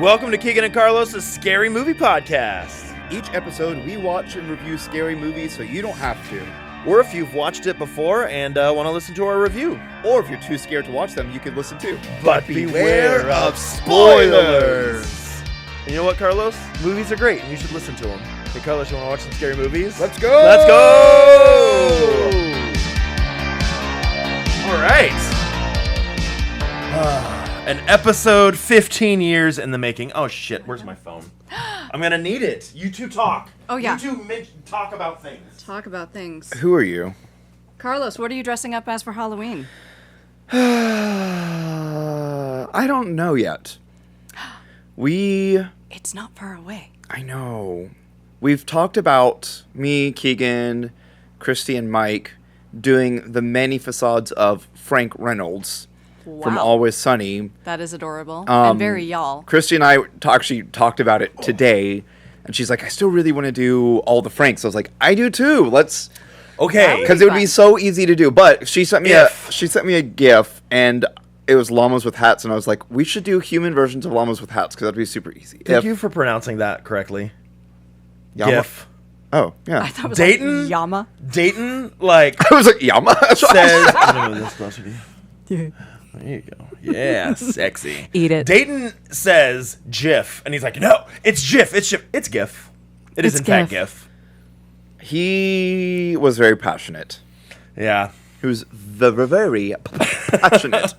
Welcome to Keegan and Carlos' Scary Movie Podcast. Each episode, we watch and review scary movies so you don't have to. Or if you've watched it before and want to listen to our review. Or if you're too scared to watch them, you can listen too. But beware of spoilers! And you know what, Carlos? Movies are great and you should listen to them. Hey, Carlos, you want to watch some scary movies? Let's go! Let's go! All right. An episode 15 years in the making. Oh, shit. Where's my phone? I'm going to need it. You two talk. Oh, yeah. You two talk about things. Talk about things. Who are you? Carlos, what are you dressing up as for Halloween? I don't know yet. It's not far away. I know. We've talked about me, Keegan, Christy, and Mike doing the many facades of Frank Reynolds from Always Sunny. That is adorable and very y'all. Christy and I actually talked about it today, and she's like, I still really want to do all the Franks. I was like, I do too. Let's... Okay. Because it would be so easy to do. But she sent me a GIF, and it was llamas with hats, and I was like, we should do human versions of llamas with hats, because that'd be super easy. Thank you for pronouncing that correctly. Llama? GIF. Oh, yeah. I thought it was Dayton? like Yama. Dayton, like... I was like, Llama? says... I'm gonna move this closer to you. There you go. Yeah, sexy. Eat it. Dayton says GIF, and he's like, no, it's GIF. It's GIF. It's GIF. It is, in fact, GIF. He was very passionate. Yeah. He was very passionate.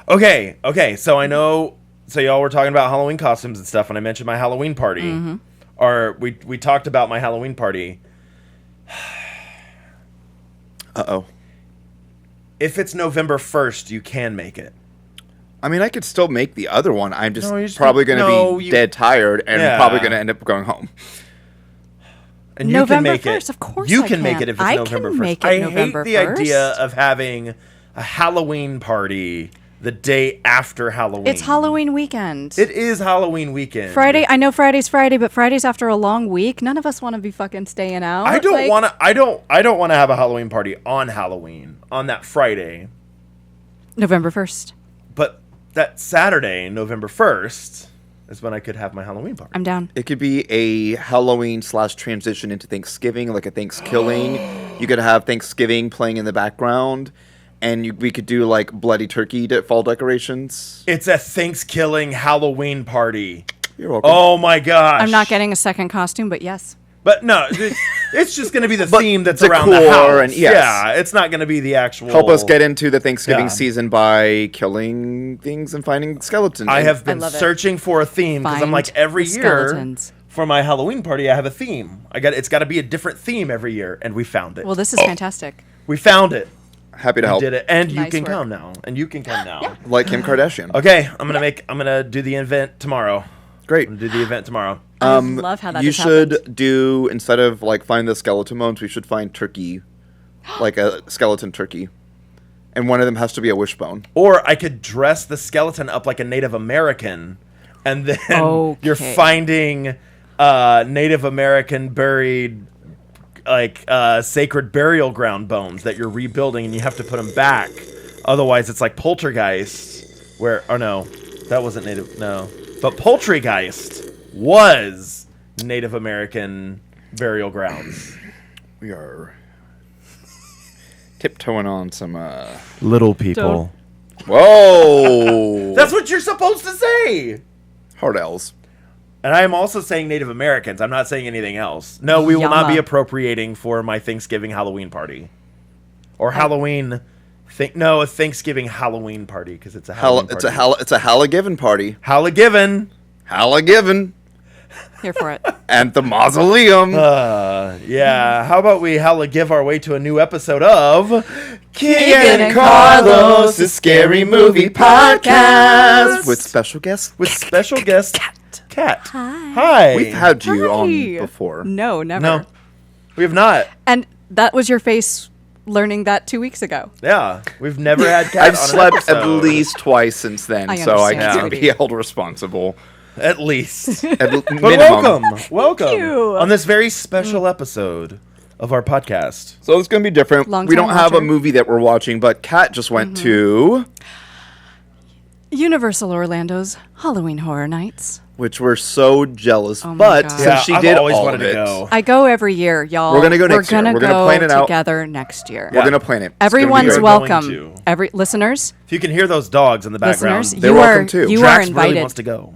Okay. So I know... So y'all were talking about Halloween costumes and stuff, and I mentioned my Halloween party. Mm-hmm. Or we talked about my Halloween party. Uh-oh. If it's November 1st, you can make it. I mean, I could still make the other one. I'm just probably going to be dead tired and probably going to end up going home. And you November can make 1st, it. of course you I can make it if it's I November can 1st. make it I November hate the 1st. idea of having a Halloween party the day after Halloween. It's Halloween weekend. It is Halloween weekend. Friday. I know Friday's Friday, but Friday's after a long week. None of us want to be fucking staying out. I don't want to. I don't want to have a Halloween party on Halloween on that Friday. November 1st. But that Saturday, November 1st, is when I could have my Halloween party. I'm down. It could be a Halloween / transition into Thanksgiving, like a Thanksgiving. You could have Thanksgiving playing in the background, and we could do like bloody turkey fall decorations. It's a Thanksgiving Halloween party. You're welcome. Oh my gosh. I'm not getting a second costume, but yes. But no, it's just going to be the theme that's around the house. And yeah, it's not going to be the actual... Help us get into the Thanksgiving season by killing things and finding skeletons. I have been searching for a theme because I'm like, every year for my Halloween party, I have a theme. It's got to be a different theme every year, and we found it. Well, this is fantastic. We found it. Happy to help. We did it, and Nice you can work. come now, and you can come now. Yeah. Like Kim Kardashian. Okay, I'm gonna do the event tomorrow. Great. I'm gonna do the event tomorrow. I love how that You just should happened. do, instead of like find the skeleton bones, we should find turkey, like a skeleton turkey, and one of them has to be a wishbone. Or I could dress the skeleton up like a Native American, and then you're finding Native American buried, like sacred burial ground bones that you're rebuilding, and you have to put them back. Otherwise, it's like Poltergeist, that wasn't Native. No, but Poltergeist was Native American burial grounds. We are tiptoeing on some Little people. Whoa! That's what you're supposed to say. Hard L's. And I am also saying Native Americans. I'm not saying anything else. No, we will not be appropriating for my Thanksgiving Halloween party. Or Halloween... a Thanksgiving Halloween party, because it's a Halloween party. It's a Hallagiven party. Hallagiven. Here for it. And the mausoleum. Yeah. How about we give our way to a new episode of Keegan and Carlos, the Scary Movie Podcast. With special guest Kat. Hi. We've had you on before. No, never. No, we have not. And that was your face learning that 2 weeks ago. Yeah, we've never had Kat I've slept at least twice since then, so I can't be held responsible. At least. But welcome you. on this very special episode of our podcast. So it's going to be different. We don't have a movie that we're watching, but Kat just went to... Universal Orlando's Halloween Horror Nights. Which we're so jealous. Oh but God. since she I've did always all wanted of it, to go. I go every year, y'all. We're gonna go next year. We're We're gonna gonna go plan it out. together next year. we're going to plan it. It's gonna be Everyone's good. welcome. Going to. Every listeners, If you can hear those dogs in the background, listeners, They're you welcome are too. you Drax are invited. really wants to go.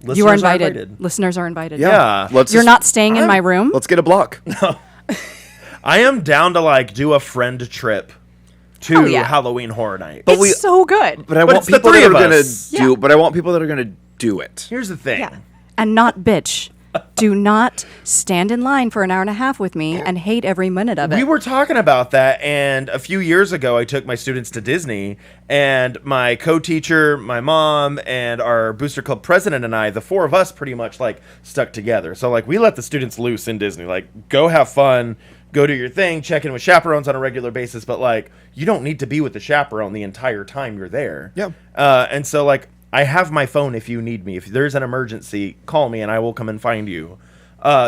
You Listeners are invited. Listeners are invited. Yeah. Let's You're just- not staying in my room. Let's get a block. I am down to like do a friend trip to Oh, yeah. Halloween Horror Night. It's so good. But I But want it's the people three that are of going to us. do. Yeah. But I want people that are going to do it. Here's the thing. Yeah. And not bitch. Do not stand in line for an hour and a half with me and hate every minute of it. We were talking about that, and a few years ago, I took my students to Disney, and my co-teacher, my mom, and our booster club president and I, the four of us, pretty much like stuck together. So like we let the students loose in Disney, like go have fun, go do your thing, check in with chaperones on a regular basis, but like you don't need to be with the chaperone the entire time you're there. Yeah. And so like I have my phone if you need me. If there's an emergency, call me and I will come and find you.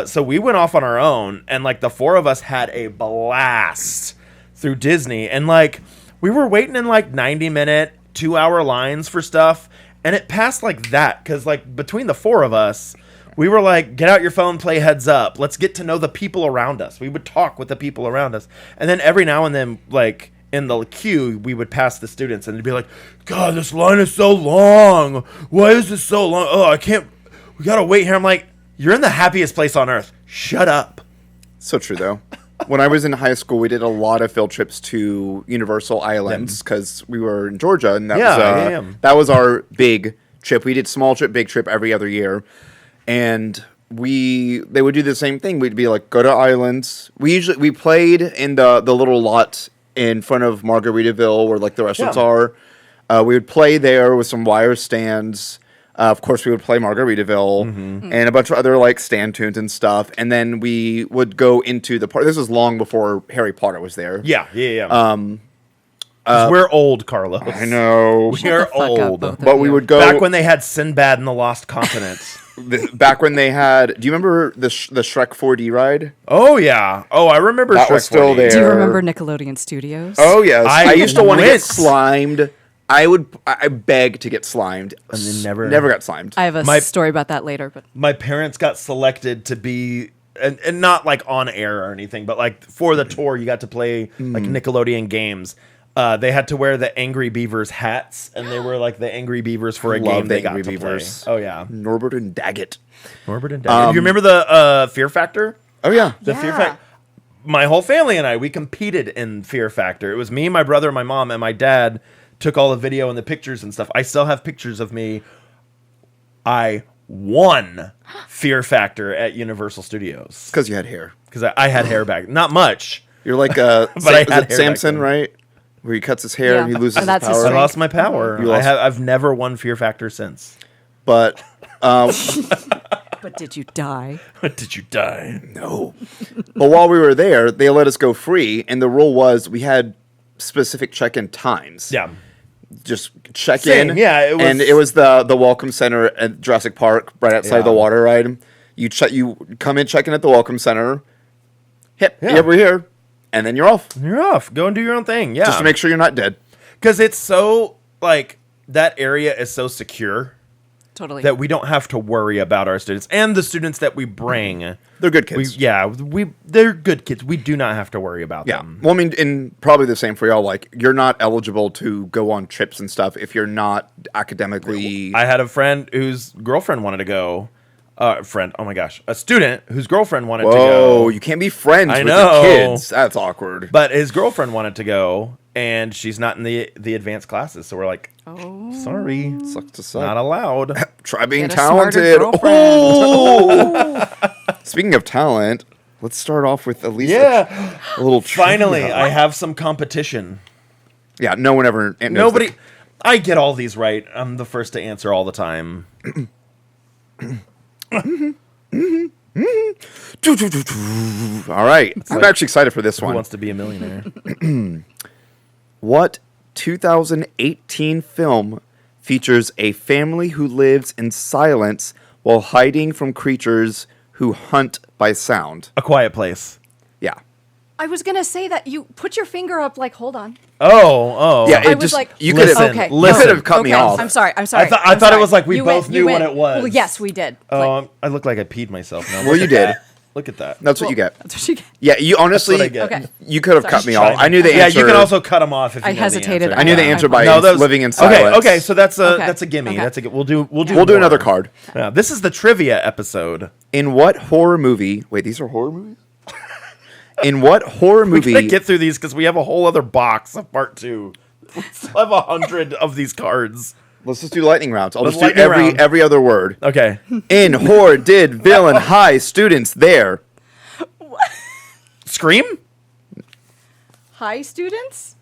So we went off on our own, and like the four of us had a blast through Disney, and like we were waiting in like 90-minute, 2-hour lines for stuff, and it passed like that because like between the four of us, we were like, get out your phone, play heads up, let's get to know the people around us. We would talk with the people around us, and then every now and then like in the queue, we would pass the students and they'd be like, God, this line is so long. Why is this so long? Oh, I can't, we gotta wait here. I'm like, you're in the happiest place on earth. Shut up. So true, though. When I was in high school, we did a lot of field trips to Universal Islands because we were in Georgia, and that was our big trip. We did small trip, big trip every other year, and they would do the same thing. We'd be like, go to islands. We played in the little lot in front of Margaritaville where like the restaurants are. We would play there with some wire stands. Of course, we would play Margaritaville and a bunch of other like stand tunes and stuff. And then we would go into the park. This was long before Harry Potter was there. Yeah. 'Cause we're old, Carlos. I know. We're the fuck up, old. both of But we you. would go Back when they had Sinbad and the Lost Continent. back when they had. Do you remember the Shrek 4D ride? Oh, yeah. Oh, I remember That Shrek was still 4D. there. Do you remember Nickelodeon Studios? Oh yes, I used to want to get went. slimed. I beg to get slimed, And then never got slimed. I have a My- story about that later, but My parents got selected to be, and not like on air or anything, but like for the tour, you got to play like Nickelodeon games. They had to wear the Angry Beavers hats, and they were like the Angry Beavers for a Love game the they got Angry to Beavers. play. Oh, yeah. Norbert and Daggett. Norbert and Dad. You remember the Fear Factor? Oh yeah, The Fear Factor. My whole family and I, we competed in Fear Factor. It was me, my brother, my mom, and my dad took all the video and the pictures and stuff. I still have pictures of me. I won Fear Factor at Universal Studios because you had hair. because I had hair back. Not much. You're like I is had it hair back Samson, then. right? Where he cuts his hair Yeah. and he loses And that's his his power. I lost my power. You lost- I've never won Fear Factor since. But but did you die? Did you die? no. But while we were there, they let us go free, and the rule was we had specific check-in times. Yeah. Just check Same, in. yeah, it was- and it was the welcome center at Jurassic Park, right outside Yeah. the water ride. You come in, check in at the welcome center. Hip, Yeah. yeah, we're here, and then you're off. You're off. Go and do your own thing. Yeah. Just to make sure you're not dead. Because it's so, like, that area is so secure Totally. that we don't have to worry about our students and the students that we bring. They're good kids. They're good kids. We do not have to worry about Yeah. them. Well, I mean, and probably the same for y'all. Like, you're not eligible to go on trips and stuff if you're not academically. I had a friend whose girlfriend wanted to go. Oh my gosh. A student whose girlfriend wanted to Whoa, go. you can't be friends I with know. the kids. That's awkward. But his girlfriend wanted to go, and she's not in the advanced classes. So we're like, sorry. Sucks to suck. Not allowed. Try being Get a smarter talented. girlfriend. Oh! Speaking of talent, let's start off with at least a little Finally, trivia. I have some competition. Yeah, no one ever. knows Nobody. that. I get all these right. I'm the first to answer all the time. All right. I'm actually excited for this Who one. wants to be a millionaire? What 2018 film features a family who lives in silence while hiding from creatures who hunt by sound? A Quiet Place. Yeah. I was gonna say that you put your finger up. Like, hold on. Oh. Yeah, I was like, you could have cut me off. I'm sorry. I thought it was like we both knew what it was. Well, yes, we did. Oh, I look like I peed myself now. Well, you did. Look at that. That's what you get. That's what you get. Yeah, you honestly, Okay. you could have cut me off. I knew the answer. Yeah, you can also cut them off if you I know hesitated. The answer. I knew the answer by living in Okay, silence. so that's a gimme. Okay. That's a we'll do We'll do another card. Yeah, this is the trivia episode. In what horror movie? Wait, these are horror movies? In what horror movie? We gotta get through these because we have a whole other box of part 2. We still have 100 of these cards. Let's just do lightning rounds. I'll just do round. every other word. Okay. In horror did villain high students there? Scream? High students?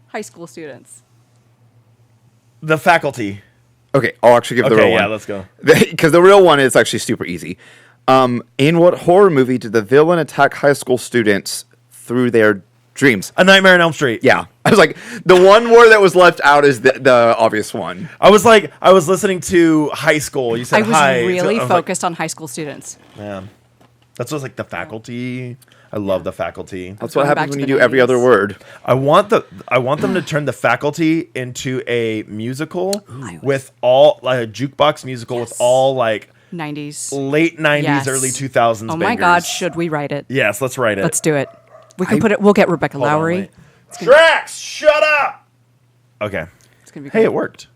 High school students. The faculty. Okay, I'll actually give the real one. Yeah, let's go. Because the real one is actually super easy. In what horror movie did the villain attack high school students through their dreams? A Nightmare on Elm Street. Yeah. I was like, the one word that was left out is the obvious one. I was listening to high school. You said I was high. really focused on high school students. Man. That's what's like the faculty. I love the faculty. That's what Going back happens to when the you do every 90s. other word. I want them to turn the faculty into a musical with all like a jukebox musical with all like 90s. late 90s, Yes. early 2000s Oh my bangers. God, should we write it? Yes, let's write it. Let's do it. We can put it. We'll get Rebecca Hold on, Lowry. wait. Drax, shut up. Okay. It's gonna be Hey, great. it worked.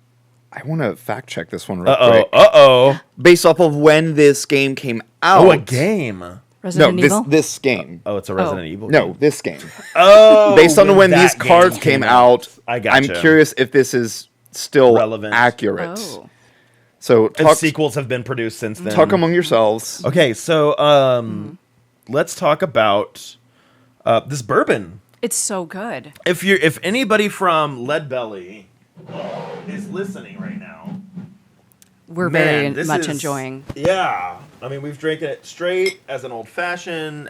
I want to fact check this one real quick. Uh-oh. Based off of when this game came out. Oh, a game. Resident No, Evil. this game. Oh, it's a Resident Evil game. No, this game. Oh. Based on when these that game cards came out, I gotcha. I'm curious if this is still Relevant. accurate. Oh. So And talk, sequels have been produced since then. talk among yourselves. Okay, so let's talk about this bourbon. It's so good. If anybody from Lead Belly is listening right now, We're man, very this much is- enjoying. Yeah, I mean we've drank it straight as an old fashioned.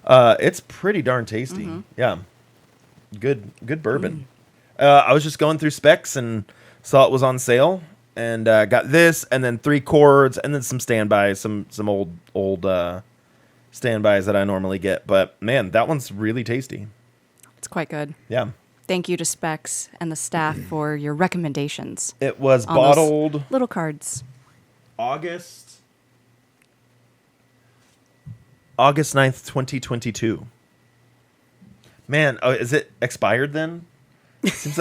It's pretty darn tasty. Mm-hmm. Yeah, good bourbon. I was just going through specs and saw it was on sale and got this and then 3 chords and then some standbys, some old standbys that I normally get. But man, that one's really tasty. It's quite good. Yeah. Thank you to Specs and the staff for your recommendations. It was on those bottled little cards. August 9th, 2022. Man, is it expired then? Seems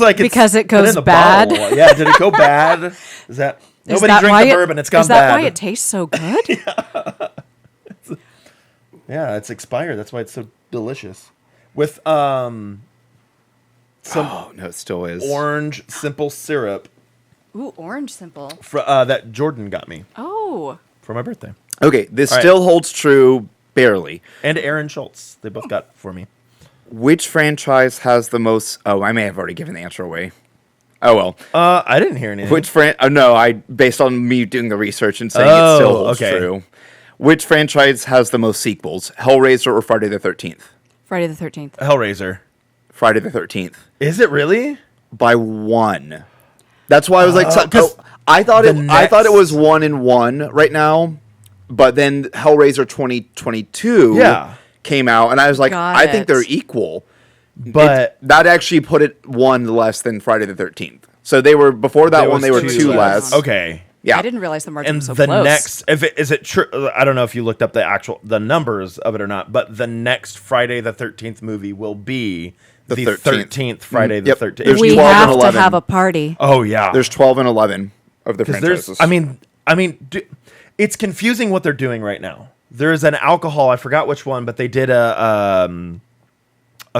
like it's Because it been goes in the bad. bottle. Yeah, did it go bad? Is that Is nobody that drink why the it- bourbon? It's gone Is that bad. why it tastes so good? Yeah, it's expired. That's why it's so delicious. With some Oh, no, it still is. orange simple syrup Ooh, orange simple. that Jordan got me Oh. for my birthday. Okay, this All right. still holds true barely. And Aaron Schultz. They both got for me. Which franchise has the most... Oh, I may have already given the answer away. Oh, well. I didn't hear anything. No, based on me doing the research and saying it still holds okay. true. Which franchise has the most sequels? Hellraiser or Friday the 13th? Friday the 13th. Hellraiser. Friday the 13th. Is it really? By 1. That's why I was like... 'cause I thought the I thought it was next- 1 and 1 right now. But then Hellraiser 2022 Yeah. came out. And I was like, Got I think it. they're equal. But That actually put it 1 less than Friday the 13th. So they were... Before that one, they were 2 less. Okay. Yeah. I didn't realize the margin And was so the close. next, is it true? I don't know if you looked up the numbers of it or not, but the next Friday the 13th movie will be the 13th Friday the Yep. 13th. There's We 12 and have to 11. have a party. Oh yeah, There's 12 and 11 of the because franchises. it's confusing what they're doing right now. There's an alcohol, I forgot which one, but they did a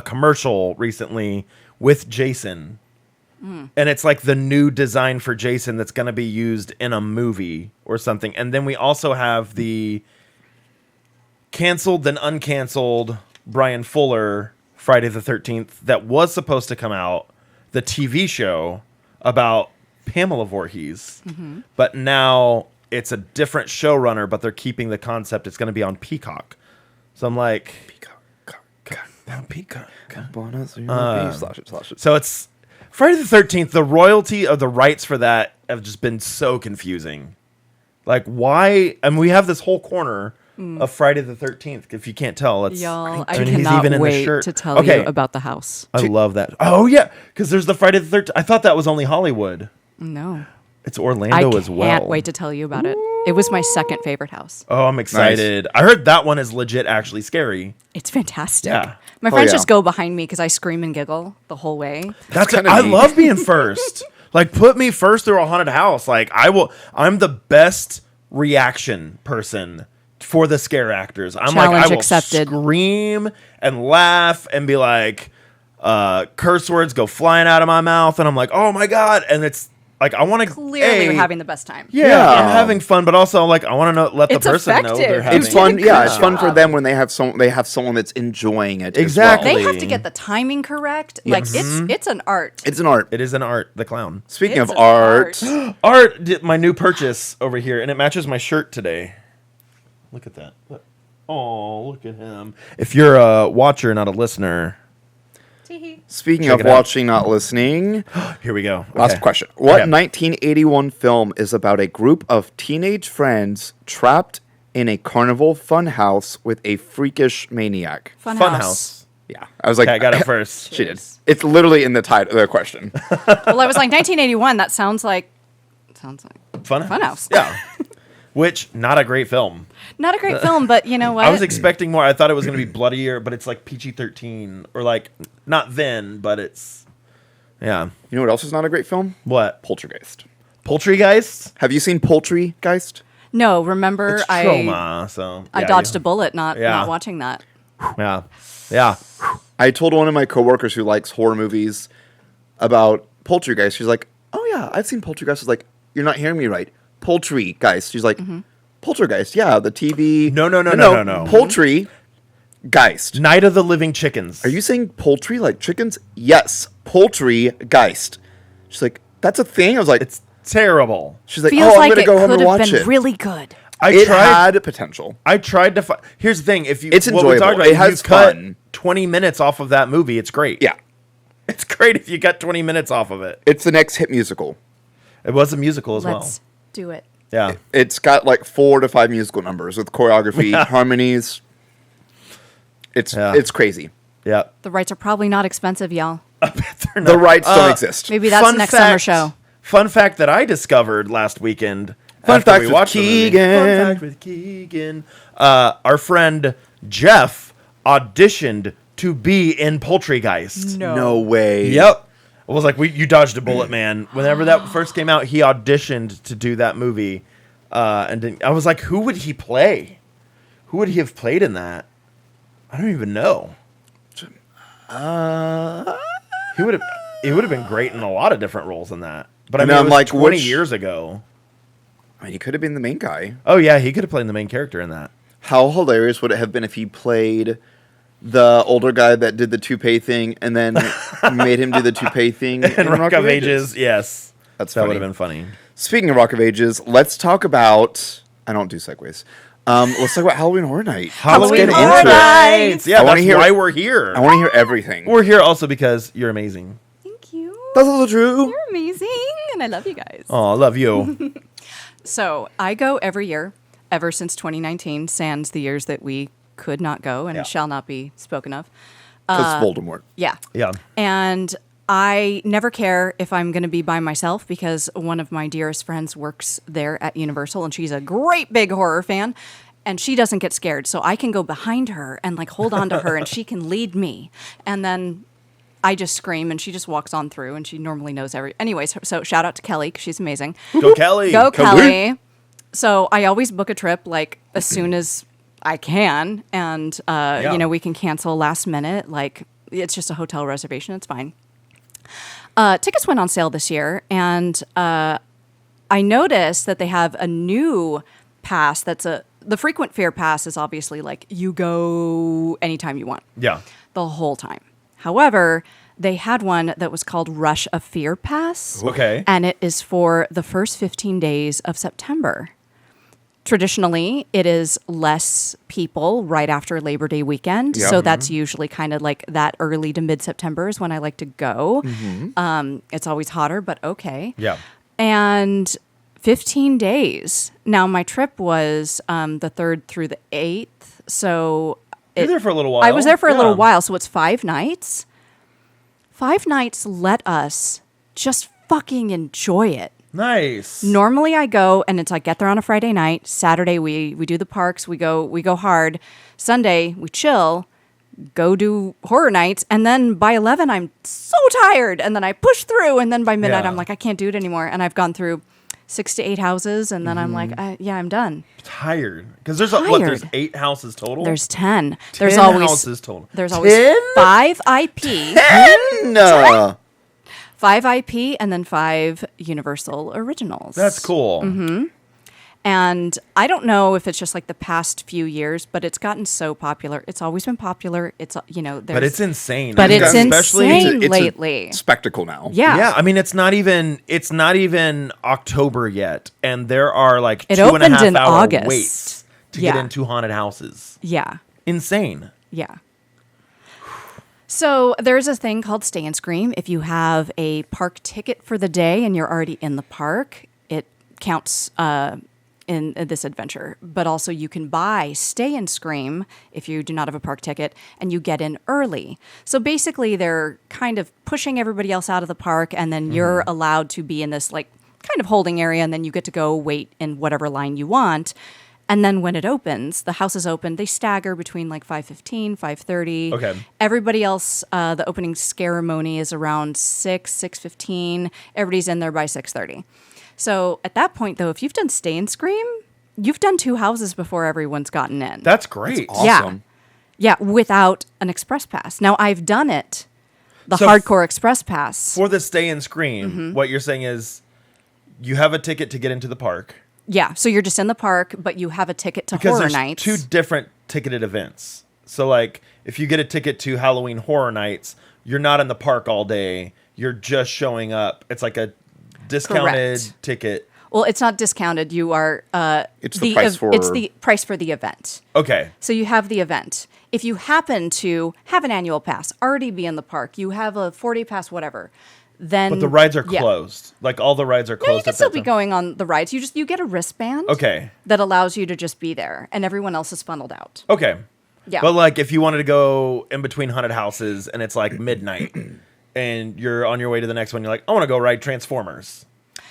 commercial recently with Jason. And it's like the new design for Jason that's going to be used in a movie or something. And then we also have the canceled then uncanceled Brian Fuller Friday the 13th that was supposed to come out, the TV show about Pamela Voorhees. But now it's a different showrunner, but they're keeping the concept. It's going to be on Peacock. So I'm like, Peacock. So it's Friday the 13th. The royalty of the rights for that have just been so confusing. Like, why? And we have this whole corner of Friday the 13th. If you can't tell, it's Y'all, I mean, cannot wait to tell you about the house. I love that. Oh yeah, because there's the Friday the 13th. I thought that was only Hollywood. No, it's Orlando as well. I can't wait to tell you about it. It was my second favorite house. Oh, I'm excited. Nice. I heard that one is legit actually scary. It's fantastic. Yeah. My friends just go behind me because I scream and giggle the whole way. That's kind of I love being first. Like, put me first through a haunted house. Like, I'm the best reaction person for the scare actors. I'm Challenge like, I will accepted. Scream and laugh and be like, curse words go flying out of my mouth. And I'm like, oh my God. And it's like, I want to clearly you're having the best time. Yeah, I'm having fun, but also like I want to let the person know they're having. It's fun. Yeah, it's fun for them when they have someone that's enjoying it. Exactly. They have to get the timing correct. Yes. Like it's an art. It's an art. It is an art. The clown. Speaking of art, my new purchase over here, and it matches my shirt today. Look at that. Oh, look at him. If you're a watcher, not a listener. Speaking of watching, not listening, here we go. Last question. What 1981 film is about a group of teenage friends trapped in a carnival funhouse with a freakish maniac? Funhouse. Yeah. I was like, I got it first. She did. It's literally in the title of the question. Well, I was like, 1981. That sounds like Funhouse. Yeah. Which, not a great film. Not a great film, but you know what? I was expecting more. I thought it was going to be bloodier, but it's like PG-13. Or like, not then, but it's, yeah. You know what else is not a great film? What? Poltergeist. Poltergeist? Have you seen Poultrygeist? No, remember it's trauma, I dodged a bullet not watching that. Yeah. Yeah. I told one of my coworkers who likes horror movies about Poltergeist. She's like, oh yeah, I've seen Poltergeist. I was like, you're not hearing me right. Poultrygeist. She's like, Poltergeist. Yeah, the TV. No. Poultrygeist. Night of the Living Chickens. Are you saying poultry like chickens? Yes, Poultrygeist. She's like, that's a thing. I was like, it's terrible. She's like, feels I'm like gonna go home and watch it. Feels like it could have been really good. It had potential. I tried to. Here's the thing: if you, it's enjoyable. What we talked about, it has fun. 20 minutes off of that movie, it's great. Yeah, it's great if you cut 20 minutes off of it. It's the next hit musical. It was a musical as well. Let's do it. Yeah, it's got like 4 to 5 musical numbers with choreography, harmonies. It's crazy. Yeah, the rights are probably not expensive, y'all. The rights don't exist. Maybe that's next summer show. Fun fact that I discovered last weekend. Fun fact with Keegan. Our friend Jeff auditioned to be in Poultrygeist. No way. Yep. I was like, you dodged a bullet, man. Whenever that first came out, he auditioned to do that movie. And I was like, who would he play? Who would he have played in that? I don't even know. He would have been great in a lot of different roles in that. But I mean, it was like 20 years ago. I mean, he could have been the main guy. Oh, yeah, he could have played the main character in that. How hilarious would it have been if he played the older guy that did the toupee thing and then made him do the toupee thing in Rock of Ages? Yes. That would have been funny. Speaking of Rock of Ages, let's talk about... I don't do segues. Let's talk about Halloween Horror Night. Halloween Horror Night! Yeah, that's why we're here. I want to hear everything. We're here also because you're amazing. Thank you. That's also true. You're amazing, and I love you guys. Oh, I love you. So I go every year, ever since 2019, sans the years that we could not go and shall not be spoken of. Because Voldemort. Yeah. Yeah. And I never care if I'm going to be by myself because one of my dearest friends works there at Universal, and she's a great big horror fan, and she doesn't get scared. So I can go behind her and like hold on to her, and she can lead me. And then I just scream, and she just walks on through, and she normally knows Anyways, so shout out to Kelly, 'cause she's amazing. Go Kelly! Go Kelly! So I always book a trip like as soon as I can, and we can cancel last minute. Like it's just a hotel reservation; it's fine. Tickets went on sale this year, and I noticed that they have a new pass. The frequent fear pass is obviously like you go anytime you want. Yeah, the whole time. However, they had one that was called Rush of Fear Pass. Okay. And it is for the first 15 days of September. Traditionally, it is less people right after Labor Day weekend. Yep. So that's usually kind of like that early to mid-September is when I like to go. It's always hotter, but okay. Yeah. And 15 days. Now, my trip was the 3rd through the 8th. So you're there for a little while. I was there for a little while. So it's 5 nights. 5 nights let us just fucking enjoy it. Nice. Normally I go and it's like get there on a Friday night. Saturday we do the parks. We go hard. Sunday we chill. Go do horror nights, and then by 11 I'm so tired, and then I push through, and then by midnight I'm like, I can't do it anymore, and I've gone through 6 to 8 houses, and then I'm like, I'm done. Tired because there's 8 houses total. There's 10. 10 there's always houses total. There's always 5 IP. 10. 5 IP and then 5 Universal Originals. That's cool. Mm-hmm. And I don't know if it's just like the past few years, but it's gotten so popular. It's always been popular. It's but it's insane. But it's insane lately. It's a spectacle now. Yeah. I mean, it's not even October yet, and there are like it 2.5 hour waits to get into haunted houses. Yeah. Insane. Yeah. So there's a thing called Stay and Scream. If you have a park ticket for the day and you're already in the park, it counts in this adventure. But also you can buy Stay and Scream if you do not have a park ticket and you get in early. So basically they're kind of pushing everybody else out of the park, and then you're allowed to be in this like kind of holding area, and then you get to go wait in whatever line you want. And then when it opens, the house is open. They stagger between like 5:15, 5:30. Okay. Everybody else, the opening ceremony is around 6:15. Everybody's in there by 6:30. So at that point, though, if you've done Stay and Scream, you've done 2 houses before everyone's gotten in. That's great. That's awesome. Yeah, without an express pass. Now, I've done it, the hardcore express pass. For the Stay and Scream, what you're saying is you have a ticket to get into the park. Yeah, so you're just in the park, but you have a ticket to horror nights. Because there's 2 different ticketed events. So, like, if you get a ticket to Halloween Horror Nights, you're not in the park all day. You're just showing up. It's like a discounted ticket. Well, it's not discounted. You are. It's the price for. It's the price for the event. Okay. So you have the event. If you happen to have an annual pass, already be in the park, you have a 4-day pass, whatever. Then. But the rides are closed. Like all the rides are closed. No, you can still be going on the rides. You get a wristband. Okay. That allows you to just be there, and everyone else is funneled out. Okay. Yeah. But like if you wanted to go in between haunted houses and it's like midnight and you're on your way to the next one, you're like, I want to go ride Transformers.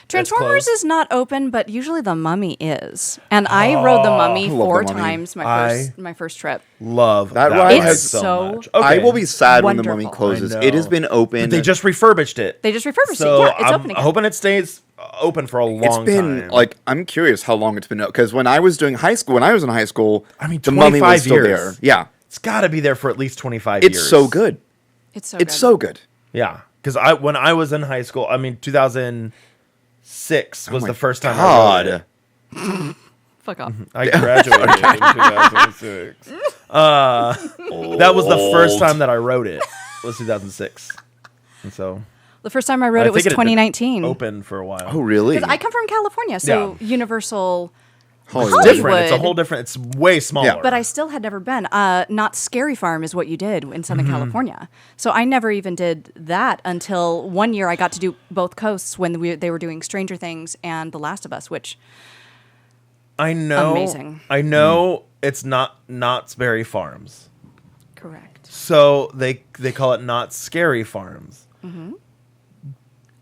Transformers is not open, but usually the Mummy is. And I rode the Mummy 4 times my first trip. Love that ride. It's so much. Okay. I will be sad wonderful. when the Mummy closes. It has been open. But they just refurbished it. It. Yeah, it's open again. I'm hoping it stays open for a long time. It's been like, I'm curious how long it's been, because when I was in high school, I mean, the Mummy was still there. Yeah. It's got to be there for at least 25 years. It's so good. It's so good. Yeah. Because when I was in high school, I mean, 2006 was the first time God. I rode it. Fuck off. I graduated in 2006. That was the first time that I rode it. Was 2006. And so the first time I rode it was 2019. Open for a while. Oh, really? Because I come from California, so Universal It's different. It's a whole different. It's way smaller. Yeah. But I still had never been. Not Scary Farm is what you did in Southern California. So I never even did that until one year I got to do both coasts when they were doing Stranger Things and The Last of Us, which I know. Amazing. I know it's not Knott's Berry Farms. Correct. So they call it Not Scary Farms. Mm-hmm.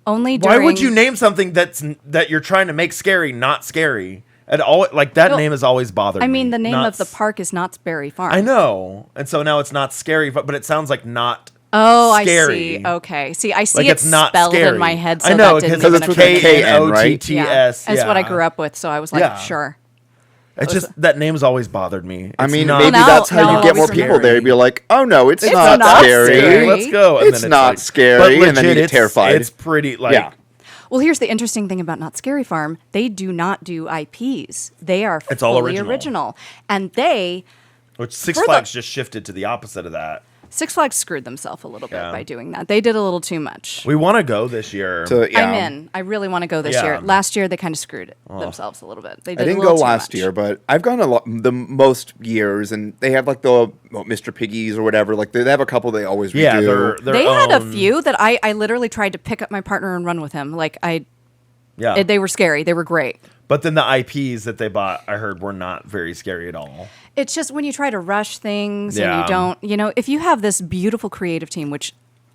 Only during... Why would you name something that you're trying to make scary not scary? And all like that name has always bothered me. I mean, the name of the park is Knott's Berry Farm. I know, and so now it's not scary, but it sounds like not. Oh, scary. I see. Okay, see, I see like it's not spelled scary. In my head. So I know because it's with K-N-O-T-T-S. That's what I grew up with, so I was like, sure. It's just that name's always bothered me. I mean, maybe that's how you get more people there. You'd be like, oh no, it's not scary. Let's go. It's not scary, and then you get terrified. It's pretty like. Well, here's the interesting thing about Not Scary Farm. They do not do IPs. They are it's fully all original. And they... Which Six Flags just shifted to the opposite of that. Six Flags screwed themselves a little bit by doing that. They did a little too much. We want to go this year. I'm in. I really want to go this year. Last year, they kind of screwed themselves a little bit. They did I didn't go last year, but I've gone the most years, and they have like the Mr. Piggies or whatever. Like they have a couple they always redo. They had a few that I literally tried to pick up my partner and run with him. Like Yeah. They were scary. They were great. But then the IPs that they bought, I heard, were not very scary at all. It's just when you try to rush things and you don't, if you have this beautiful creative team, which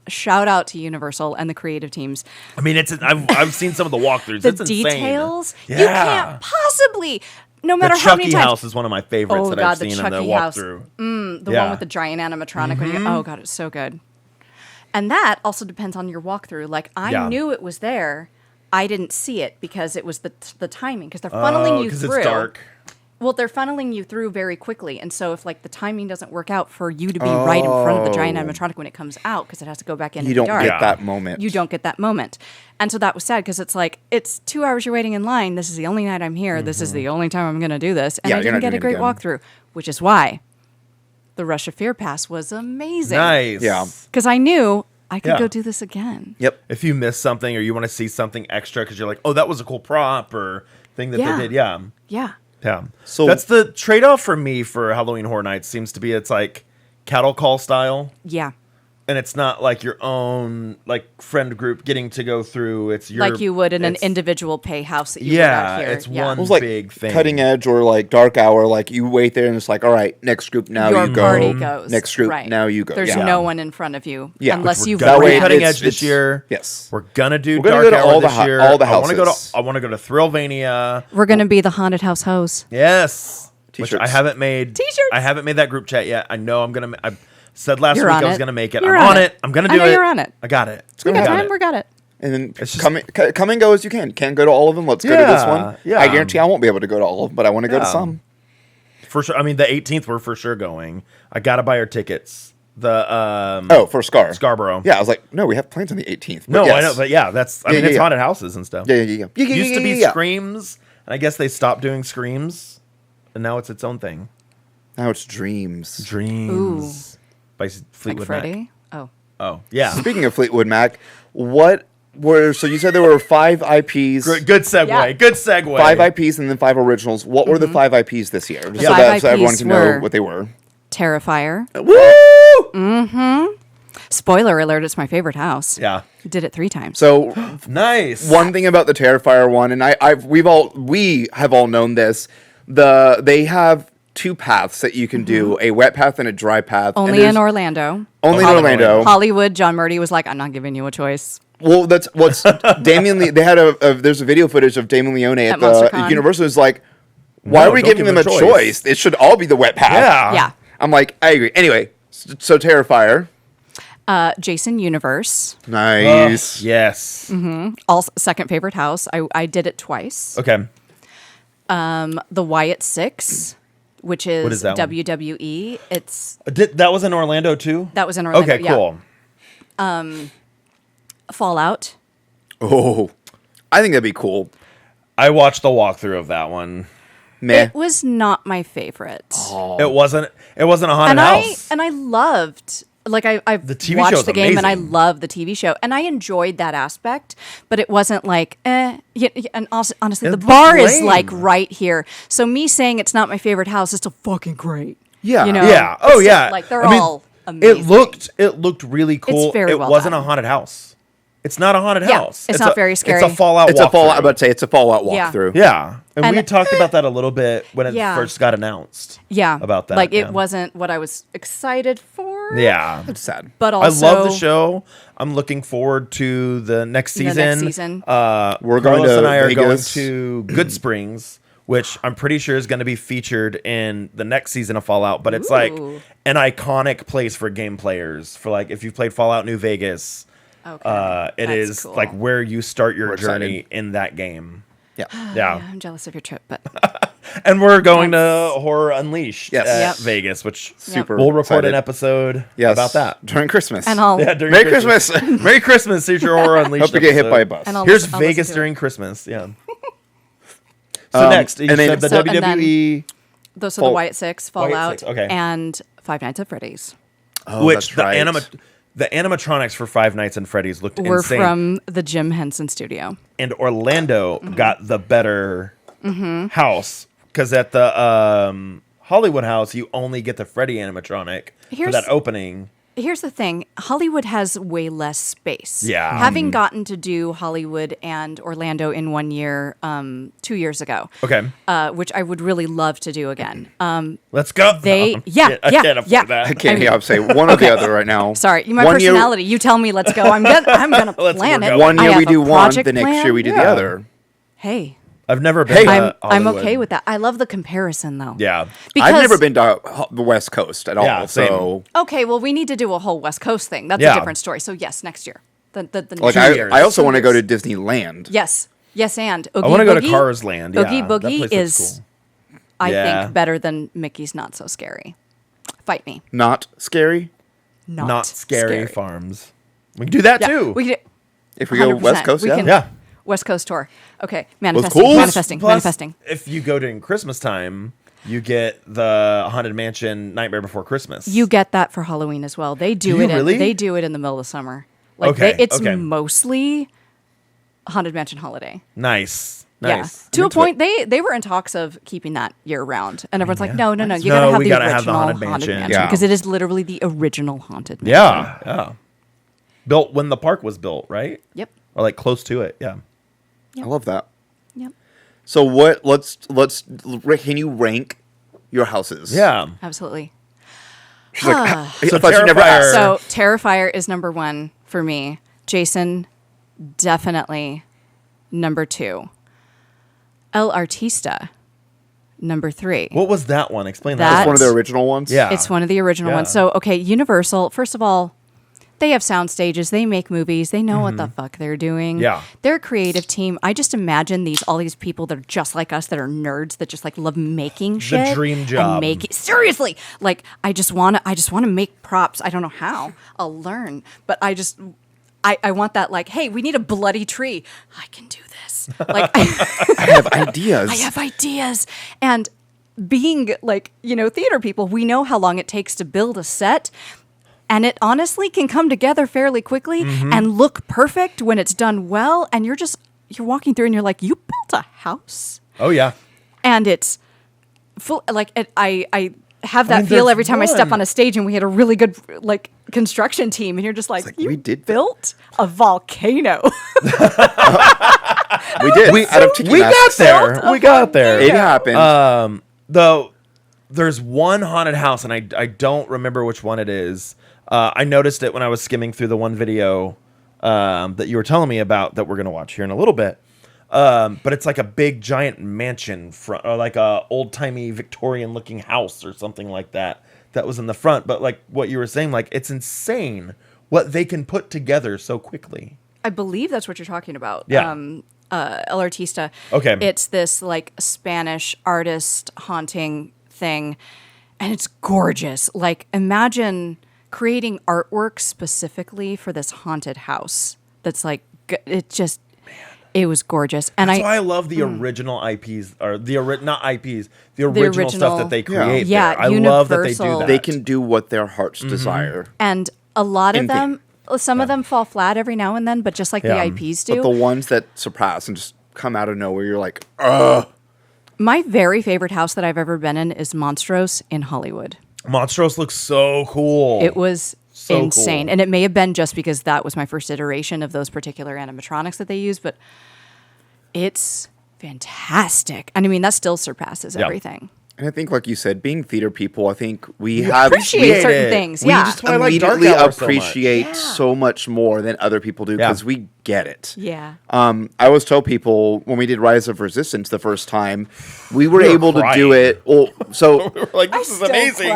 shout out to Universal and the creative teams. I mean, I've seen some of the walkwalkthroughs. The it's details, insane. you can't possibly, no matter the how many Chucky times. house is one of my favorites that I've seen in the walkthrough. The one with the giant animatronic. Oh God, it's so good. And that also depends on your walkthrough. Like I knew it was there. I didn't see it because it was the timing, because they're funneling you through. Because it's dark. Well, they're funneling you through very quickly, and so if like the timing doesn't work out for you to be right in front of the giant animatronic when it comes out, because it has to go back in. You don't get that moment. You don't get that moment, and so that was sad because it's like it's 2 hours you're waiting in line. This is the only night I'm here. This is the only time I'm going to do this, and I didn't get a great walkthrough, which is why the Rush of Fear pass was amazing. Nice. Yeah. Because I knew I could go do this again. Yep. If you miss something or you want to see something extra because you're like, oh, that was a cool prop or thing that they did. Yeah. Yeah. Yeah. So that's the trade-off for me for Halloween Horror Nights seems to be it's like cattle call style. Yeah. And it's not like your own like friend group getting to go through. It's your like you would in an individual pay house that you would out here. It's one It was like big thing. Cutting Edge or like Dark Hour. Like you wait there and it's like, all right, next group now Your you go. party goes. Next group right. now you go. There's no one in front of you unless you That way, ran. Cutting Edge this year. Yes, we're gonna do We're gonna Dark go to Hour all this the year. all the houses. I want to go to Thrillvania. We're gonna be the haunted house host. Yes. T-shirts. Which I haven't made. T-shirts. I haven't made that group chat yet. I know I'm gonna. I said last You're week on I was it. gonna make it. You're I'm on on it. it. I'm gonna I do know it. you're on it. I got it. We got happen. time. We got it. And then come and go as you can. Can't go to all of them. Let's go to this one. Yeah. I guarantee I won't be able to go to all of them, but I want to go to some. For sure. I mean, the 18th we're for sure going. I gotta buy our tickets. The for Scarborough. Scarborough. Yeah, I was like, no, we have plans on the 18th. No, yes. I know, but yeah, that's. I mean, it's haunted houses and stuff. Yeah. It used to be Screams, and I guess they stopped doing Screams, and now it's its own thing. Now it's Dreams. Dreams by Fleetwood Like Mac. Freddy. Oh. Oh, yeah. Speaking of Fleetwood Mac, so you said there were 5 IPs. Good segue. Yeah. Good segue. 5 IPs and then 5 originals. What were the 5 IPs this year? Just so everyone can know what they were. Terrifier. Woo! Spoiler alert, it's my favorite house. Yeah. Did it 3 times. So Nice. one thing about the Terrifier one, and we have all known this. They have 2 paths that you can do: a wet path and a dry path. Only in Orlando. Only in Orlando. Hollywood, John Murdy was like, I'm not giving you a choice. Well, that's what's Damien. They had there's a video footage of Damien Leone at the MonsterCon. Universal. Is like, why are we don't giving give them a them a choice? It should all be the wet path. Yeah. Yeah. I'm like, I agree. Anyway, so Terrifier. Jason Universe. Nice. Yes. Also, second favorite house. I did it twice. Okay. The Wyatt 6, which is, What is that one? WWE. It's That was in Orlando too? That was in Orlando. Okay, yeah. cool. Fallout. Oh, I think that'd be cool. I watched the walkthrough of that one. Meh. It was not my favorite. It wasn't a haunted house. I loved, like, I've The TV watched show's the game and I amazing. love the TV show and I enjoyed that aspect, but it wasn't like and also, honestly, the It bar was is lame. like right here, so me saying it's not my favorite house is still fucking great. Yeah. You know? Yeah. It's Oh, still, yeah. like they're I mean, all amazing. It looked really cool. very it well wasn't done. a haunted house. It's not a haunted Yeah, house. it's not very scary. It's a Fallout It's a Fallout. walkthrough. I'm about to say it's a Fallout Yeah. walkthrough. Yeah. And we And- talked about that a little bit when it Yeah. first got announced. Yeah, About that. Like yeah. it wasn't what I was excited for. Yeah. It's sad. but I also love the show. I'm looking forward to the next The season. next season. We're Carlos going to and I are Vegas. going to Good Springs, which I'm pretty sure is going to be featured in the next season of Fallout. But it's like Ooh. an iconic place for game players. For like if you've played Fallout New Vegas, Okay, it that's is cool. like where you start your We're journey excited. in that game. Yeah. Yeah, Yeah. I'm jealous of your trip, but And we're going That's- to Horror Unleashed Yes. at Yep. Vegas, which Super we'll record excited. an episode Yes. about that. during Christmas. and I'll Yeah, during Merry Christmas. Merry Christmas. Here's your Horror Unleashed. Hope you get hit episode. by a bus. And I'll Here's listen Vegas to it. during Christmas. Yeah. So next, you and then- said the So- and then- WWE, those are the Wyatt 6, Fallout, 6, okay. and Five Nights at Freddy's. Oh, which that's right. the animatronics for Five Nights and Freddy's looked We're insane. from the Jim Henson studio. And Orlando got the better house because at the Hollywood house you only get the Freddy animatronic for Here's- that opening. here's the thing. Hollywood has way less space. Yeah. Having gotten to do Hollywood and Orlando in 1 year, 2 years ago. Okay. Which I would really love to do again. Let's go. They, No, yeah, I can't afford yeah. that. I can't say one or the other right now. Sorry, my 1 year- personality. You tell me, let's go. I'm gonna Let's plan work it. out. One I year have we a do one, project the next plan. year we do Yeah. the other. Hey, I've never been to I'm Hollywood. okay with that. I love the comparison, though. Yeah. Because, I've never been to the West Coast at all. Yeah, same. So Okay, well, we need to do a whole West Coast thing. That's Yeah. a different story. So yes, next year. The like 2 next- years. I also 2 want to go to years. Disneyland. Yes, and Oogie I want to go to Boogie- Cars Land. Yeah, Oogie that Boogie place is, looks cool. I Yeah. think, better than Mickey's Not So Scary. Fight me. Not scary. Not scary farms. We can do that Yeah, too. we could. If we go 100%. West Coast, We yeah. can- Yeah. West Coast tour. Okay, manifesting, cool. manifesting, Plus, manifesting. if you go during Christmas time, you get the Haunted Mansion Nightmare Before Christmas. You get that for Halloween as well. They do you it. really? They do it in the middle of summer. Like Okay, it's okay. mostly Haunted Mansion holiday. Nice. Yeah, Nice. to a point, they were in talks of keeping that year round, and everyone's like, no, you No, gotta have we the gotta original have the Haunted Haunted Mansion. Mansion Yeah. because it is literally the original Haunted Mansion. Yeah. Yeah. Built when the park was built, right? Yep. Or like close to it. Yeah. I love that. Yep. So what? Can you rank your houses? Yeah. Absolutely. She's like, I So thought you never Terrifier- asked. So Terrifier is number 1 for me. Jason, definitely number 2. El Artista, number 3. What was that one? Explain That- that. That's one of the original ones. Yeah. It's one of the original Yeah. ones. So, okay, Universal, first of all, they have sound stages. They make movies. They know what the fuck they're doing. Yeah. They're a creative team. I just imagine all these people that are just like us, that are nerds, that just like love making shit. dream job. And seriously, like I just wanna make props. I don't know how. I'll learn, but I want that. Like, hey, we need a bloody tree. I can do this. Like, I have ideas. I have ideas. And being like, theater people, we know how long it takes to build a set. And it honestly can come together fairly quickly and look perfect when it's done well. And you're walking through and you're like, you built a house? Oh, yeah. And it's full, like, I have that mean, feel there's every time I step one. on a stage and we had a really good, like, construction team. And you're just like, you we did that." built a volcano. We did. Out of Tiki We Mask. got there. We got there. It happened. Though there's one haunted house, and I don't remember which one it is. I noticed it when I was skimming through the one video that you were telling me about that we're going to watch here in a little bit. But it's like a big giant mansion front, or like a old timey Victorian looking house or something like that was in the front. But like what you were saying, like it's insane what they can put together so quickly. I believe that's what you're talking about. Yeah. El Artista. Okay. It's this like Spanish artist haunting thing, and it's gorgeous. Like, imagine creating artwork specifically for this haunted house. That's like, it was gorgeous. And That's why I love the original IPs, or not IPs, the original original- stuff that they create. Yeah, there. I love that they do Universal. that. They can do what their hearts desire. and a lot of In them, some of them fall flat every now and then, but just like Yeah. the IPs do. But the ones that surpass and just come out of nowhere, you're like, ugh. My very favorite house that I've ever been in is Monstros in Hollywood. Monstros looks so cool. It was So insane. cool. And it may have been just because that was my first iteration of those particular animatronics that they use, but it's fantastic. And I mean, that still surpasses Yeah. everything. And I think, like you said, being theater people, I think we have Appreciate certain it. things. We Yeah. just- why I like Dark immediately Hour so much. appreciate so much more than other people do because Yeah. we get it. Yeah. I always tell people when we did Rise of Resistance the first time, we were able to do crying. it. Well, so We're like, this is amazing.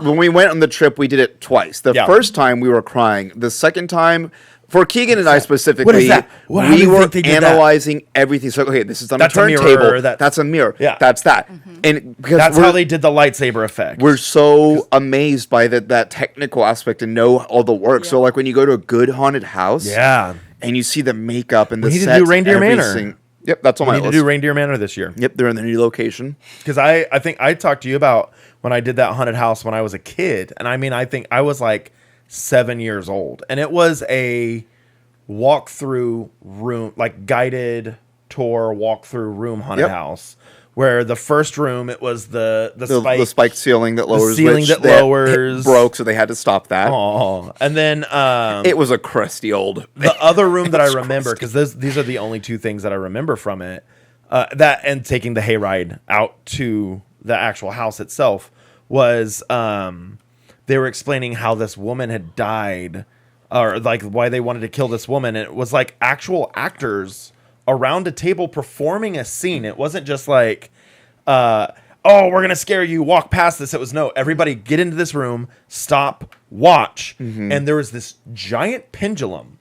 when we went on the trip, we did it twice. The Yeah. first time we were crying. The second time, for Keegan and I specifically, What is that? How do we you were think they did that? analyzing everything. So, okay, this is on That's a a mirror, turntable. that's- That's a mirror. Yeah. That's that. Mm-hmm. And because That's we're- how they did the lightsaber effect. we're so amazed by that technical aspect and know all the work. So, like when you go to a good haunted house, yeah. and you see the makeup and the need to sets, do Reindeer Manor. everything- Yep, that's on We my need to list. do Reindeer Manor this year. Yep, they're in the new location. Because I think I talked to you about when I did that haunted house when I was a kid. And I mean, I think I was like 7 years old. And it was a walk-through room, like guided tour walk-through room haunted Yep. house where the first room, it was the spiked ceiling that lowers, broke, so they had to stop that. Oh, and then it was a crusty old. The other room that I remember, because these are the only two things that I remember from it, that and taking the hayride out to the actual house itself, was they were explaining how this woman had died, or like why they wanted to kill this woman. And it was like actual actors around a table performing a scene. It wasn't just like, oh, we're going to scare you, walk past this. It was, no, everybody get into this room, stop, watch. Mm-hmm. And there was this giant pendulum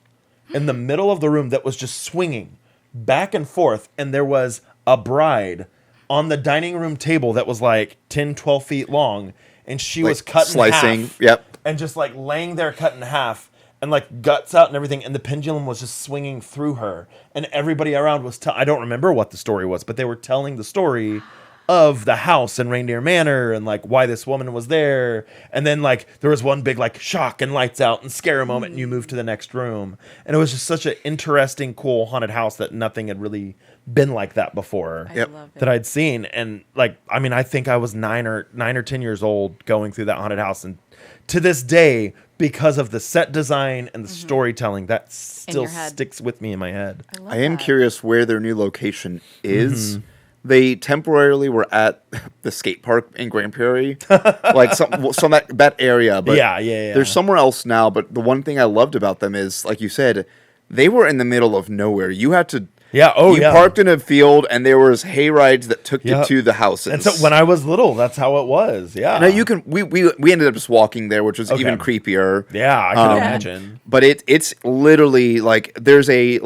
in the middle of the room that was just swinging back and forth. And there was a bride on the dining room table that was like 10, 12 feet long. And she was cut in half. Yep. And just like laying there cut in half. And like guts out and everything, and the pendulum was just swinging through her, and everybody around was. I don't remember what the story was, but they were telling the story of the house and Reindeer Manor and like why this woman was there. And then like there was one big like shock and lights out and scare moment, and you move to the next room, and it was just such an interesting, cool haunted house that nothing had really been like that before. That I'd seen. And like, I mean, I think I was 9 or 10 years old going through that haunted house, and to this day, because of the set design and the storytelling, that still sticks with me in my head. I am curious where their new location is. Mm-hmm. They temporarily were at the skate park in Grand Prairie, like some that area. But yeah. There's somewhere else now. But the one thing I loved about them is, like you said, they were in the middle of nowhere. You had to. You parked in a field, and there was hay rides that took you to the houses. And so when I was little, that's how it was. Yeah. Now you can. We ended up just walking there, which was even creepier. Yeah, I can imagine. But it's literally like there's a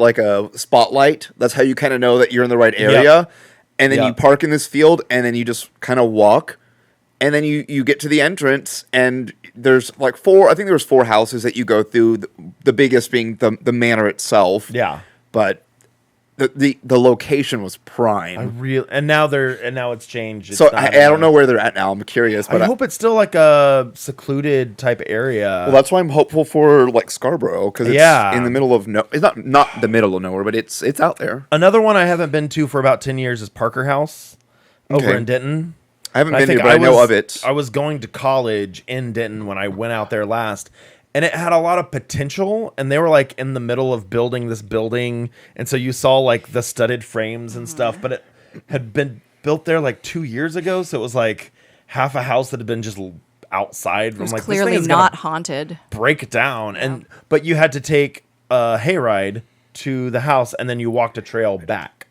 spotlight. That's how you kind of know that you're in the right area. Yep. And then you park in this field, and then you just kind of walk, and then you get to the entrance, and there's like 4. I think there was 4 houses that you go through. The biggest being the manor itself. Yeah. But the location was prime. And now it's changed. So I don't know where they're at now. I'm curious, but I hope it's still like a secluded type area. Well, that's why I'm hopeful for like Scarborough, because it's in the middle of it's not the middle of nowhere, but it's out there. Another one I haven't been to for about 10 years is Parker House over in Denton. I haven't been there, but I know of it. I was going to college in Denton when I went out there last. And it had a lot of potential, and they were like in the middle of building this building, and so you saw like the studded frames and stuff, but it had been built there like 2 years ago, so it was like half a house that had been just outside. It was clearly not haunted. Break down, but you had to take a hayride to the house, and then you walked a trail back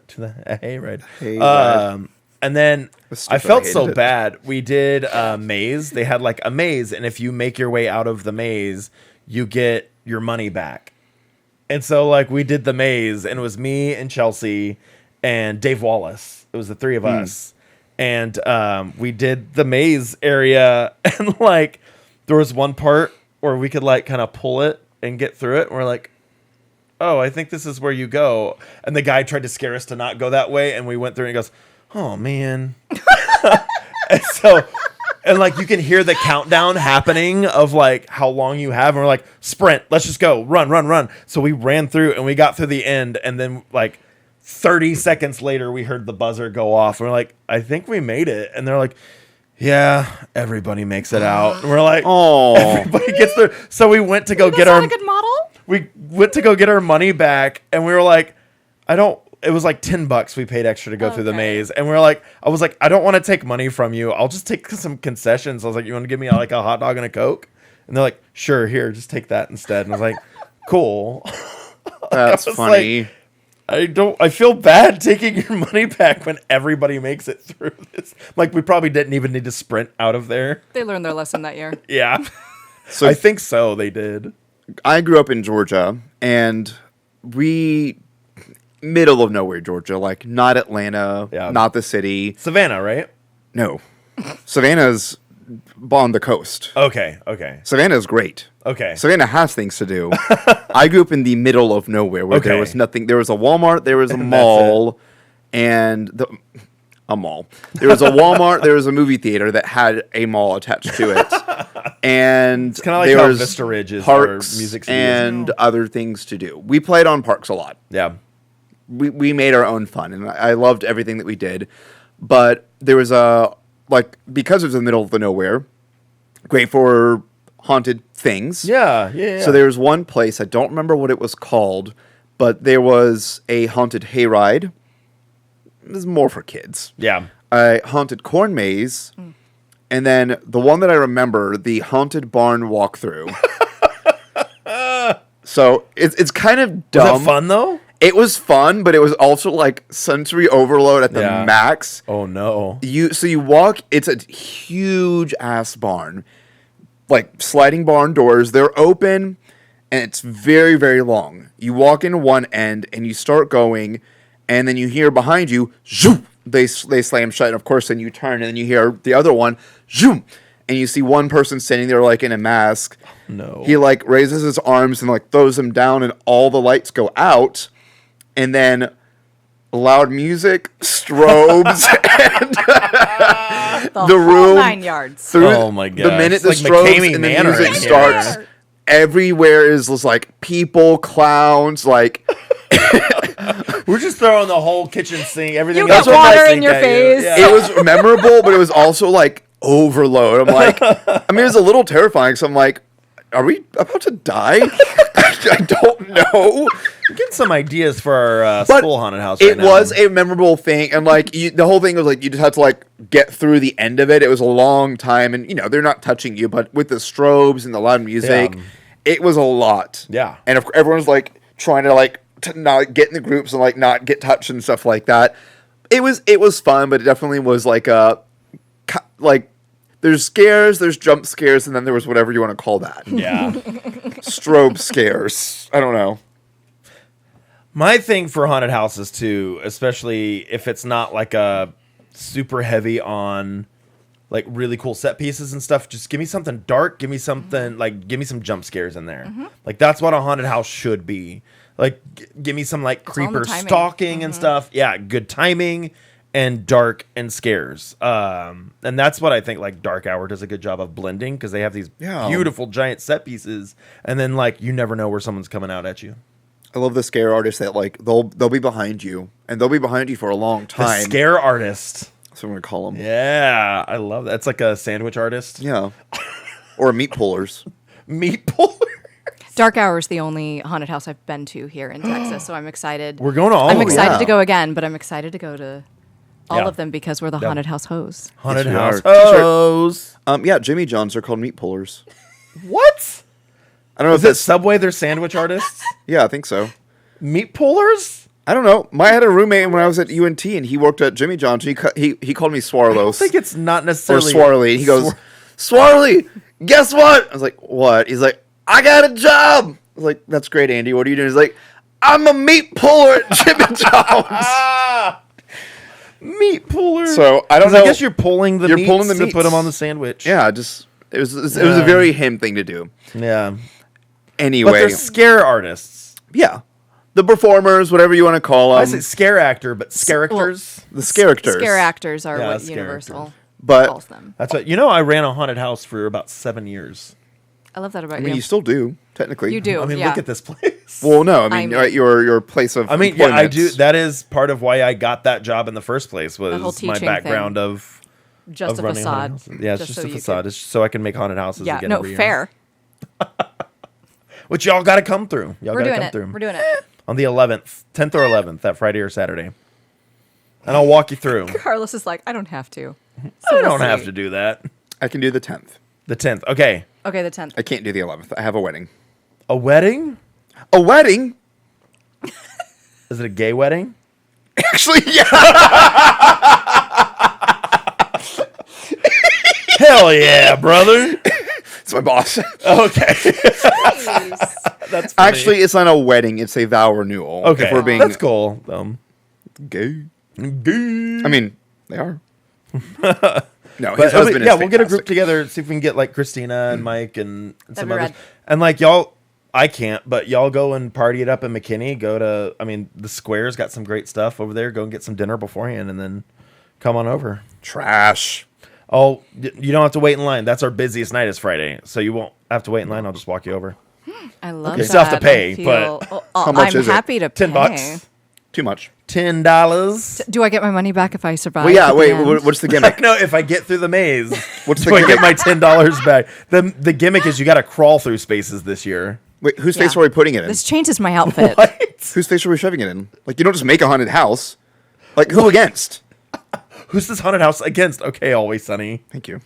to the hayride. And then I felt so bad. We did a maze. They had like a maze, and if you make your way out of the maze, you get your money back. And so like we did the maze, and it was me and Chelsea and Dave Wallace. It was the 3 of us. And we did the maze area, and like there was one part where we could like kind of pull it and get through it. And we're like, oh, I think this is where you go. And the guy tried to scare us to not go that way, and we went through, and he goes, oh man. and like you can hear the countdown happening of like how long you have, and we're like, sprint, let's just go, run. So we ran through, and we got through the end, and then like 30 seconds later we heard the buzzer go off, and we're like, I think we made it. And they're like, yeah, everybody makes it out. And we're like, oh, everybody gets through. So we went to go get our. That's not a good model. We went to go get our money back, and we were like, it was like $10 we paid extra to go through the maze. And I was like, I don't want to take money from you. I'll just take some concessions. I was like, you want to give me like a hot dog and a Coke? And they're like, sure, here, just take that instead. And I was like, cool. That's funny. Like, I feel bad taking your money back when everybody makes it through this. Like, we probably didn't even need to sprint out of there. They learned their lesson that year. Yeah. So I think so, they did. I grew up in Georgia, and middle of nowhere, Georgia, like not Atlanta, not the city. Savannah, right? No. Savannah's on the coast. Okay. Savannah's great. Okay. Savannah has things to do. I grew up in the middle of nowhere where there was nothing. There was a Walmart, there was a mall, and a mall. There was a Walmart, there was a movie theater that had a mall attached to it. And it's kind of like there how was Vista Ridge is parks music and other things to do. We played on parks a lot. Yeah. we made our own fun, and I loved everything that we did. But there was because it was in the middle of the nowhere, great for haunted things. Yeah. So there was one place, I don't remember what it was called, but there was a haunted hayride. It was more for kids. Yeah. A haunted corn maze, and then the one that I remember, the haunted barn walkthrough. So it's kind of dumb. Was it fun though? It was fun, but it was also like sensory overload at the max. Oh no! You walk. It's a huge ass barn, like sliding barn doors. They're open, and it's very, very long. You walk in one end, and you start going, and then you hear behind you, zoom. They slam shut, and of course, then you turn, and then you hear the other one, zoom. And you see one person standing there like in a mask. No. He like raises his arms and like throws them down, and all the lights go out. And then loud music, strobes, and the room 9 yards. Oh my god! The minute the like strobes and the music starts, everywhere is just like people, clowns, like. We're just throwing the whole kitchen sink, everything. You got water in your face. Yeah. It was memorable, but it was also like overload. I'm like, I mean, it was a little terrifying. So I'm like, are we about to die? I don't know. We're getting some ideas for our school haunted house. Right It was a memorable thing, and like the whole thing was like you just had to like get through the end of it. It was a long time, and they're not touching you, but with the strobes and the loud music, it was a lot. Yeah, and if everyone's like trying to not get in the groups and like not get touched and stuff like that. It was fun, but it definitely was like there's scares, there's jump scares, and then there was whatever you want to call that. Yeah, strobe scares. I don't know. My thing for haunted houses too, especially if it's not like a super heavy on like really cool set pieces and stuff, just give me something dark, give me something give me some jump scares in there. Like that's what a haunted house should be. Like give me some like creeper stalking and stuff. Yeah, good timing and dark and scares. And that's what I think like Dark Hour does a good job of blending, because they have these beautiful giant set pieces, and then like you never know where someone's coming out at you. I love the scare artists that like they'll be behind you, and they'll be behind you for a long time. The scare artist. That's what I'm gonna call them. Yeah, I love that. It's like a sandwich artist. Yeah, or meat pullers. Meat puller. Dark Hour is the only haunted house I've been to here in Texas, so I'm excited. We're going to all. I'm excited to go again, but I'm excited to go to all of them because we're the haunted house hoes. Haunted house hoes. Yeah, Jimmy John's are called meat pullers. What? I don't know if that's Subway. They're sandwich artists. Yeah, I think so. Meat pullers. I don't know. I had a roommate when I was at UNT, and he worked at Jimmy John's. He called me Swarlos. I think it's not necessarily or Swarly. He goes, Swarly. Guess what? I was like, what? He's like, I got a job. I was like, that's great, Andy. What are you doing? He's like, I'm a meat puller at Jimmy John's. Meat puller. So I don't know. I guess you're pulling the meats to put them on the sandwich. Yeah, it was a very him thing to do. Yeah. Anyway, but they're scare artists. Yeah, the performers, whatever you want to call them. I say scare actor, but characters. The characters. Scare actors are what Universal calls them. That's what I ran a haunted house for about 7 years. I love that about you. I mean, you still do technically. You do. I mean, look at this place. Well, no, I mean your place of. I mean, yeah, I do. That is part of why I got that job in the first place. Was my background of just a facade. Yeah, it's just a facade. It's just so I can make haunted houses again. Yeah, no, fair. Which y'all got to come through. We're doing it. On the 11th, 10th or 11th, that Friday or Saturday. And I'll walk you through. Carlos is like, I don't have to. So I don't have to do that. I can do the 10th. The 10th. Okay. Okay, the 10th. I can't do the 11th. I have a wedding. A wedding? A wedding? Is it a gay wedding? Actually, yeah. Hell yeah, brother. It's my boss. Okay. That's funny. Actually, it's not a wedding. It's a vow renewal. Okay. If we're being that's cool. Gay. Gay. I mean, they are. No, his husband is we'll get a group together, see if we can get like Christina and Mike and some others. Rad. And like y'all, I can't, but y'all go and party it up in McKinney. The Square's got some great stuff over there. Go and get some dinner beforehand and then come on over. Trash. Oh, you don't have to wait in line. That's our busiest night is Friday. So you won't have to wait in line. I'll just walk you over. I love You that. still have to pay, but how much I'm is it? happy to pay. $10. Too much. $10. Do I get my money back if I survive? Well, yeah. Wait. What's the gimmick? No, if I get through the maze, What's the do I gimmick? get my $10 back? The gimmick is you got to crawl through spaces this year. Wait, whose face are we putting it in? This changes my outfit. What? Whose face are we shoving it in? Like, you don't just make a haunted house. Like, who against? Who's this haunted house against? Okay, Always Sunny. Thank you.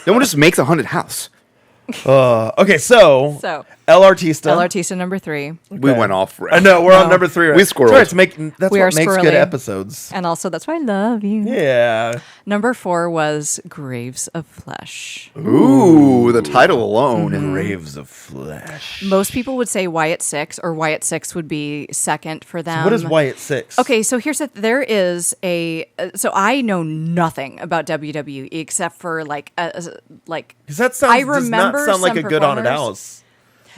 No one just makes a haunted house. Okay, so El Artista. El Artista number 3. We went off. I know we're on number 3. Right? We squirreled. Sorry, that's We what are makes squirrely. good episodes. And also, that's why I love you. Yeah. Number 4 was Graves of Flesh. Ooh, the title alone. Graves of Flesh. Most people would say Wyatt 6, or Wyatt 6 would be second for them. What is Wyatt 6? Okay, so there is so I know nothing about WWE except for like Because that sounds, I does not remember sound like some a good haunted performers. house.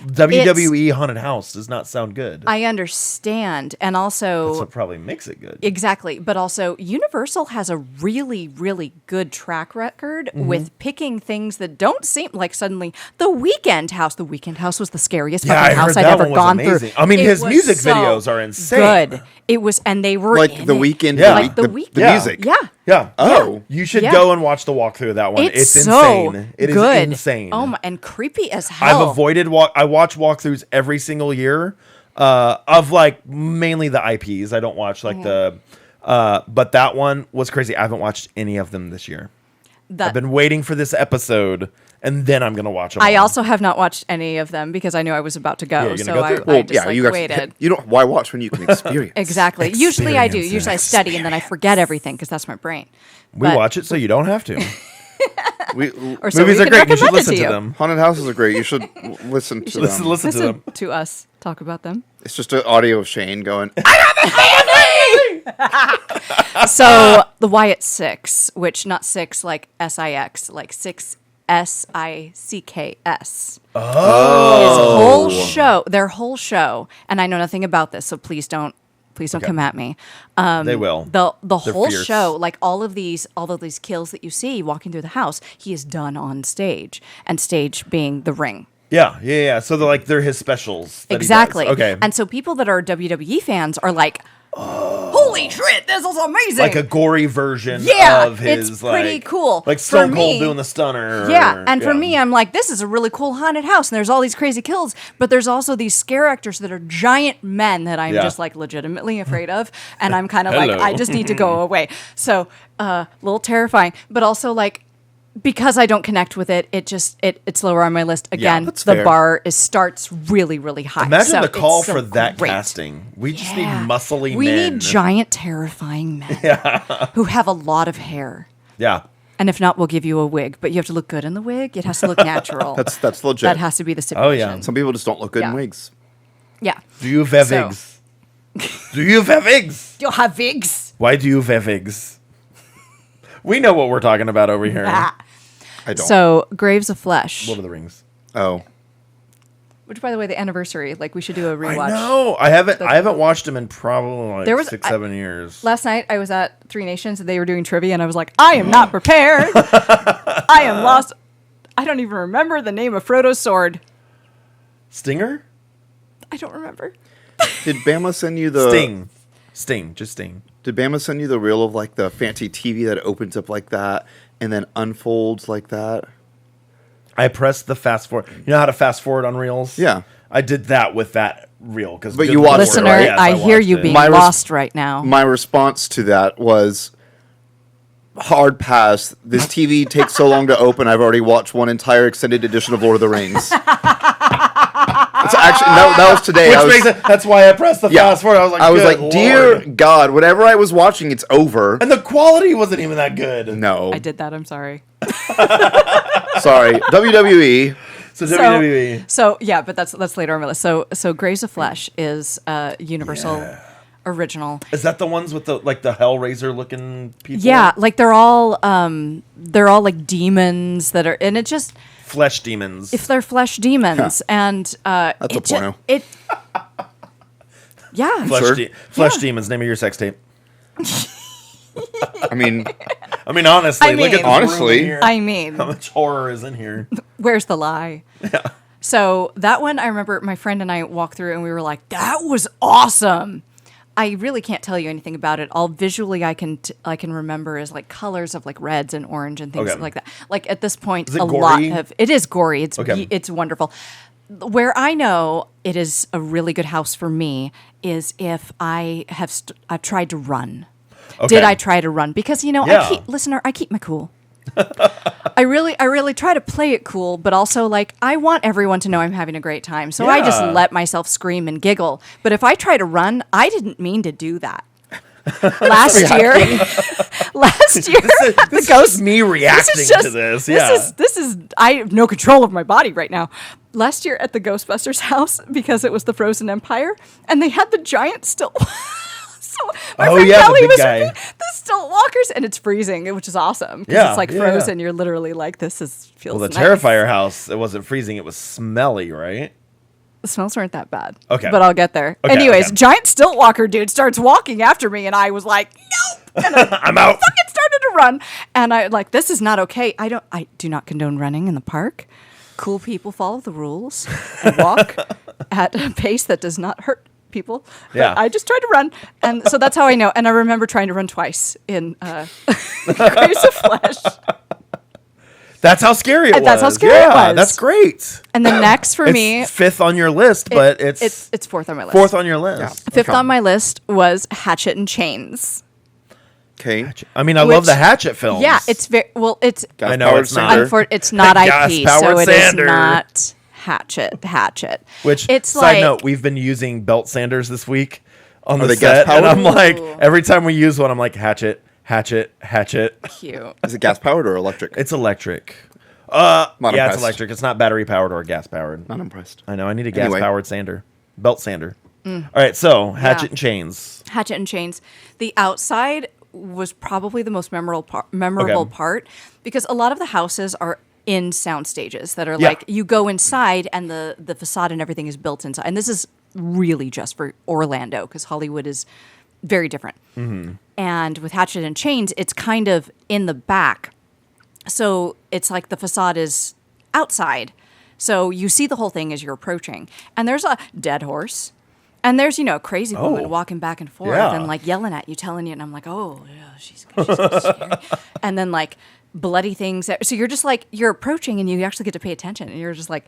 WWE haunted house does not sound good. I understand, and That's also what probably makes it good. exactly, but also Universal has a really, really good track record with picking things that don't seem like suddenly the Weekend House. The Weekend House was the scariest Yeah, I fucking house heard I'd that ever one was gone amazing. through. I mean, It his was music so videos are insane. Good. It was, and they were Like in the it. weekend. Yeah. Like the the Weeknd. music. Yeah. Yeah. Oh. You should Yeah. go and watch the walkthrough of that one. It's so insane. It is good. insane. Oh my, and creepy as I've hell. avoided I watch walkthroughs every single year of like mainly the IPs. I don't watch like but that one was crazy. I haven't watched any of them this year. I've been waiting for this episode, and then I'm gonna watch them. I all. also have not watched any of them because I knew I was about to go, you're gonna so go through it. I just you guys, waited. You don't. Why watch when you can experience? Exactly. Usually I do. Experience Usually I study and then I forget everything because that's my brain. We watch it so you don't have to. Or so Movies we are can great. You should recommend it listen to to you. them. Haunted houses are great. You should listen to them. Listen to them. Listen to us talk about them. It's just an audio of Shane going. So the Wyatt 6, which not 6 like SIX, like 6 SICKS. Oh. Their whole show, and I know nothing about this, so please don't come at me. They will. The They're whole fierce. show, like all of these kills that you see walking through the house, he is done on stage, and stage being the ring. Yeah. So they're his specials. that he does. Exactly. Okay. And so people that are WWE fans are like, holy shit, this is amazing. Like a gory version Yeah, of his, it's pretty like, cool. Like For Stone Cold me- doing the stunner. Yeah, and for me, I'm like, this is a really cool haunted house, and there's all these crazy kills, but there's also these scare actors that are giant men that I'm Yeah. just like legitimately afraid of, and I'm kind of like, Hello. I just need to go away. So, a little terrifying, but also like, because I don't connect with it, it's lower on my list. Again, that's the fair. bar starts really, really high. Imagine So the call it's so for that great. casting. We just Yeah. need muscly We men. need giant, terrifying men who have a lot of hair. Yeah. And if not, we'll give you a wig. But you have to look good in the wig. It has to look natural. That's legit. That has to be the stipulation. Oh, yeah. Some people just don't look good in Yeah. wigs. Yeah. Do you have So- eggs? Do you have eggs? You have wigs. Why do you have eggs? We know what we're talking about over here. I don't. So, Graves of Flesh. Lord of the Rings. Oh. Which, by the way, the anniversary, like we should do a rewatch. No, I haven't watched them in probably like There was- 6-7 years. Last night I was at Three Nations and they were doing trivia and I was like, I am not prepared. I am lost. I don't even remember the name of Frodo's sword. Stinger? I don't remember. Did Bama send you the Sting, just Sting. Did Bama send you the reel of like the fancy TV that opens up like that and then unfolds like that? I pressed the fast forward. You know how to fast forward on reels? Yeah. I did that with that reel because. But you watched it, Listener, right? Yes, I hear watched you it. being My lost right now. My response to that was hard pass. This TV takes so long to open. I've already watched one entire extended edition of Lord of the Rings. It's actually that was today. Which I was, makes it, that's why I pressed the fast forward. I was like, "Good dear Lord." God, whatever I was watching, it's over. And the quality wasn't even that good. No, I did that. I'm sorry. sorry, WWE. So WWE. So yeah, but that's later on my list. So Graves of Flesh is Universal original. Is that the ones with the Hellraiser looking people? Yeah, like they're all like demons that are, and it just Flesh demons. if they're flesh demons, and That's it a porno. Yeah, Flesh, Sure. Flesh demons. Name of your sex tape. I mean, Honestly, look at this honestly. room in here. I mean, How much horror is in here? where's the lie? So that one, I remember my friend and I walked through and we were like, that was awesome. I really can't tell you anything about it. All visually I can remember is like colors of like reds and orange and things like that. Like at this point, is it gory? It is gory. It's wonderful. Where I know it is a really good house for me is if I've tried to run. Okay. Did I try to run? Because I keep my cool. I really try to play it cool, but also like I want everyone to know I'm having a great time. So I just let myself scream and giggle. But if I try to run, I didn't mean to do that. Last year, the ghost. Me reacting to this. This is. I have no control of my body right now. Last year at the Ghostbusters house, because it was the Frozen Empire, and they had the giant stilt. So my friend Kelly was the stilt walkers, and it's freezing, which is awesome because it's like frozen. You're literally like, feels. Well, the Terrifier house, it wasn't freezing; it was smelly, right? The smells weren't that bad. Okay. But I'll get there. Okay, Anyways, giant stilt walker dude starts walking after me, and I was like, nope. And I'm out. Fucking started to run. And I like, this is not okay. I do not condone running in the park. Cool people follow the rules and walk at a pace that does not hurt people. Yeah. But I just tried to run. And so that's how I know. And I remember trying to run twice in Grace of Flesh. That's how scary it was. That's how scary it was. That's great. And the next for me, fifth on your list, but it's fourth on my list. Fourth on your list. Yeah. Fifth on my list was Hatchet and Chains. Okay. I mean, I love the Hatchet films. Yeah, it's very well. It's I know it's not. It's not IP, so it is not Hatchet. Which it's side note, we've been using belt sanders this week on the gas set, powered? and I'm like, every time we use one, I'm like, Hatchet. Cute. Is it gas powered or electric? It's electric. It's electric. It's not battery powered or gas powered. Not impressed. I know. I need a gas powered sander, belt sander. All right, so Hatchet and Chains. Hatchet and Chains. The outside was probably the most memorable part because a lot of the houses are in sound stages that are like you go inside and the facade and everything is built inside. And this is really just for Orlando because Hollywood is very different. Mm-hmm. And with Hatchet and Chains, it's kind of in the back. So it's like the facade is outside. So you see the whole thing as you're approaching. And there's a dead horse. And there's, a crazy woman walking back and forth and like yelling at you, telling you. And I'm like, oh, yeah, she's so scary. And then like bloody things. So you're just like, you're approaching and you actually get to pay attention. And you're just like,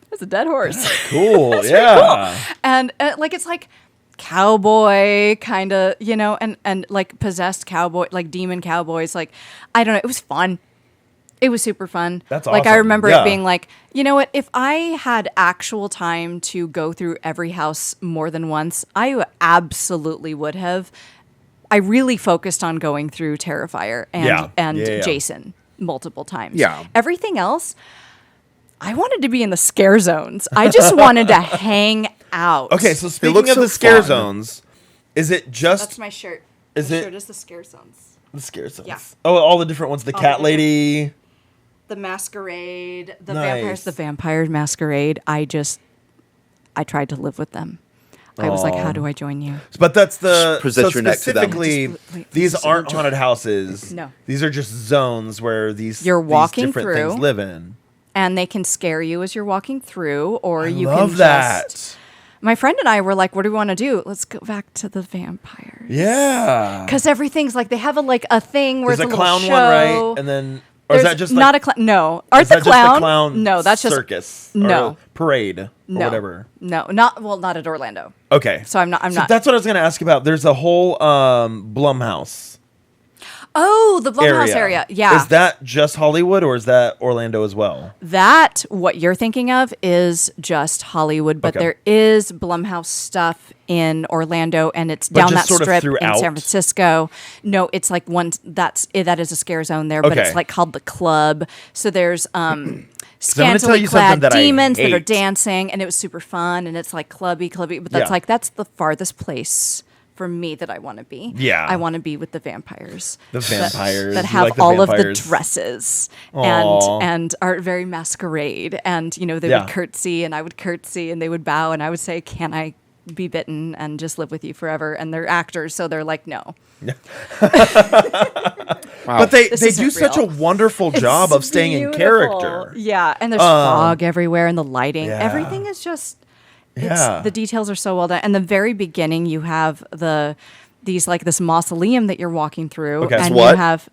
there's a dead horse. That's cool. Yeah. Cool. And like, it's like, cowboy kind of, and like possessed cowboy, like demon cowboys. Like, I don't know. It was fun. It was super fun. That's like, awesome. I remember it being like, you know what? If I had actual time to go through every house more than once, I absolutely would have. I really focused on going through Terrifier and Jason multiple times. Yeah. Everything else, I wanted to be in the scare zones. I just wanted to hang out. Okay, so speaking of the scare zones, is it just... That's my shirt. Is my it... shirt is the scare zones. The scare zones. Yeah. Oh, all the different ones. The cat lady. The masquerade. The vampires. The vampire masquerade. I tried to live with them. I was like, how do I join you? But that's the... Present your neck to them. Specifically, these aren't haunted houses. No. These are just zones where these different things live in. And they can scare you as you're walking through, or you love can that. just... My friend and I were like, what do we want to do? Let's go back to the vampires. Yeah. Because everything's like, they have a thing where There's it's a clown little one, show. right? And then... Or is that just not a clown? No. Art the clown? No, that's just... circus? No. Or parade? Or whatever? No. Not at Orlando. Okay. So I'm not... That's what I was going to ask about. There's a whole Blumhouse. Oh, the Blumhouse area. Yeah. Is that just Hollywood or is that Orlando as well? That, what you're thinking of, is just Hollywood, but there is Blumhouse stuff in Orlando, and it's down that strip in San Francisco. No, it's like that is a scare zone there, but it's like called the Club. So there's scantily clad demons that are dancing, and it was super fun, and it's like clubby, but that's the farthest place for me that I want to be. Yeah. I want to be with the vampires. The vampires. That have all of the dresses and are very masquerade. And, they would curtsy and I would curtsy and they would bow and I would say, can I be bitten and just live with you forever? And they're actors, so they're like, no. Wow. But they do such a wonderful job of staying in character. Yeah, and there's fog everywhere, and the lighting. Yeah. Everything is just. Yeah. The details are so well done. And the very beginning, you have this mausoleum that you're walking through, Okay. and What? you have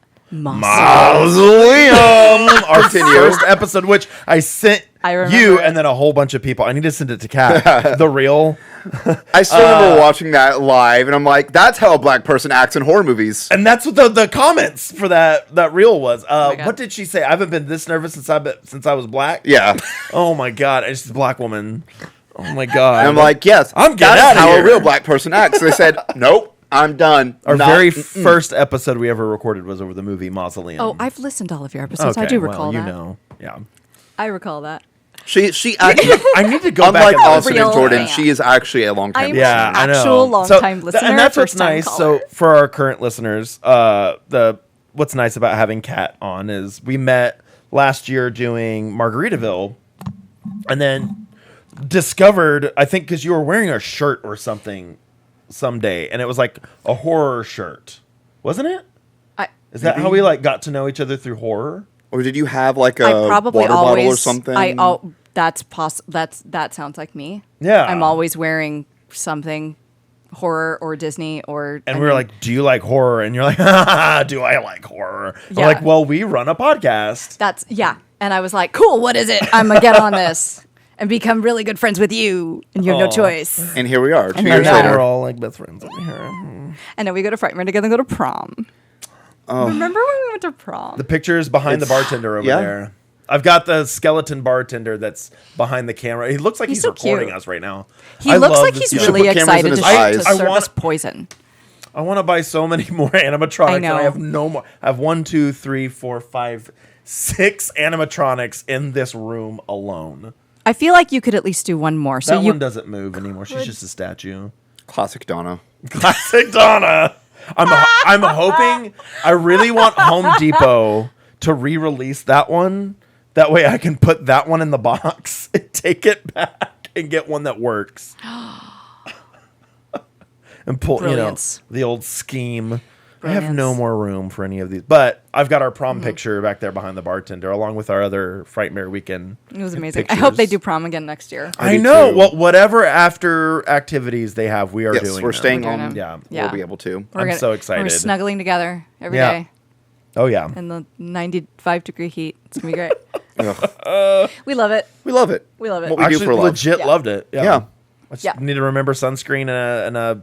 Mausoleum, our first episode, which I sent I remember you it. and then a whole bunch of people. I need to send it to Kat. The reel. I still remember watching that live, and I'm like, that's how a black person acts in horror movies. And that's what the comments for that reel was. my God. What did she say? I haven't been this nervous since I was black. Yeah. Oh my God, it's a black woman. Oh my God. And I'm like, yes, I'm getting that's outta how here. a real black person acts. They said, nope, I'm done. Our very first episode we ever recorded was over the movie Mausoleum. Oh, I've listened to all of your episodes. I Okay, do well, recall that. You know, yeah. I recall that. She actually, I need to go unlike back and Austin and real Jordan, fan. she is actually a long time. I'm- Yeah, I know. Actual long-time listener, and that's what's first-time nice. caller. So for our current listeners, what's nice about having Kat on is we met last year doing Margaritaville, and then discovered, I think, because you were wearing a shirt or something someday, and it was like a horror shirt, wasn't it? Is that how we got to know each other through horror? Or did you have like a I probably water always. bottle or something? That sounds like me. Yeah. I'm always wearing something horror or Disney or. And we were like, "Do you like horror?" And you're like, "Do I like horror?" Yeah. I'm like, "Well, we run a podcast." And I was like, cool. What is it? I'm gonna get on this and become really good friends with you, and you have no Aw. choice. And here we are, 2 And years now We're later. all like best friends over here. And then we go to Frightmare together and go to prom. Oh. Remember when we went to prom? The picture is behind the bartender over yeah. there. I've got the skeleton bartender that's behind the camera. He looks like he's so recording cute. us right now. He I looks love like this he's guy. should really put cameras in excited his to, eyes. to I serve want- us poison. I want to buy so many more animatronics. I And know. I have no more. I have 1, 2, 3, 4, 5, 6 animatronics in this room alone. I feel like you could at least do one more. So That you one doesn't move anymore. She's just a statue. Classic Donna. Classic Donna. I'm hoping. I really want Home Depot to re-release that one. That way I can put that one in the box and take it back and get one that works. And pull, Brilliance. the old scheme. I Brilliance. have no more room for any of these. But I've got our prom picture back there behind the bartender, along with our other Frightmare Weekend. It was amazing. I hope they pictures. do prom again next year. I do know. too. Well, whatever after activities they have, we are Yes, doing. we're them. staying We're doing home. them. Yeah. We'll be able to. I'm so excited. We're snuggling together every Yeah. day Oh yeah. in the 95-degree heat. It's gonna be great. Ugh. We love it. We love it. We love it. What we do Actually, for love. legit Yeah. loved it. Yeah. Yeah. I just Yeah. need to remember sunscreen and a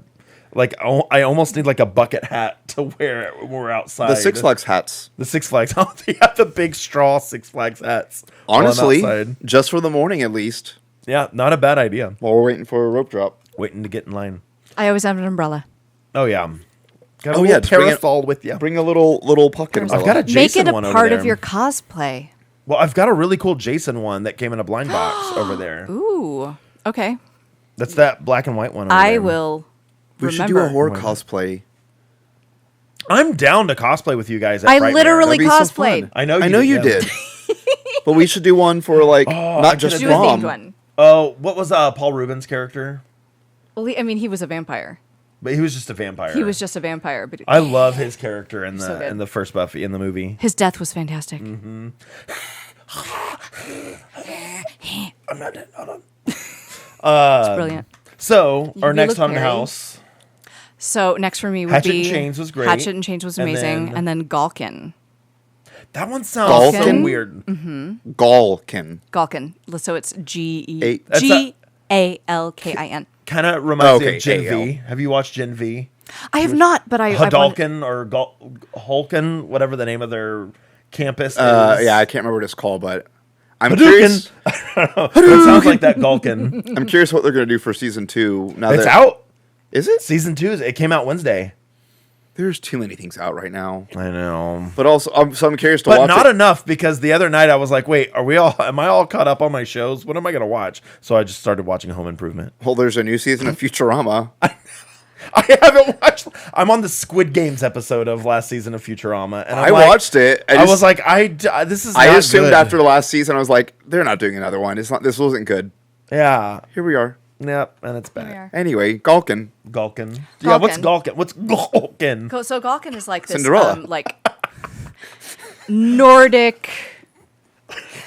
like. I almost need like a bucket hat to wear when we're outside. The Six Flags hats. The Six Flags. Oh, they have the big straw Six Flags hats. while I'm Honestly, outside. just for the morning at least, Yeah, not a bad idea. while we're waiting for a rope drop. Waiting to get in line. I always have an umbrella. Oh yeah. Got a Oh, little yeah, just bring it- parasol with you. Bring a little pocket umbrella. I've got a Make Jason it a one over part there. of your cosplay. Well, I've got a really cool Jason one that came in a blind box over there. Ooh. Okay. That's that black and white one. Over I there. will. We should do remember. a horror cosplay. I'm down to cosplay with you guys. At I Frightmare. literally That'd be so cosplayed. fun. I know. I know you yeah. did. But we should do one for like I not just could've Do a prom. themed one. Oh, what was Paul Rubens' character? Well, he was a vampire. But he was just a vampire. He was just a vampire, but I love his character in the So good. in the first Buffy in the movie. his death was fantastic. I'm not dead. Hold on. It's brilliant. So our You next look haunted very- house. So next for me would Hatchet be and Chains was great. Hatchet and Chains was And amazing, then- and then Galkin. That one sounds so Galkin? weird. Galkin. Galkin. So it's That's Galkin. Kind of reminds me Okay, of Gen AL. V. Have you watched Gen V? I have not, but I wanted- Hadalkin or Hulkin, whatever the name of their campus is. Yeah, I can't remember what it's called, but I'm Hadouken. curious. But it sounds like that Galkin. I'm curious what they're going to do for season 2. Now It's that, out. Is it? Season 2 it came out Wednesday. There's too many things out right now. I know. But also, so I'm curious to But watch not it. enough, because the other night I was like, wait, am I all caught up on my shows? What am I going to watch? So I just started watching Home Improvement. Well, there's a new season of Futurama. I haven't watched. I'm on the Squid Games episode of last season of Futurama, and I watched it. I was like, this is. I not assumed good. after the last season, I was like, they're not doing another one. It's not. This wasn't good. Yeah. Here we are. Yep. And it's Here we back. are. Anyway, Galkin. Galkin. Yeah. What's Galkin? What's Galkin? So Galkin is like this, Cinderella. like Nordic.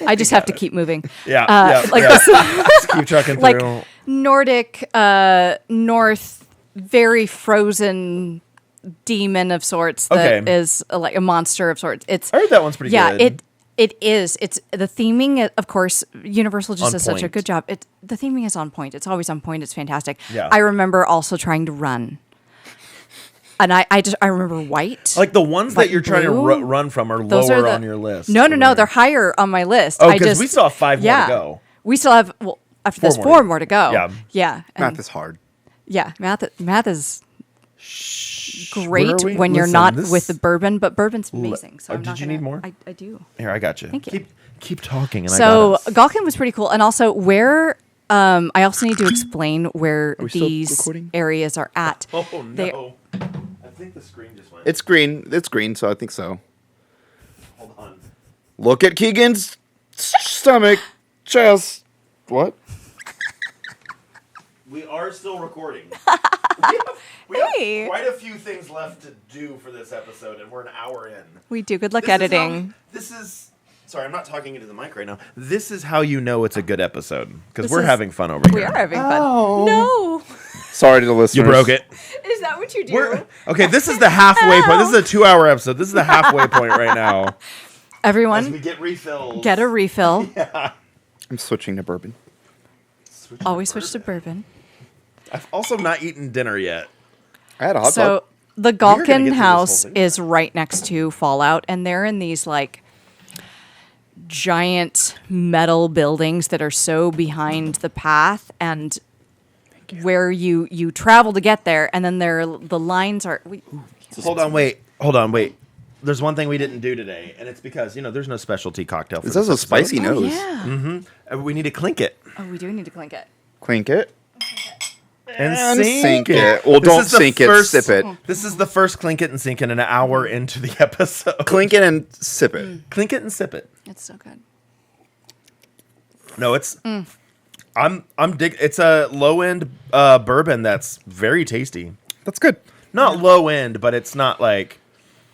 I just have to keep moving. Let's keep trucking through. Like Nordic, North, very frozen demon of sorts that is like a monster of sorts. I heard that one's pretty good. Yeah, it is. It's the theming, of course. Universal just does such a good job. The theming is on point. It's always on point. It's fantastic. Yeah. I remember also trying to run. And I remember white. Like the ones that you're trying to run from are lower on your list. No, they're higher on my list. Oh, because we still have 5 more to go. We still have, after this, 4 more to go. Yeah. Math is hard. Yeah, math is great when you're not with the bourbon, but bourbon's amazing. So did you need more? I do. Here, I got you. Thank you. Keep talking. And so Galkin was pretty cool. And also where... I also need to explain where these areas are at. Oh, no. I think the screen just went. It's green. It's green, so I think so. Hold on. Look at Keegan's stomach, chest. What? We are still recording. We Hey. have quite a few things left to do for this episode, and we're an hour in. We do. Good luck editing. Sorry, I'm not talking into the mic right now. This is how you know it's a good episode, because we're having fun over here. We are having fun. No. Sorry to the listeners. You broke it. Is that what you do? Okay, this is the halfway point. This is a 2-hour episode. This is the halfway point right now. Everyone, as we get refills. Get a refill. Yeah. I'm switching to bourbon. Always switch to bourbon. I've also not eaten dinner yet. I had a hot So dog. the Galkin house is right next to Fallout, and they're in these like giant metal buildings that are so behind the path, and where you travel to get there, and then the lines are. Hold on, wait. There's one thing we didn't do today, and it's because there's no specialty cocktail. This has a spicy nose. Yeah. Mm-hmm. We need to clink it. Oh, we do need to clink it. Clink it. And sink it. Well, don't sink it, sip it. This is the first clink it and sink it an hour into the episode. Clink it and sip it. Clink it and sip it. It's so good. No, it's I'm it's a low end bourbon that's very tasty. That's good. Not low end, but it's not like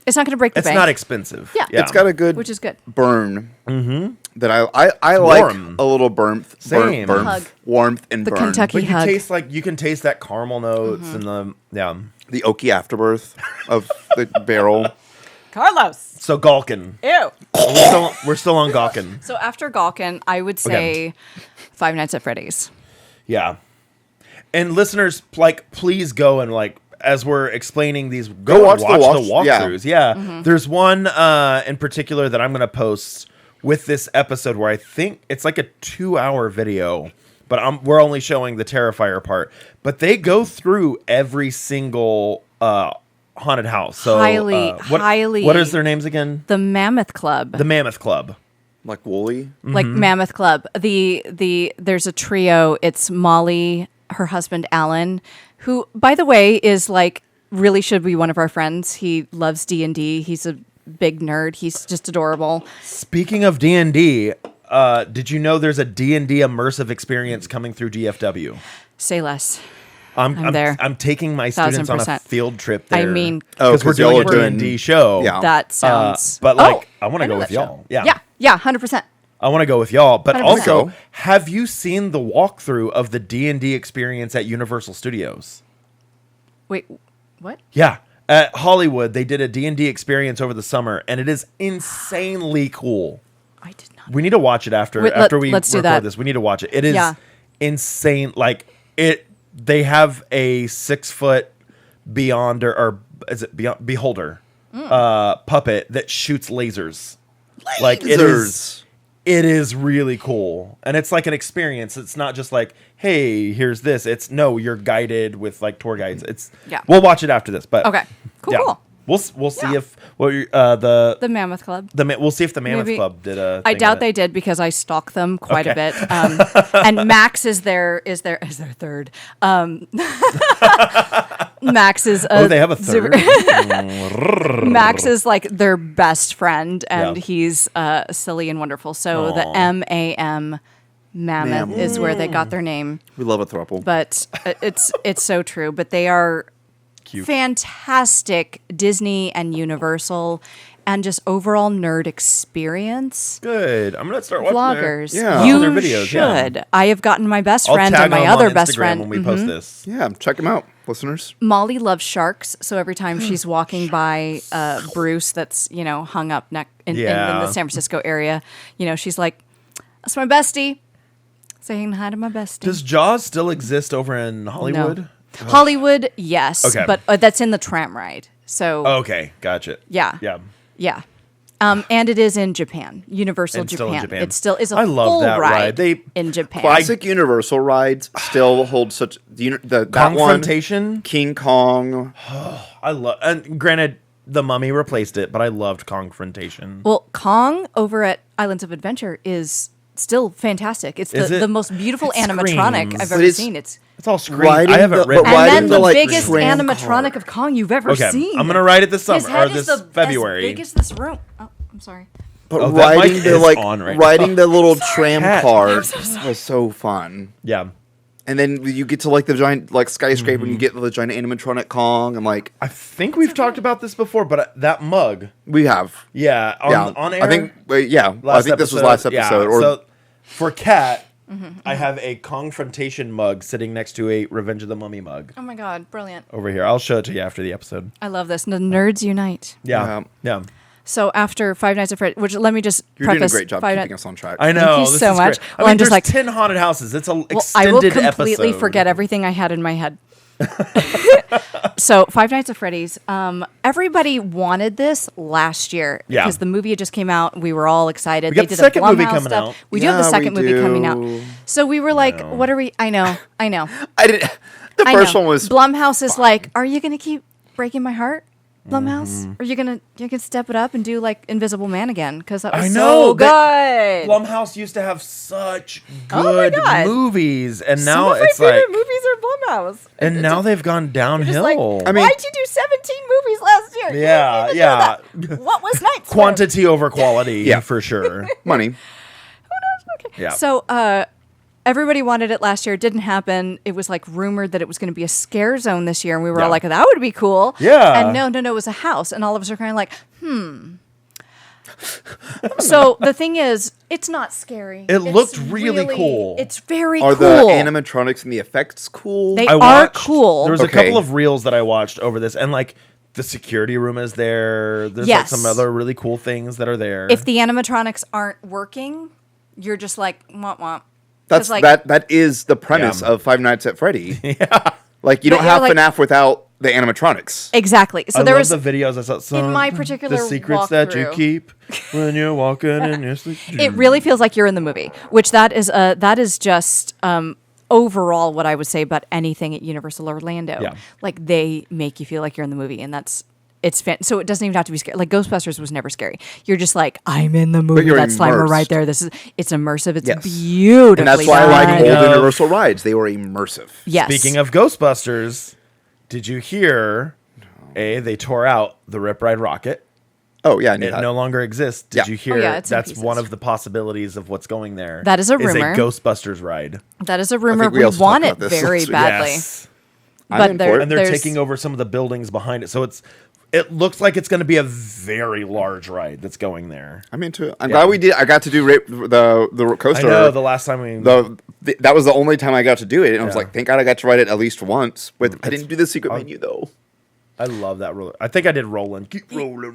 it's not going to break the bank. It's not expensive. Yeah. It's got a good which is good burn. Mm-hmm. That I like a little warmth and the burn. Kentucky but you can taste that caramel notes and the oaky afterbirth of the barrel. Carlos. So Galkin. Ew. We're still on Galkin. So after Galkin, I would say Five Nights at Freddy's. Yeah. And listeners, please go and as we're explaining these, go watch the walkthroughs. Yeah. Mm-hmm. There's one in particular that I'm going to post with this episode where I think it's like a 2-hour video, but we're only showing the Terrifier part. But they go through every single haunted house. So highly. What is their names again? The Mammoth Club. The Mammoth Club. Like Wooly? Mm-hmm. Like Mammoth Club. There's a trio. It's Molly, her husband Alan, who, by the way, is really should be one of our friends. He loves D&D. He's a big nerd. He's just adorable. Speaking of D&D, did you know there's a D&D immersive experience coming through DFW? Say less. I'm there. I'm taking my students 1,000%. on a field trip there. I mean, because we're doing a D&D show. Yeah. That sounds. But I want to go with y'all. Yeah, 100%. I want to go with y'all. But 100%. also, have you seen the walkthrough of the D&D experience at Universal Studios? Wait, what? Yeah. At Hollywood, they did a D&D experience over the summer, and it is insanely cool. I did not. We need to watch it after we record this. We need to watch it. It is insane. They have a 6-foot Beyonder, or is it Beholder puppet that shoots lasers. It is really cool, and it's like an experience. It's not just hey, here's this. You're guided with tour guides. We'll watch it after this, but okay, cool. We'll see if the Mammoth Club. We'll see if the Mammoth Club did a. I doubt they did because I stalk them quite a bit. And Max is their third. Max is they have a third. Max is their best friend, and he's silly and wonderful. So the MAM Mammoth is where they got their name. We love a throuple, but it's so true. But they are. Cute. Fantastic Disney and Universal, and just overall nerd experience. Good. I'm gonna start watching vloggers. Yeah. You their videos. should. Yeah. I have gotten my best I'll friend tag and my them other on best Instagram friend. when we post this. Yeah, check them out, listeners. Molly loves sharks, so every time she's walking by Bruce, that's hung up in the San Francisco area, she's like, "That's my bestie." Saying hi to my bestie. Does Jaws still exist over in Hollywood? No. Hollywood, yes, Okay. but that's in the tram ride. So Okay, gotcha. Yeah. Yeah. yeah. And it is in Japan, Universal And still in Japan. It still is a I love full that ride. in Japan. Classic Universal rides still hold such that Confrontation? one, King Kong. I love, and granted, the Mummy replaced it, but I loved Confrontation. Well, Kong over at Islands of Adventure is still fantastic. It's the most beautiful animatronic screams. I've But ever it's- seen. It's It's all Riding screen. I haven't the- ridden but it. and riding then the, the like, biggest tram animatronic car. of Kong you've ever Okay, seen. I'm gonna ride it this summer His head or this is February. as big as this room. Oh, I'm sorry. But Oh, that riding mic the is on right now. riding the little tram Cat. car I'm so sorry. was so fun. Yeah, And then you get to like the giant like skyscraper, and you get the giant animatronic Kong, and like I think we've talked about this before, but that mug. we have. Yeah, on air. I think I think this was last episode. Yeah. Or So for Kat, I have a Confrontation mug sitting next to a Revenge of the Mummy mug Oh my god, brilliant! over here. I'll show it to you after the episode. I love this. The nerds unite. Yeah, yeah. So after Five Nights at Freddy's, which let me just you're doing a preface great job Five keeping Nights. us on track. I know. you this so is much. great. Well, I mean, I'm just there's like- 10 haunted houses. It's an Well, I will extended completely episode. forget everything I had in my head. So Five Nights at Freddy's. Everybody wanted this last year Yeah. because the movie had just came out. We were all excited. We got They the did second movie Blumhouse coming stuff. out. We do have the Yeah, second we movie coming out. do. So we were like, "What are we?" I know. I didn't. The I first know. one was Blumhouse is like, "Are you going to keep breaking my heart, Blumhouse? Or are you gonna step it up and do like Invisible Man again? Because that was I so know, good." Blumhouse usuld to have such Oh my good God. movies, and Some now of my it's favorite like, movies are Blumhouse. and now they've gone downhill. Like, I mean- why'd you do 17 movies last year? You Yeah, didn't need to do yeah. that. What was Night Swim? Quantity over quality, Yeah. for sure. money. Okay. Yeah. So, everybody wanted it last year. It didn't happen. It was like rumored that it was going to be a scare zone this year, and we were Yeah. all like, "That would be cool." Yeah. And no, it was a house, and all of us are kind of like, So the thing is, it's not scary. It It's looked really cool. It's very Are cool. the animatronics and the effects cool? They I are watched- cool. There was a Okay. couple of reels that I watched over this, and like the security room is there. There's Yes. like some other really cool things that are there. If the animatronics aren't working, you're just like, womp womp. That's 'Cause, like, that is the premise Yeah. of Five Nights at Freddy. Yeah. Like you But don't you're have like- FNAF without the animatronics. Exactly. So I there love was the videos I saw. Some, my particular the secrets that you walkthrough. keep when you're walking in your sleep. It really feels like you're in the movie, which that is just overall what I would say about anything at Universal Orlando. Yeah. Like they make you feel like you're in the movie, and it's so it doesn't even have to be scary. Like Ghostbusters was never scary. You're just like, I'm in the movie. you're That Slimer immersed. right there. It's immersive. It's Yes. beautifully And that's why I like done. old Yeah. Universal rides. They were immersive. Yes. Speaking of Ghostbusters, did you hear? They tore out the Rip Ride Rocket. Oh yeah, I knew It that. no longer exists. Did Yeah. you hear? Oh, yeah, it's in that's pieces. one of the possibilities of what's going there. That is a Is a rumor. Ghostbusters ride. that is a rumor. we We also want talked it about this very last week. badly. Yes. I'm But in there- for it. And they're There's- taking over some of the buildings behind it. So it looks like it's going to be a very large ride that's going there. I'm into it. I'm glad we did. I got to do the I coaster. know the last time we That was the only time I got to do it, and I was Yeah. like, thank God I got to ride it at least once. But I didn't do the secret menu though. I love that roller. I think I did Roland. Keep rolling.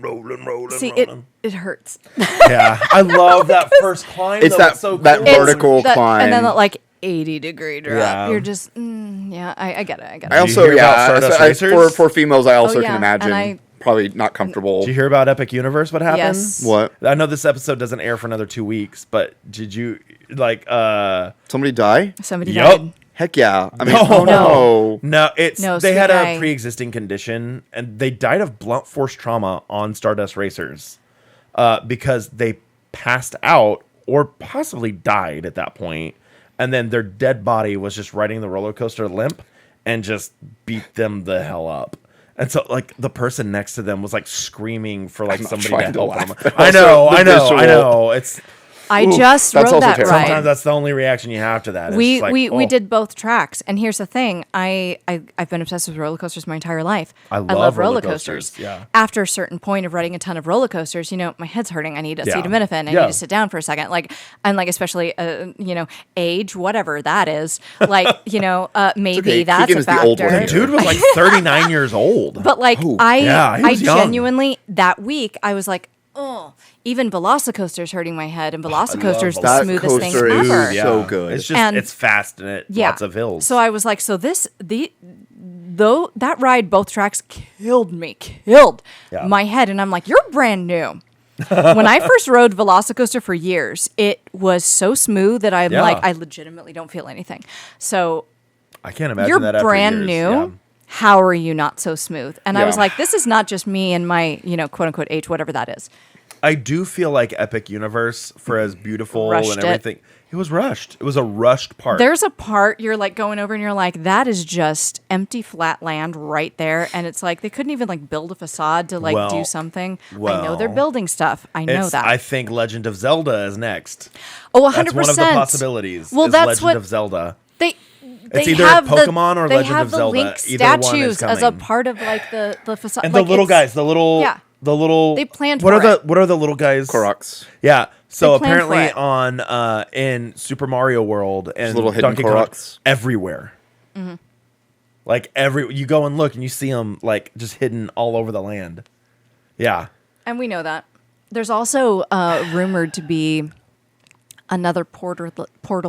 See, rolling. it hurts. Yeah, I love that first climb. It's though. that- It's so that cool. vertical climb. and then that like 80-degree drop. Yeah. You're just yeah. I get it. I get it. I you also hear about Stardust Racers? for females, I also yeah, can imagine and I- probably not comfortable. Did you hear about Epic Universe? What happened? Yes. What? I know this episode doesn't air for another 2 weeks, but did you like? Somebody die? Somebody Yup. died. Heck yeah! I mean, No. oh no. No, it's No, they sweet had guy. a pre-existing condition, and they died of blunt force trauma on Stardust Racers because they passed out or possibly died at that point, and then their dead body was just riding the roller coaster limp and just beat them the hell up. And so, like, the person next to them was like screaming for like I'm not somebody trying to to help laugh, them. but I also know, the I know, I visual. know. It's I just rode that ride. Sometimes that's the only reaction you have to that. We did both tracks, and here's the thing: I've been obsessed with roller coasters my entire life. I love roller coasters. Yeah. After a certain point of riding a ton of roller coasters, my head's hurting. I need acetaminophen. I need to sit down for a second. Especially age, whatever that is. Maybe that's Keegan a is the old factor. one The dude was like 39 years old. But I young. genuinely that week I was like, oh, even Velocicoaster's hurting my head, and Velocicoaster's the smoothest thing ever. So good. It's just it's fast and lots of hills. So I was like, that ride, both tracks killed my head, and I'm like, you're brand new. When I first rode Velocicoaster for years, it was so smooth that I legitimately don't feel anything. So I can't imagine you're that after brand years. new. Yeah. How are you not so smooth? And I was like, this is not just me and my, quote unquote age, whatever that is. I do feel like Epic Universe, for as beautiful and everything, it was rushed. It was a rushed part. There's a part you're like going over and you're like, that is just empty flat land right there. And it's like, they couldn't even build a facade to do something. I know they're building stuff. I know that. I think Legend of Zelda is next. Oh, 100%. That's one of the possibilities. Well, that's Legend of Zelda. It's either Pokemon or Legend of Zelda. They have the Link Either one is statues coming. as a part of the facade. And the little guys, the little They planned what for are it. what are the little guys? Koroks. Yeah. So They planned for apparently it. on in Super Mario World and little hidden Donkey Kong Koroks. everywhere. Mm-hmm. You go and look and you see them just hidden all over the land. Yeah. And we know that. There's also rumored to be another portal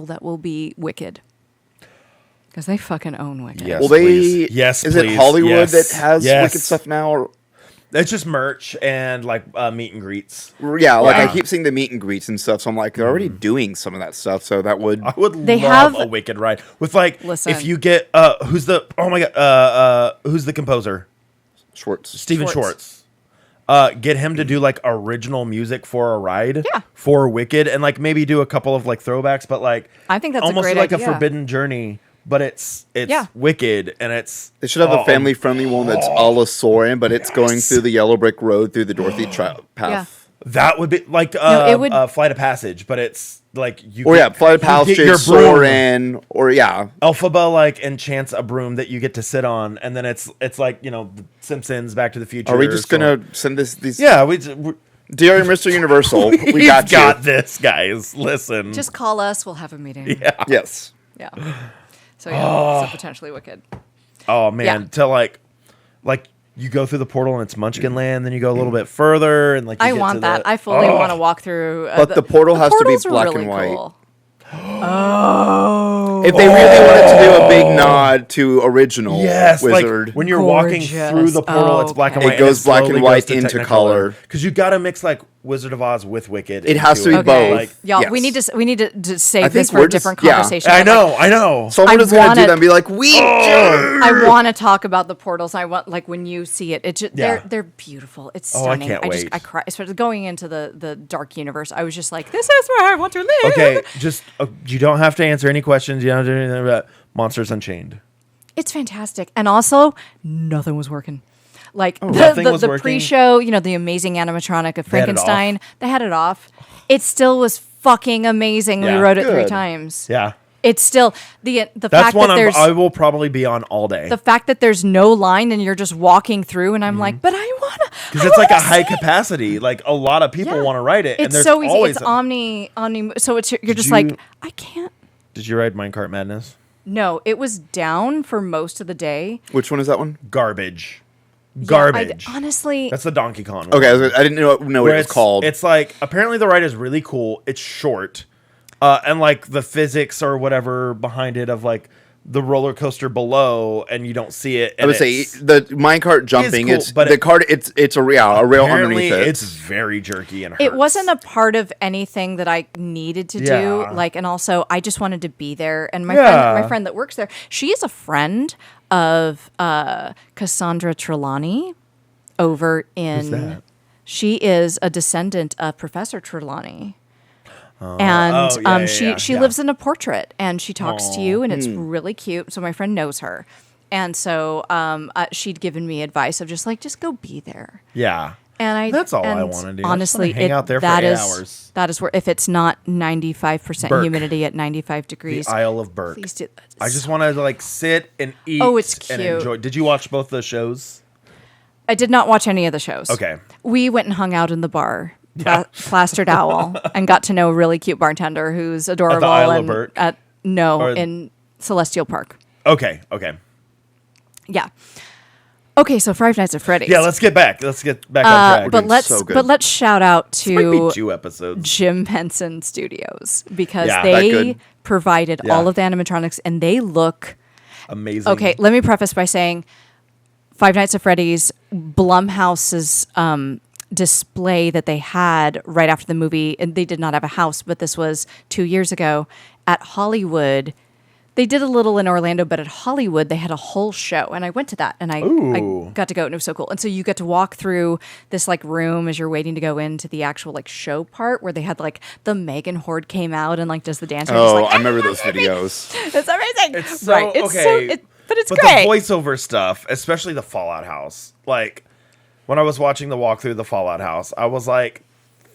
that will be Wicked. Because they fucking own Wicked. Yes, Well, please. Yes, is please. it Hollywood Yes. that has Yes. Wicked stuff now? Or It's just merch and meet and greets. I keep seeing the meet and greets and stuff. So I'm like, they're already doing some of that stuff. So that would I would They love have- a Wicked ride with Listen. if you get who's the who's the composer? Schwartz. Steven Schwartz. Get him to do original music for a ride for Wicked and maybe do a couple of throwbacks, but I think that's a almost great like idea. a Forbidden Journey, but it's Wicked and it's They should have a family friendly one that's a la Soarin', but it's going through the yellow brick road through the Dorothy path. that would be it would- Flight of Passage, but it's you. Flight of you get your Passage, broom. Soarin', or Elphaba enchants a broom that you get to sit on, and then it's the Simpsons, Back to the Future. Are we just gonna send these? Yeah, Dear Mr. Universal, we got you. got this, guys. Listen, Just call us. We'll have a meeting. yeah. Yes. Yeah. So potentially Wicked. Oh man, Yeah. to you go through the portal and it's Munchkin Land, then you go a little bit further and you I get want to that. the- I fully want to walk through. But the portal has to be portals are black really and white. cool. If they really wanted to do a big nod to original Yes, Wizard, when you're walking Gorgeous. through the portal, it's black and Okay. white. It goes black and slowly white goes to into Technicolor. color. Because you got to mix Wizard of Oz with Wicked. It has to into be it. both. Y'all, Yes. we need to I save think this for we're a different just- yeah. conversation. I But, know, I know. Someone I is going to do wanna- that and be like, we do. I want to talk about the portals. I want when you see it, they're beautiful. It's Oh, I stunning. can't wait. I cry. Especially going into the dark universe. I was just like, this is where I want to live. Okay, just you don't have to answer any questions. You don't have to do anything about Monsters Unchained. It's fantastic, and also nothing was working. Nothing was the working? pre-show, the amazing animatronic of They had it off. Frankenstein, they had it off. It still was fucking amazing. Yeah. We rode it 3 Good. times. Yeah, It's still the that's fact one that there's I will probably be on all day the fact that there's no line and you're just walking through, and I'm like, but I wanna because it's a high capacity. A lot of people want to ride it, and It's there's so easy. always It's omni. So you're just you- like, I can't. Did you ride Minecart Madness? No, it was down for most of the day. Which one is that one? Garbage. Yeah, Garbage. honestly, That's the Donkey Kong one. Okay, I didn't know what Where it was called. It's apparently the ride is really cool. It's short, and the physics or whatever behind it of the roller coaster below, and you don't see it. I And would say the minecart jumping. cool, It's but the cart. It's a rail apparently underneath it. it's very jerky and hurts. it wasn't a part of anything that I needed to do. Yeah. And also I just wanted to be there. And my Yeah. friend that works there, she is a friend of Cassandra Trelawney over in. that? She is a descendant of Professor Trelawney. And she lives in a portrait, and she talks to you, and it's really cute. So my friend knows her, and so she'd given me advice of just go be there. Yeah. And that's all I want to do. Honestly, hang out there for 8 hours. That is where, if it's not 95% humidity at 95 degrees. The Isle of Burke. Please do. I just want to like sit and eat. Oh, it's cute. And enjoy. Did you watch both the shows? I did not watch any of the shows. Okay. We went and hung out in the bar, Plastered Owl, and got to know a really cute bartender who's adorable. At the Isle of Burke? In Celestial Park. Okay. Yeah. Okay, so Five Nights at Freddy's. Yeah, let's get back on track. But let's shout out to might be 2 episodes. Jim Henson Studios, because they provided all of the animatronics and they look amazing. Okay, let me preface by saying Five Nights at Freddy's, Blumhouse's display that they had right after the movie, and they did not have a house, but this was 2 years ago at Hollywood. They did a little in Orlando, but at Hollywood, they had a whole show. And I went to that, and I got to go, and it was so cool. And so you get to walk through this like room as you're waiting to go into the actual like show part where they had like the Megan Horde came out and like does the dance. Oh, like, I remember those videos. It's amazing. It's so, right. It's okay. But it's great. The voiceover stuff, especially the Fallout House. Like, when I was watching the walkthrough of the Fallout House, I was like,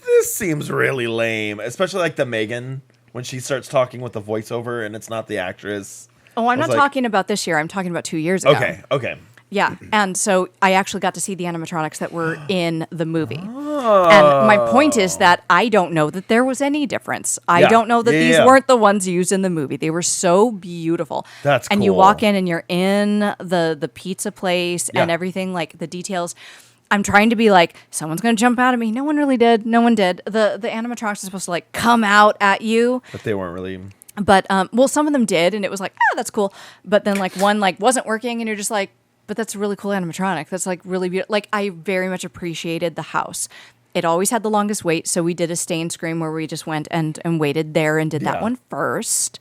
this seems really lame. Especially like the Megan, when she starts talking with the voiceover and it's not the actress. Oh, I'm not talking about this year. I'm talking about 2 years ago. Okay. Yeah. And so I actually got to see the animatronics that were in the movie. Oh. And my point is that I don't know that there was any difference. I don't know that these weren't the ones used in the movie. They were so beautiful. That's cool. And you walk in and you're in the pizza place and everything, like the details. I'm trying to be like, someone's going to jump out at me. No one really did. No one did. The animatronics are supposed to like come out at you. But they weren't really. But, well, some of them did. And it was like, that's cool. But then like one like wasn't working and you're just like, but that's a really cool animatronic. That's like really beautiful. Like I very much appreciated the house. It always had the longest wait. So we did a stay and scream where we just went and waited there and did that one first.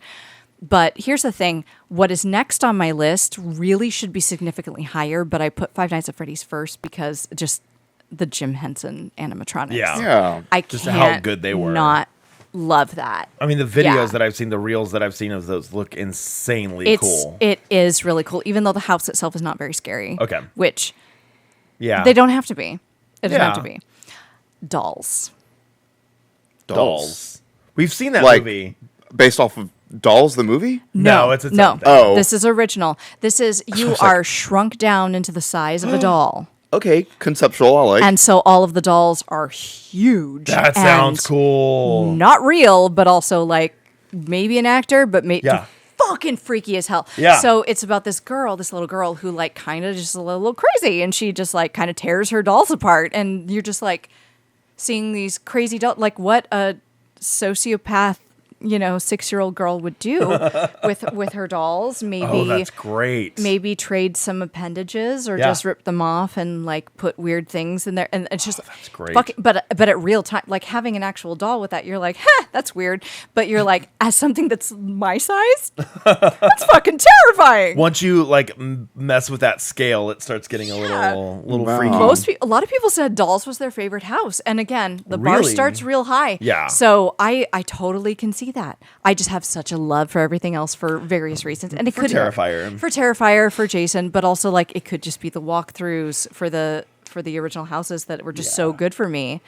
But here's the thing. What is next on my list really should be significantly higher, but I put Five Nights at Freddy's first because just the Jim Henson animatronics. Yeah. I just can't how good they were. Not love that. I mean, the videos that I've seen, the reels that I've seen of those look insanely cool. It is really cool, even though the house itself is not very scary. Okay. Which, they don't have to be. It doesn't have to be. Dolls. We've seen that movie. Based off of Dolls, the movie? No, it's no. own thing. Oh. This is original. This is, you are shrunk down into the size of a doll. Okay, conceptual, I like. And so all of the dolls are huge. That sounds cool. Not real, but also like maybe an actor, but fucking freaky as hell. Yeah. So it's about this little girl who like kind of just a little crazy, and she just like kind of tears her dolls apart, and you're just like seeing these crazy dolls, like what a sociopath 6-year-old girl would do with her dolls. Maybe that's great. Maybe trade some appendages or just rip them off and like put weird things in there. And it's just that's great. But at real time, like having an actual doll with that, you're like, that's weird. But you're like, as something that's my size, that's fucking terrifying. Once you like mess with that scale, it starts getting a little freaky. A lot of people said Dolls was their favorite house, and again, the bar starts real high. Yeah. So I totally can see that. I just have such a love for everything else for various reasons, and it could Terrifier for Jason, but also like it could just be the walkthroughs for the original houses that were just so good for me.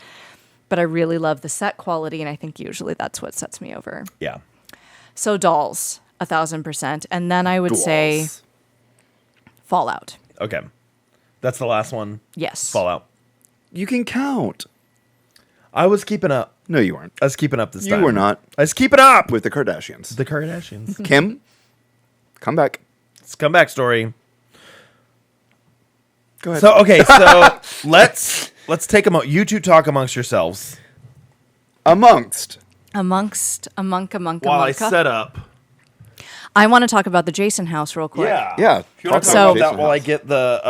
But I really love the set quality, and I think usually that's what sets me over. Yeah. So Dolls, 1,000%, and then I would say Fallout. Okay, that's the last one. Yes, Fallout. You can count. I was keeping up. No, you weren't. I was keeping up this time. You were not. I was keeping up with the Kardashians. Kim, come back. It's a comeback story. Go ahead. So let's take a moment. You two talk amongst yourselves. Amongst. While I set up. I want to talk about the Jason house real quick. Yeah. If you want to talk about that while I get the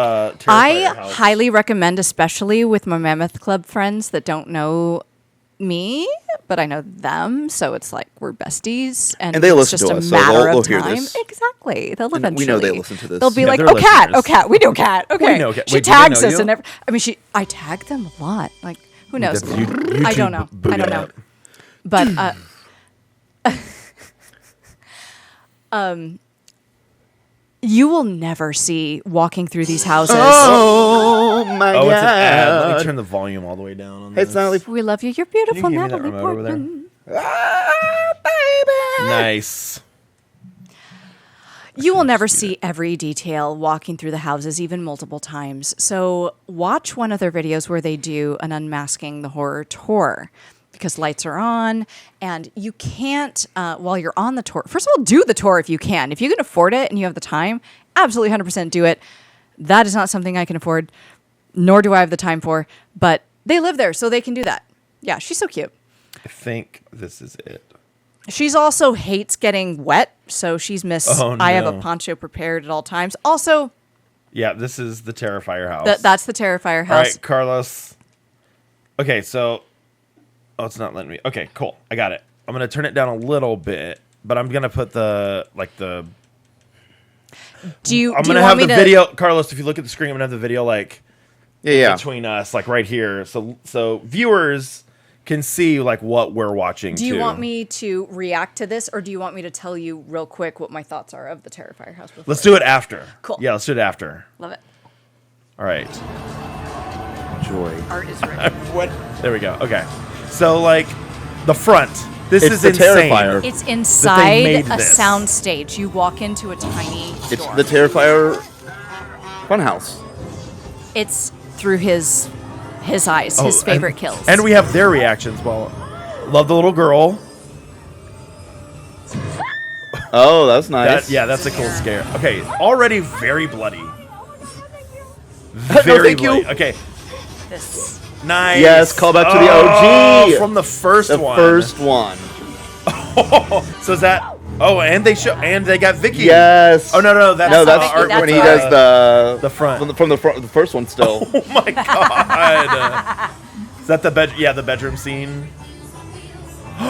I house. highly recommend, especially with my Mammoth Club friends that don't know me, but I know them, so it's like we're besties, and they listen it's just to us, a so matter they'll of hear time. this. Exactly, they'll And eventually. we know they listen to this. They'll be Yeah, like, they're "Oh, listeners. cat, we know cat." Okay, We know Cat. she Wait, do they tags know us you? and every. I mean, I tag them a lot. Like, who knows? I don't know. But You will never see walking through these houses. Oh my god! It's an ad. Let me turn the volume all the way down on this. It's Natalie. We love you. You're beautiful, Can you give me that Natalie remote over there? Portman. Baby. Nice. You will never see every detail walking through the houses, even multiple times. So watch one of their videos where they do an Unmasking the Horror tour, because lights are on and you can't, while you're on the tour. First of all, do the tour if you can. If you can afford it and you have the time, absolutely 100% do it. That is not something I can afford, nor do I have the time for, but they live there, so they can do that. Yeah, she's so cute. I think this is it. She's also hates getting wet, so she's I have a poncho prepared at all times. Also, yeah, this is the Terrifier house. That's the Terrifier house. All right, Carlos. Okay, so it's not letting me. Okay, cool. I got it. I'm gonna turn it down a little bit, but I'm gonna put I'm gonna have the video, Carlos. If you look at the screen, I'm gonna have the video between us, like right here, so viewers can see like what we're watching. Do you want me to react to this, or do you want me to tell you real quick what my thoughts are of the Terrifier house? Let's do it after. Cool. Yeah, let's do it after. Love it. All right. Joy. Art is ready. What? There we go. Okay. So like the front. This It's is the insane. Terrifier. It's inside made a this. sound stage. You walk into a tiny It's door. the Terrifier funhouse. It's through his eyes, his favorite kills. And we have their reactions. Well, love the little girl. Oh, that's nice. That's a cool scare. Okay, already very bloody. No, thank you. Okay, This. nice. Yes, call back to the OG. From the first The one. first one. So is that? Oh, and they got Vicky. Yes. Oh no, that's No, the that's art That's when with he art. does the front. from the front, the first one still. Oh my god. Is that the bed? Yeah, the bedroom scene.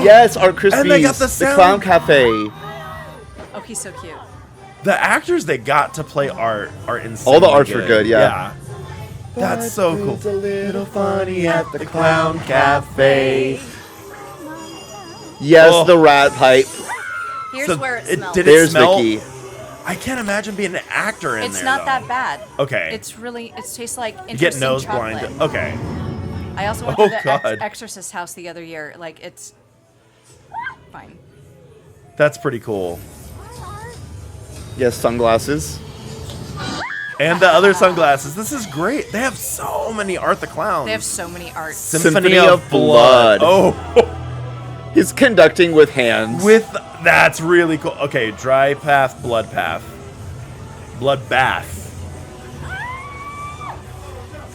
Yes, Art Krispies. And they got the the sound. Clown Cafe. Oh, he's so cute. The actors they got to play art are insane. All the arts were good, yeah. That's so cool. A little funny at the Clown Cafe. Yes, Oh. the rat pipe. Here's So where it smells. did it There's smell? Vicky. I can't imagine being an actor in It's there. not though. that bad. Okay. It tastes like You get interesting nose chocolate. blind. Okay. I also went Oh, to the God. Exorcist house the other year. Like, it's fine. That's pretty cool. Yes, sunglasses. And the other sunglasses. This is great. They have so many Art the Clown. They have so many arts. Symphony of Blood. Oh, He's conducting with hands. that's really cool. Okay, dry path, blood path. Blood bath.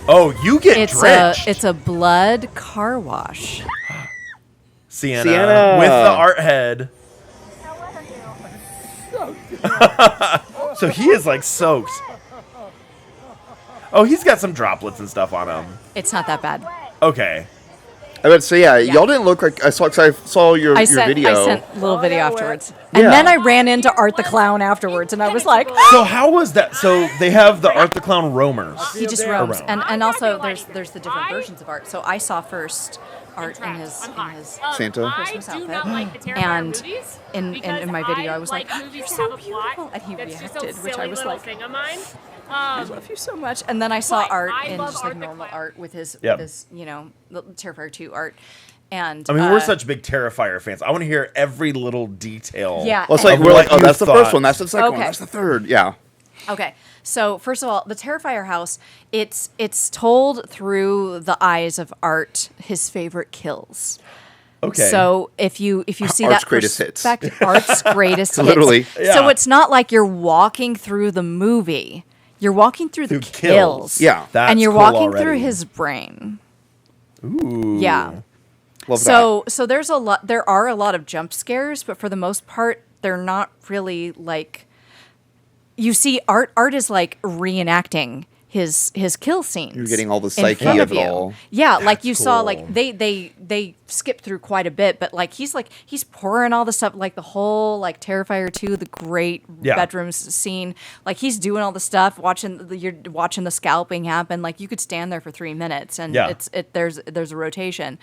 Oh, you get drenched. It's a blood car wash. Sienna with the art head. So he is like soaked. Oh, he's got some droplets and stuff on him. It's not that bad. Okay. I would say, y'all didn't look like I saw. Cause I saw your video. I sent a little video afterwards, and Yeah. then I ran into Art the Clown afterwards, and I was like, So how was that? So they have the Art the Clown roamers. he just roams, Around. and also there's the different versions of Art. So I saw first Art in his Santa. Christmas I do outfit, not like the Terrifier and movies in my video I was like, movies "You're that so have a plot beautiful," and he that's just a reacted, which I silly was little like, thing of mine. I love you so much. And then I saw But Art I in love just like Art the normal Clown. art with his, Yep. the Terrifier 2 art. And I mean, we're such big Terrifier fans. I want to hear every little detail. Yeah. Well, it's like Of we're like, what oh, that's you the first thought. one. That's the second one. Okay. That's the third. Yeah. Okay, so first of all, the Terrifier house, it's told through the eyes of Art, his favorite kills. Okay. So if you see Art's that greatest hits. perspective, Art's greatest hits. Literally. So Yeah. it's not like you're walking through the movie. You're walking through the Through kills. kills. Yeah. That's and you're cool walking through already. his brain. Ooh. Yeah. Love So there's a lot. There are a lot of jump scares, but for the most part, they're not really like. You see, Art is like reenacting his kill scenes. You're getting all the in psyche front of it you. all. Yeah, like That's you saw, cool. like they skip through quite a bit, but like he's pouring all the stuff, like the whole like Terrifier 2, the great Yeah. bedrooms scene. Like he's doing all the stuff, you're watching the scalping happen. Like you could stand there for 3 minutes, and Yeah. there's a rotation.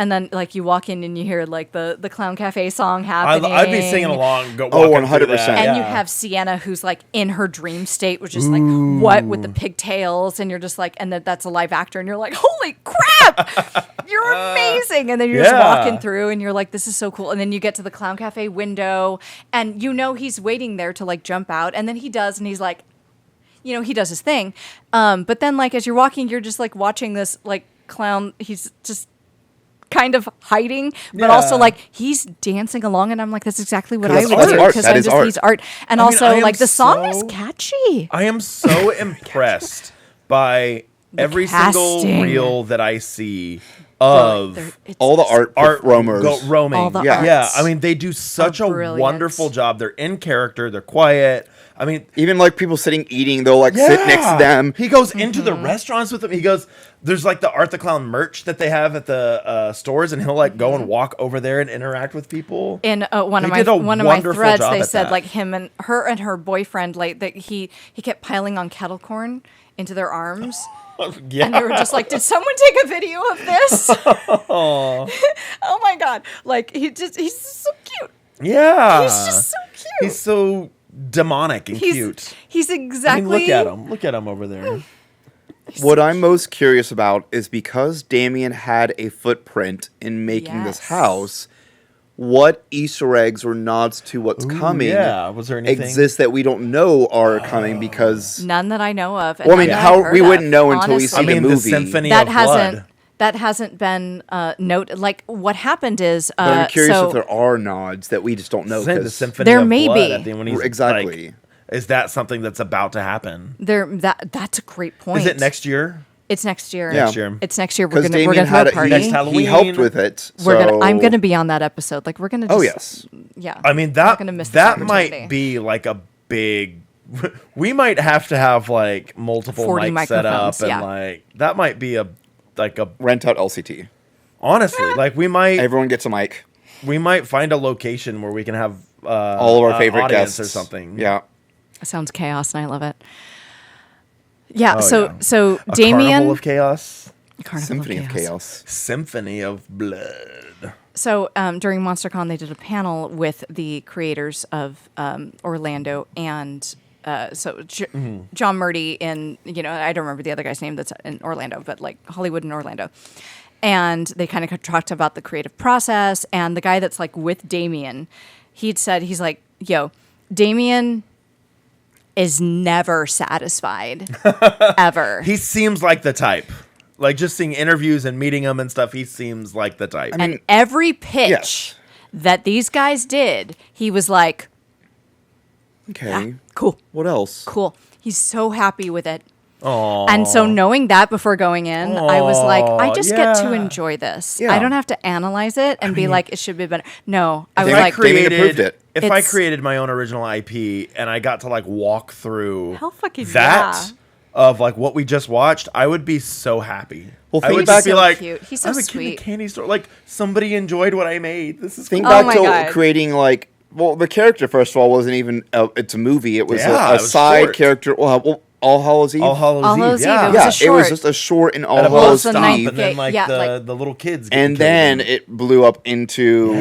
And then, like, you walk in and you hear, like, the Clown Cafe song happening. I'd be singing along. 100%. And you have Sienna, who's, like, in her dream state, which is, like, what with the pigtails? And you're just like, and that's a live actor. And you're like, holy crap! You're amazing. And then you're just walking through and you're like, this is so cool. And then you get to the Clown Cafe window and you know he's waiting there to, like, jump out. And then he does. And he's like, you know, he does his thing. But then, like, as you're walking, you're just, like, watching this, like, clown. He's just kind of hiding, but also like he's dancing along, and I'm like, that's exactly what I would do because he's art, and also like the song is catchy. I am so impressed by every single reel that I see of all the art roamers roaming. Yeah. I mean, they do such a wonderful job. They're in character. They're quiet. I mean, even like people sitting eating, they'll like sit next to them. He goes into the restaurants with them. He goes, there's like the Art the Clown merch that they have at the stores, and he'll like go and walk over there and interact with people. In one of my threads, they said like him and her boyfriend, like that he kept piling on kettle corn into their arms. Yeah. And they were just like, did someone take a video of this? Oh my God. Like he's so cute. Yeah. He's just so cute. He's so demonic and cute. He's exactly. I mean, look at him over there. What I'm most curious about is because Damien had a footprint in making this house, what Easter eggs or nods to what's coming was there anything? Exist that we don't know are coming because none that I know of. Well, I mean, how we wouldn't know until we see the movie. The Symphony of Blood. That hasn't been noted. Like what happened is, but I'm curious if there are nods that we just don't know. The Symphony there of may Blood be at the end when he's exactly. Like, is that something that's about to happen? That's a great point. Is it next year? It's next year. Yeah. Next year. It's next year. We're gonna have a party. Next Halloween. He helped with it. I'm gonna be on that episode. Like we're gonna. Just, yes. Yeah. I mean that might be like a big. We might have to have like multiple mics set up, and like that might be a rent out LCT. Honestly, like we might. Everyone gets a mic. We might find a location where we can have all of our favorite guests or something. Yeah. That sounds chaos, and I love it. Yeah. So a Damien. Carnival of Chaos. Symphony of Chaos. Symphony of Blood. So during MonsterCon, they did a panel with the creators of Orlando and John Murdy in, I don't remember the other guy's name that's in Orlando, but like Hollywood in Orlando. And they kind of talked about the creative process. And the guy that's like with Damien, he's like, yo, Damien is never satisfied, ever. He seems like the type. Like, just seeing interviews and meeting him and stuff, he seems like the type. And every pitch that these guys did, he was like, okay, cool. What else? Cool. He's so happy with it. Aww. And so knowing that before going in, I was like, I just get to enjoy this. Yeah. I don't have to analyze it and be like, it should be better. No, I was like, if I created my own original IP and I got to like walk through that of like what we just watched, I would be so happy. Well, I would just be like, cute. He's so I'm a kid in a candy store. Like somebody enjoyed what I made. This is think back to creating like, well, the character first of all wasn't even it's a movie. It was a side short character. Well, All Hallows Eve. All Hallows Eve. Yeah, it was just a short in All Hallows Eve, and then the little kids. And then it blew up into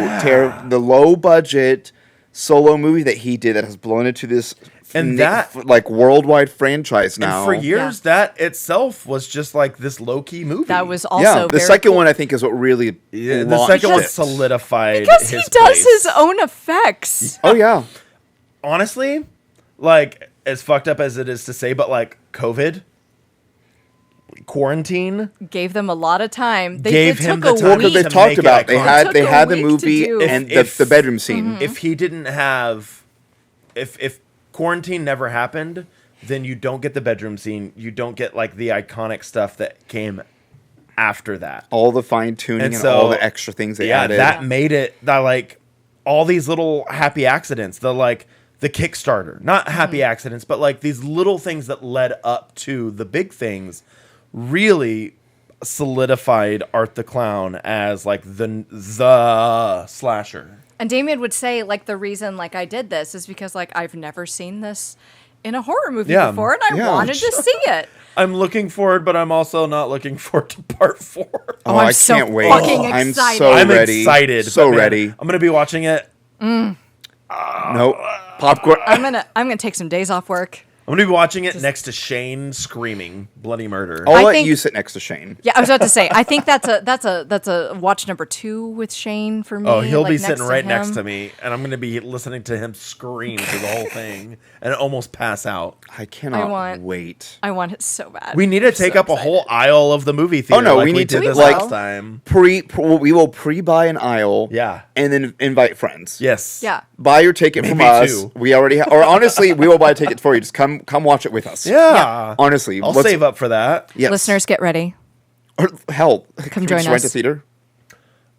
the low budget solo movie that he did that has blown into this like worldwide franchise now. And for years, that itself was just like this low key movie. That was also the second one I think is what really the second one solidified because his he does place. his own effects. Oh yeah, honestly, like as fucked up as it is to say, but like COVID. Quarantine gave them a lot of time. They talked about they had the movie and the bedroom scene. Mm-hmm. If he didn't have, if quarantine never happened, then you don't get the bedroom scene. You don't get like the iconic stuff that came after that. All the fine tuning and all the extra things they added. That made it like all these little happy accidents. The Kickstarter, not happy accidents, but like these little things that led up to the big things. Really solidified Art the Clown as like the slasher. And Damien would say like the reason like I did this is because like I've never seen this in a horror movie before and I wanted to see it. I'm looking forward, but I'm also not looking forward to part 4. Oh, I can't wait. Fucking excited. I'm so ready. Excited. So ready. I'm gonna be watching it. Nope. Popcorn. I'm gonna take some days off work. I'm gonna be watching it next to Shane screaming bloody murder. I'll let you sit next to Shane. Yeah, I was about to say. I think that's a watch number 2 with Shane for me. Oh, he'll like, be sitting right next to me, and I'm gonna be listening to him scream through the whole thing and almost pass out. I cannot wait. I want it so bad. We need to take up a whole aisle of the movie theater. Oh no, like we need to this like last time. We will pre-buy an aisle. Yeah, and then invite friends. Yes. Yeah. Buy your ticket from us. Too. We already or honestly, we will buy a ticket for you. Just come watch it with us. Yeah. Honestly, I'll save up for that. Yes. Listeners, get ready. Or hell, Come join us. Rent a theater.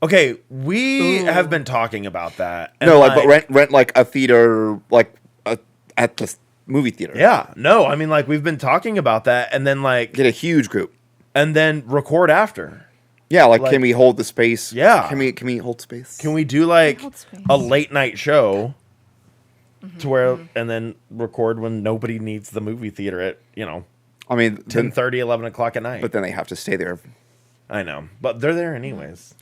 Okay, we have been talking about that. No, but rent like a theater, like at the movie theater. Yeah, no, I mean like we've been talking about that, and then like get a huge group, and then record after. Yeah, like can we hold the space? Yeah, can we hold space? Can we do like a late night show? To where and then record when nobody needs the movie theater at I mean 10:30, 11 o'clock at night. But then they have to stay there. I know, but they're there anyways.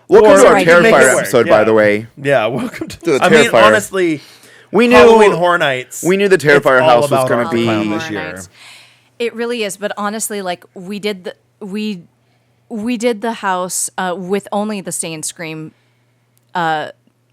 Welcome to our Terrifier episode, by the way. Yeah, welcome to the Terrifier. I mean, honestly, we knew Halloween Horror Nights. We knew the Terrifier house was going to be this year. It really is, but honestly, like we did the house with only the Stay and Scream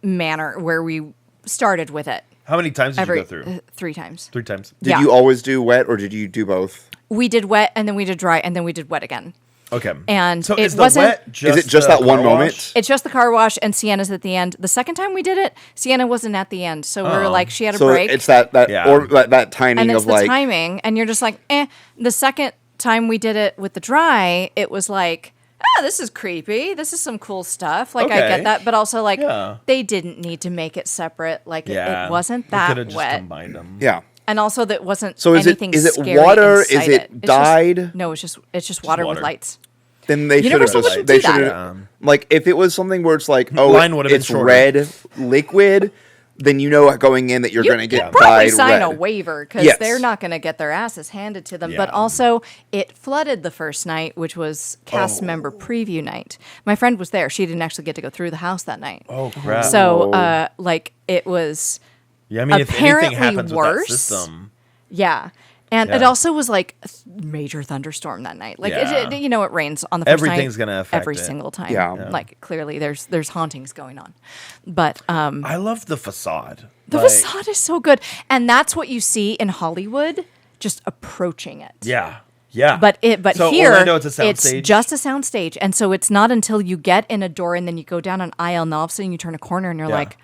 manner where we started with it. How many times did you go through? 3 times. 3 times. Did you always do wet or did you do both? We did wet and then we did dry and then we did wet again. Okay. And so it wasn't. Is it just that one moment? It's just the car wash and Sienna's at the end. The second time we did it, Sienna wasn't at the end, so we were like, she had a break. So it's that timing and it's of the like timing, and you're just like, eh. The second time we did it with the dry, it was like, this is creepy. This is some cool stuff. Like, I get that. But also, like, they didn't need to make it separate. Like, it wasn't that wet. Just combined them. Yeah. And also, that wasn't so anything is it scary water? inside Is it dyed? No, it's just water with lights. Then they should have. They should have. Like, if it was something where it's like, it's red liquid. Then going in that you're going to get probably dyed sign red. a waiver because they're not going to get their asses handed to them. But also, it flooded the first night, which was cast member preview night. My friend was there; she didn't actually get to go through the house that night. Oh crap! So, it was. Yeah, I mean, if anything happens worse, with that system. Yeah. And it also was like a major thunderstorm that night. Like, it rains on the first Everything's night. going to affect every it. single time. Yeah. Like, clearly there's hauntings going on. But I love the facade. The facade is so good. And that's what you see in Hollywood, just approaching it. Yeah. Yeah. But so here, Orlando, it's just a soundstage. And so it's not until you get in a door and then you go down an aisle and all of a sudden you turn a corner and you're like,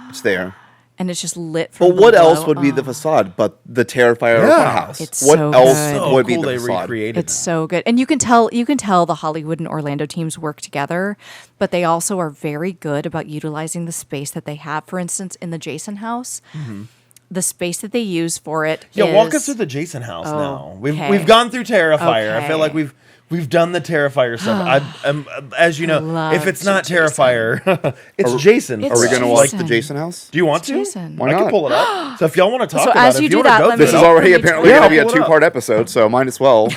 it's there. And it's just lit from But what else would be the facade but the Terrifier house? It's what so else good. would be cool the they facade? recreated It's so good. And you can tell the Hollywood and Orlando teams work together, but they also are very good about utilizing the space that they have. For instance, in the Jason house, the space that they use for it walk us through the Jason house now. We've gone through Terrifier. I feel like we've done the Terrifier stuff. As you know, if it's not Terrifier, it's Jason. Are we going to watch the Jason house? Do you want to? Jason. I can pull it up. So if y'all want to talk as about it, you if you do want to that, go, This is already apparently going to be a 2-part episode, so might as well.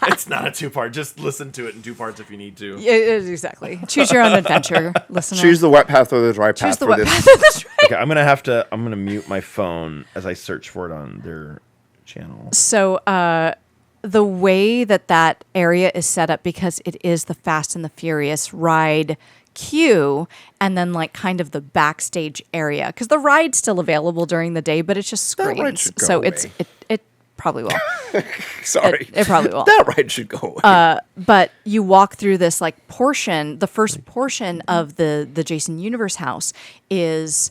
It's not a 2-part. Just listen to it in 2 parts if you need to. Yeah, exactly. Choose your own adventure, listener. Choose the wet path or the dry path for this. Okay, I'm gonna mute my phone as I search for it on their channel. So, the way that area is set up, because it is the Fast and the Furious ride queue, and then like kind of the backstage area, because the ride's still available during the day, but it's just screens. So away. it probably will. Sorry, it probably will. That ride should go away. But you walk through this like portion. The first portion of the Jason Universe house is.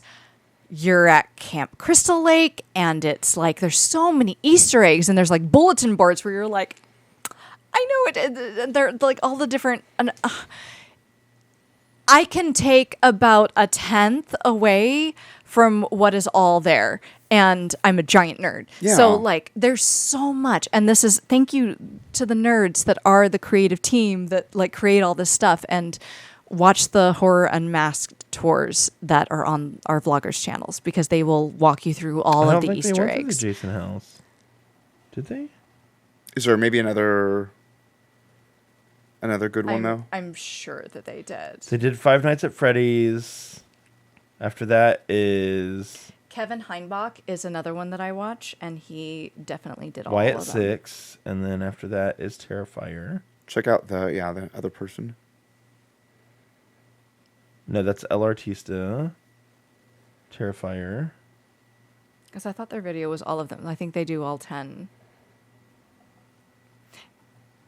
You're at Camp Crystal Lake, and it's like there's so many Easter eggs, and there's like bulletin boards where you're like, I know it. They're like all the different. I can take about 1/10 away from what is all there, and I'm a giant nerd. Yeah. So like, there's so much, and this is thank you to the nerds that are the creative team that like create all this stuff and. Watch the Horror Unmasked tours that are on our vloggers' channels because they will walk you through all of the Easter eggs. The Jason house, did they? Is there maybe another good one though? I'm sure that they did. They did Five Nights at Freddy's. After that is Kevin Heinbach is another one that I watch, and he definitely did all Wyatt of them. 6, and then after that is Terrifier. Check out the other person. No, that's El Artista. Terrifier. Because I thought their video was all of them. I think they do all 10.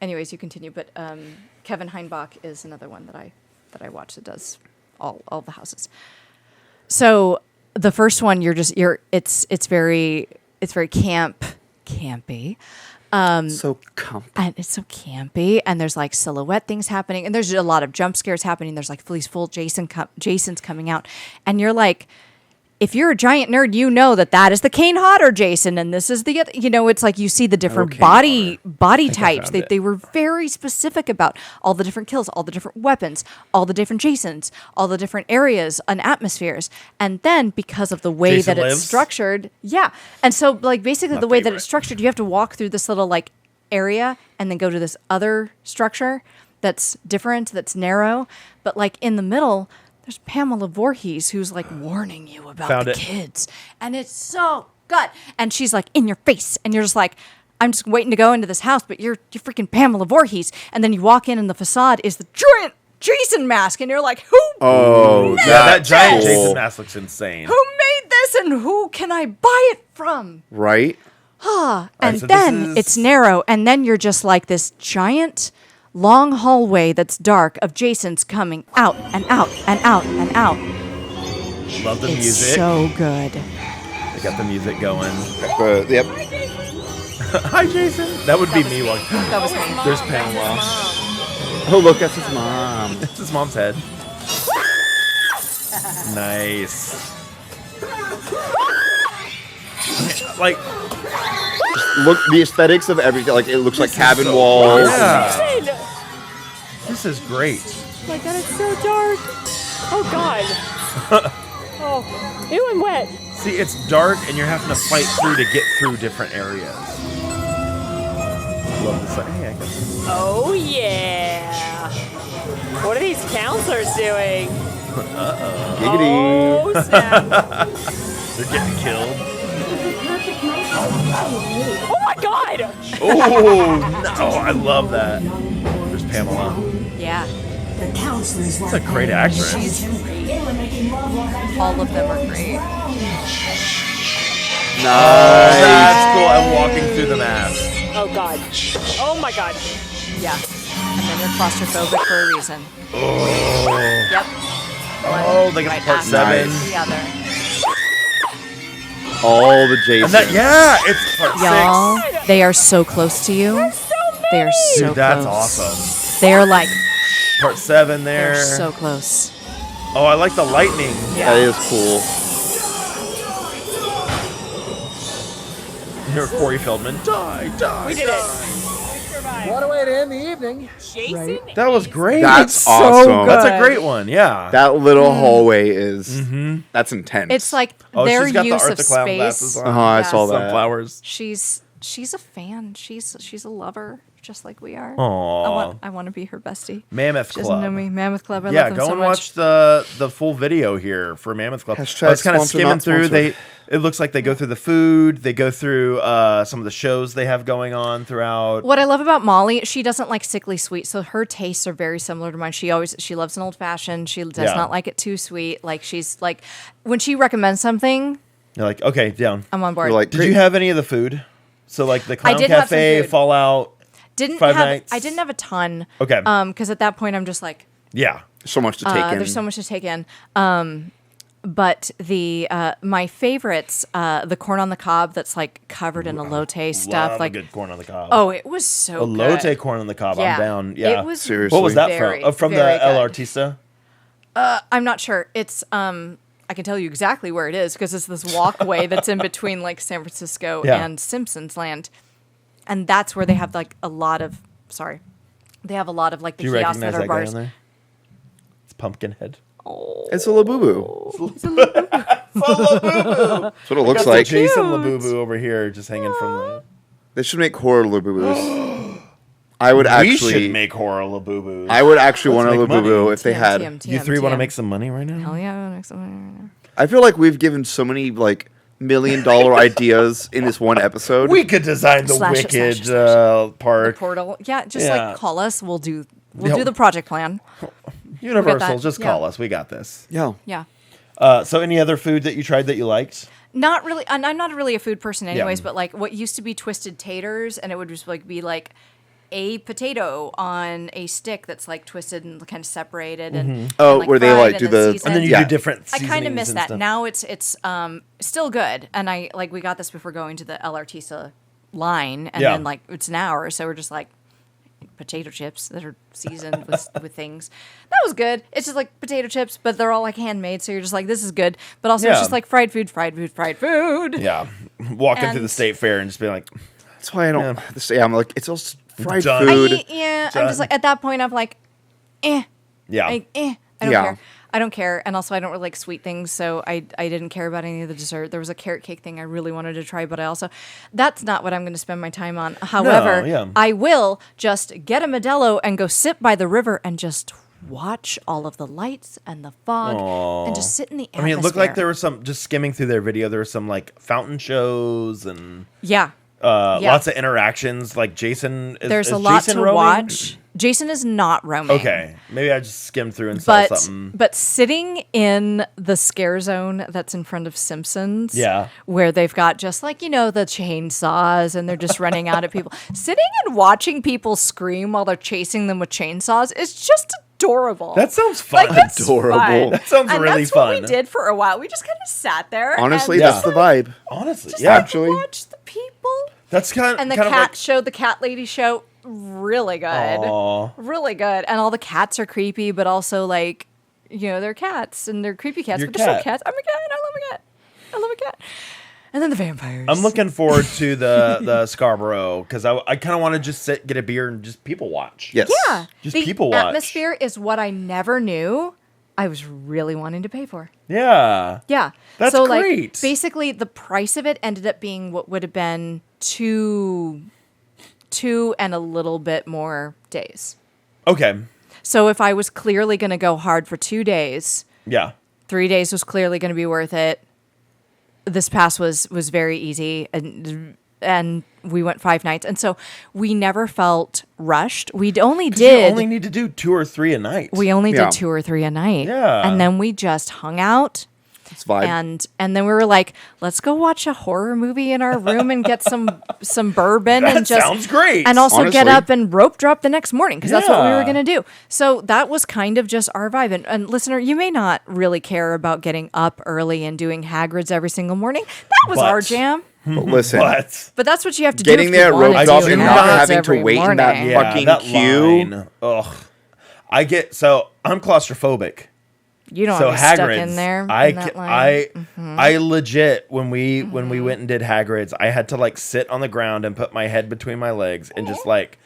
Anyways, you continue. But Kevin Heinbach is another one that I watch that does all the houses. So the first one, it's very campy. So comfy. And it's so campy, and there's like silhouette things happening, and there's a lot of jump scares happening. There's like these full Jasons coming out, and you're like, if you're a giant nerd, you know that is the Kane Hodder Jason, and this is the, it's like you see the different body types. They were very specific about all the different kills, all the different weapons, all the different Jasons, all the different areas and atmospheres. And then because of the way Jason that lives? it's structured, yeah. And so like basically the way that it's structured, you have to walk through this little like area and then go to this other structure that's different, that's narrow, but like in the middle, there's Pamela Voorhees who's like warning you about the kids. And it's so good. And she's like in your face. And you're just like, I'm just waiting to go into this house, but you're freaking Pamela Voorhees. And then you walk in and the facade is the giant Jason mask. And you're like, who? Oh, that giant Jason mask looks insane. Who made this and who can I buy it from? Right? And so then it's narrow. And then you're just like this giant long hallway that's dark of Jasons coming out and out and out and out. Love the it's music. So good. They got the music going. Yep. Hi, Jason. That would be me. That was me. There's Pamela. Oh, look, that's his mom. It's his mom's head. Nice. Like, look, the aesthetics of everything. Like, it looks like cabin walls. Yeah. This is great. Oh my god, it's so dark. Oh god. Oh, ew, I'm wet. See, it's dark and you're having to fight through to get through different areas. Love this. Hey, I guess. Oh yeah. What are these counselors doing? Giggity. Oh snap. They're getting killed. Oh my god. Oh, no. I love that. There's Pamela. Yeah. That's a great actress. All of them are great. Nice. That's cool. I'm walking through the mask. Oh god. Oh my god. Yeah. And then you're claustrophobic for a reason. Oh. Yep. Oh, they got Right part after 7. the other. All the Jasons. It's part 6. Y'all, they are so close to you. They are so Dude, that's close. awesome. They are like, Part 7 there. they're so close. Oh, I like the lightning. That is cool. Here, Corey Feldman. Die. We did it. What a way to end the evening. Jason. That was great. That's so awesome. good. That's a great one. Yeah. That little hallway is that's intense. It's like Oh, their she's got the use Art of the Clown glasses space. on. I saw that. Sunflowers. She's a fan. She's a lover, just like we are. Aww. I want to be her bestie. Mammoth She doesn't know Club. me. Mammoth Club. I Yeah, love them go so and much. watch the full video here for Mammoth Club. Hashtag I was kind of sponsor, skimming not through. sponsored. It looks like they go through the food. They go through some of the shows they have going on throughout. What I love about Molly, she doesn't like sickly sweet, so her tastes are very similar to mine. She loves an old fashioned. She does Yeah. not like it too sweet. Like she's like, when she recommends something, You're like, okay, down. I'm on board. You're like, Did you have any of the food? So like the Clown did have some Cafe, food. Fallout. didn't Five have Nights? I didn't have a ton. Okay. Because at that point I'm just like, Yeah. so much to take in. there's so much to take in. But the my favorites, the corn on the cob that's like covered in elote stuff, Love like a good corn on the cob. oh, it was so Elote good. corn on the cob. Yeah. I'm down. Yeah. It was Seriously. What was that very, from? Oh, from the very El good. Artista? I'm not sure. It's I can tell you exactly where it is because it's this walkway that's in between like San Francisco Yeah. and Simpsons Land, and that's where they have like a lot of. Sorry, they have a lot of like the Do you kiosks recognize that are that guy bars. on there? It's Pumpkinhead. It's a Labubu. That's what it looks Got like. Jason Labubu over here just hanging from the... They should make horror Labubu's. I would We actually should make horror Labubu's. I would actually want a make money. Labubu if they had. You three want to make some money right now? Hell yeah, I want to make some money right now. I feel like we've given so many like $1 million ideas in this one episode. We could design the Slash it, wicked slash park. The portal. Yeah, just Yeah. like call us. We'll do the project plan. Universal, that. just Yeah. call us. We got this. Yeah. Yeah. So any other food that you tried that you liked? Not really. And I'm not really a food person anyways, Yeah. but like what used to be twisted taters, and it would just like be like a potato on a stick that's like twisted and kind of separated and Oh, and, where they fried like and do then the seasoned. And then you Yeah. do different I seasonings kind of miss and that. stuff. Now it's still good, and I like we got this before going to the El Artisa line, and Yeah. then like it's an hour, so we're just like potato chips that are seasoned with things. That was good. It's just like potato chips, but they're all like handmade, so you're just like this is good. But also it's Yeah. just like fried food. Yeah. Walking through the And- state fair and just being like, That's why I don't. I'm like, it's all fried Done. food. I'm just like at that point I'm like, yeah. I don't Yeah. care. I don't care, and also I don't really like sweet things, so I didn't care about any of the dessert. There was a carrot cake thing I really wanted to try, but that's not what I'm going to spend my time on. However, yeah. I will just get a Modelo and go sit by the river and just watch all of the lights and the fog and just sit in the I atmosphere. mean, it looked like there was some, just skimming through their video, there was some like fountain shows and yeah. lots of interactions. Like Jason is There's is a lot Jason to roaming? watch. Jason is not roaming. Okay. Maybe I just skimmed through and saw something. But sitting in the scare zone that's in front of Simpsons, Yeah. where they've got just like, the chainsaws and they're just running out at people. Sitting and watching people scream while they're chasing them with chainsaws is just adorable. That sounds fun. like, it's Adorable. fun. That sounds and really that's what fun. we did for a while. We just kind of sat there. Honestly, and that's the vibe. Honestly, just yeah. like Actually. watch the people. That's kind And the kind cat of show, the cat lady show, really good. Aw. Really good. And all the cats are creepy, but also like, they're cats and they're creepy cats, Your but they're cat. still cats. I'm a cat. I love a cat. I love a cat. And then the vampires. I'm looking forward to the Scarborough because I kind of want to just sit, get a beer, and just people watch. Yes. Yeah. Just the people watch. atmosphere is what I never knew I was really wanting to pay for. Yeah. Yeah. That's so, great. Like, basically, the price of it ended up being what would have been two and a little bit more days. Okay. So if I was clearly going to go hard for 2 days, Yeah. 3 days was clearly going to be worth it. This pass was very easy, and we went 5 nights, and so we never felt rushed. We only You did only need to do 2 or 3 a night. we only Yeah. did 2 or 3 a night, Yeah. and then we just hung out. It's vibe. And then we were like, let's go watch a horror movie in our room and get some bourbon That and just sounds great. and also get Honestly. up and rope drop the next morning because that's what we were Yeah. gonna do. So that was kind of just our vibe. And listener, you may not really care about getting up early and doing Hagrid's every single morning. That was But- our jam. But listen, But But that's what you have to getting do. there, rope drop, and and not Hagrid's having to wait in that yeah, fucking that queue. line. Ugh. I'm claustrophobic. You don't So want to be stuck Hagrid's, in there. I in that ca- line. I legit when we went and did Hagrid's, I had to like sit on the ground and put my head between my legs and just like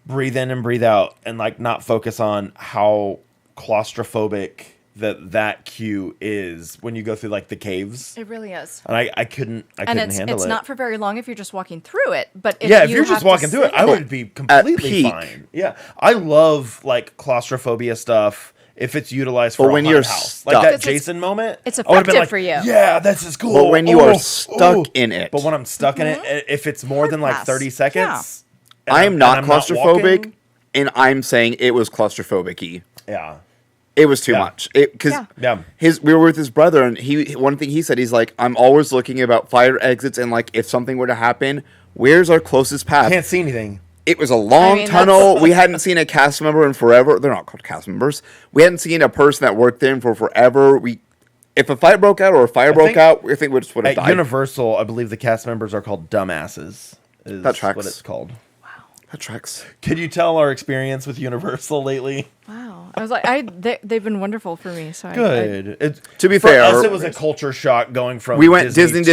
breathe in and breathe out and like not focus on how claustrophobic that queue is when you go through like the caves. It really is. And I couldn't And handle it's it. not for very long if you're just walking through it. But if If you're have just to walking through it, sit I in would be completely peak. fine. Yeah, I love like claustrophobia stuff if it's utilized for But a when haunted you're house, like stuck- that Because it's- Jason moment. it's I would've been effective for you. Yeah, this is cool. But when you are stuck in it. But when I'm stuck in it, if it's more than like pass. 30 seconds, and I am not and I'm claustrophobic, walking, and I'm saying it was claustrophobic-y. yeah, It was too Yeah. much. Because Yeah. yeah. we were with his brother, and one thing he said, he's like, I'm always looking about fire exits, and like if something were to happen, where's our closest path? Can't see anything. It was a long I mean, tunnel. We hadn't seen a cast member in forever. They're not called cast members. We hadn't seen a person that worked there for forever. If a fight broke out or a fire broke think out, I think we just would have At died. Universal, I believe the cast members are called dumbasses. Is That tracks. what it's called. That tracks. Could you tell our experience with Universal lately? Wow. I was like, they've been wonderful for me. So Good. To be for fair, us, it was a culture shock going from We went Disney, to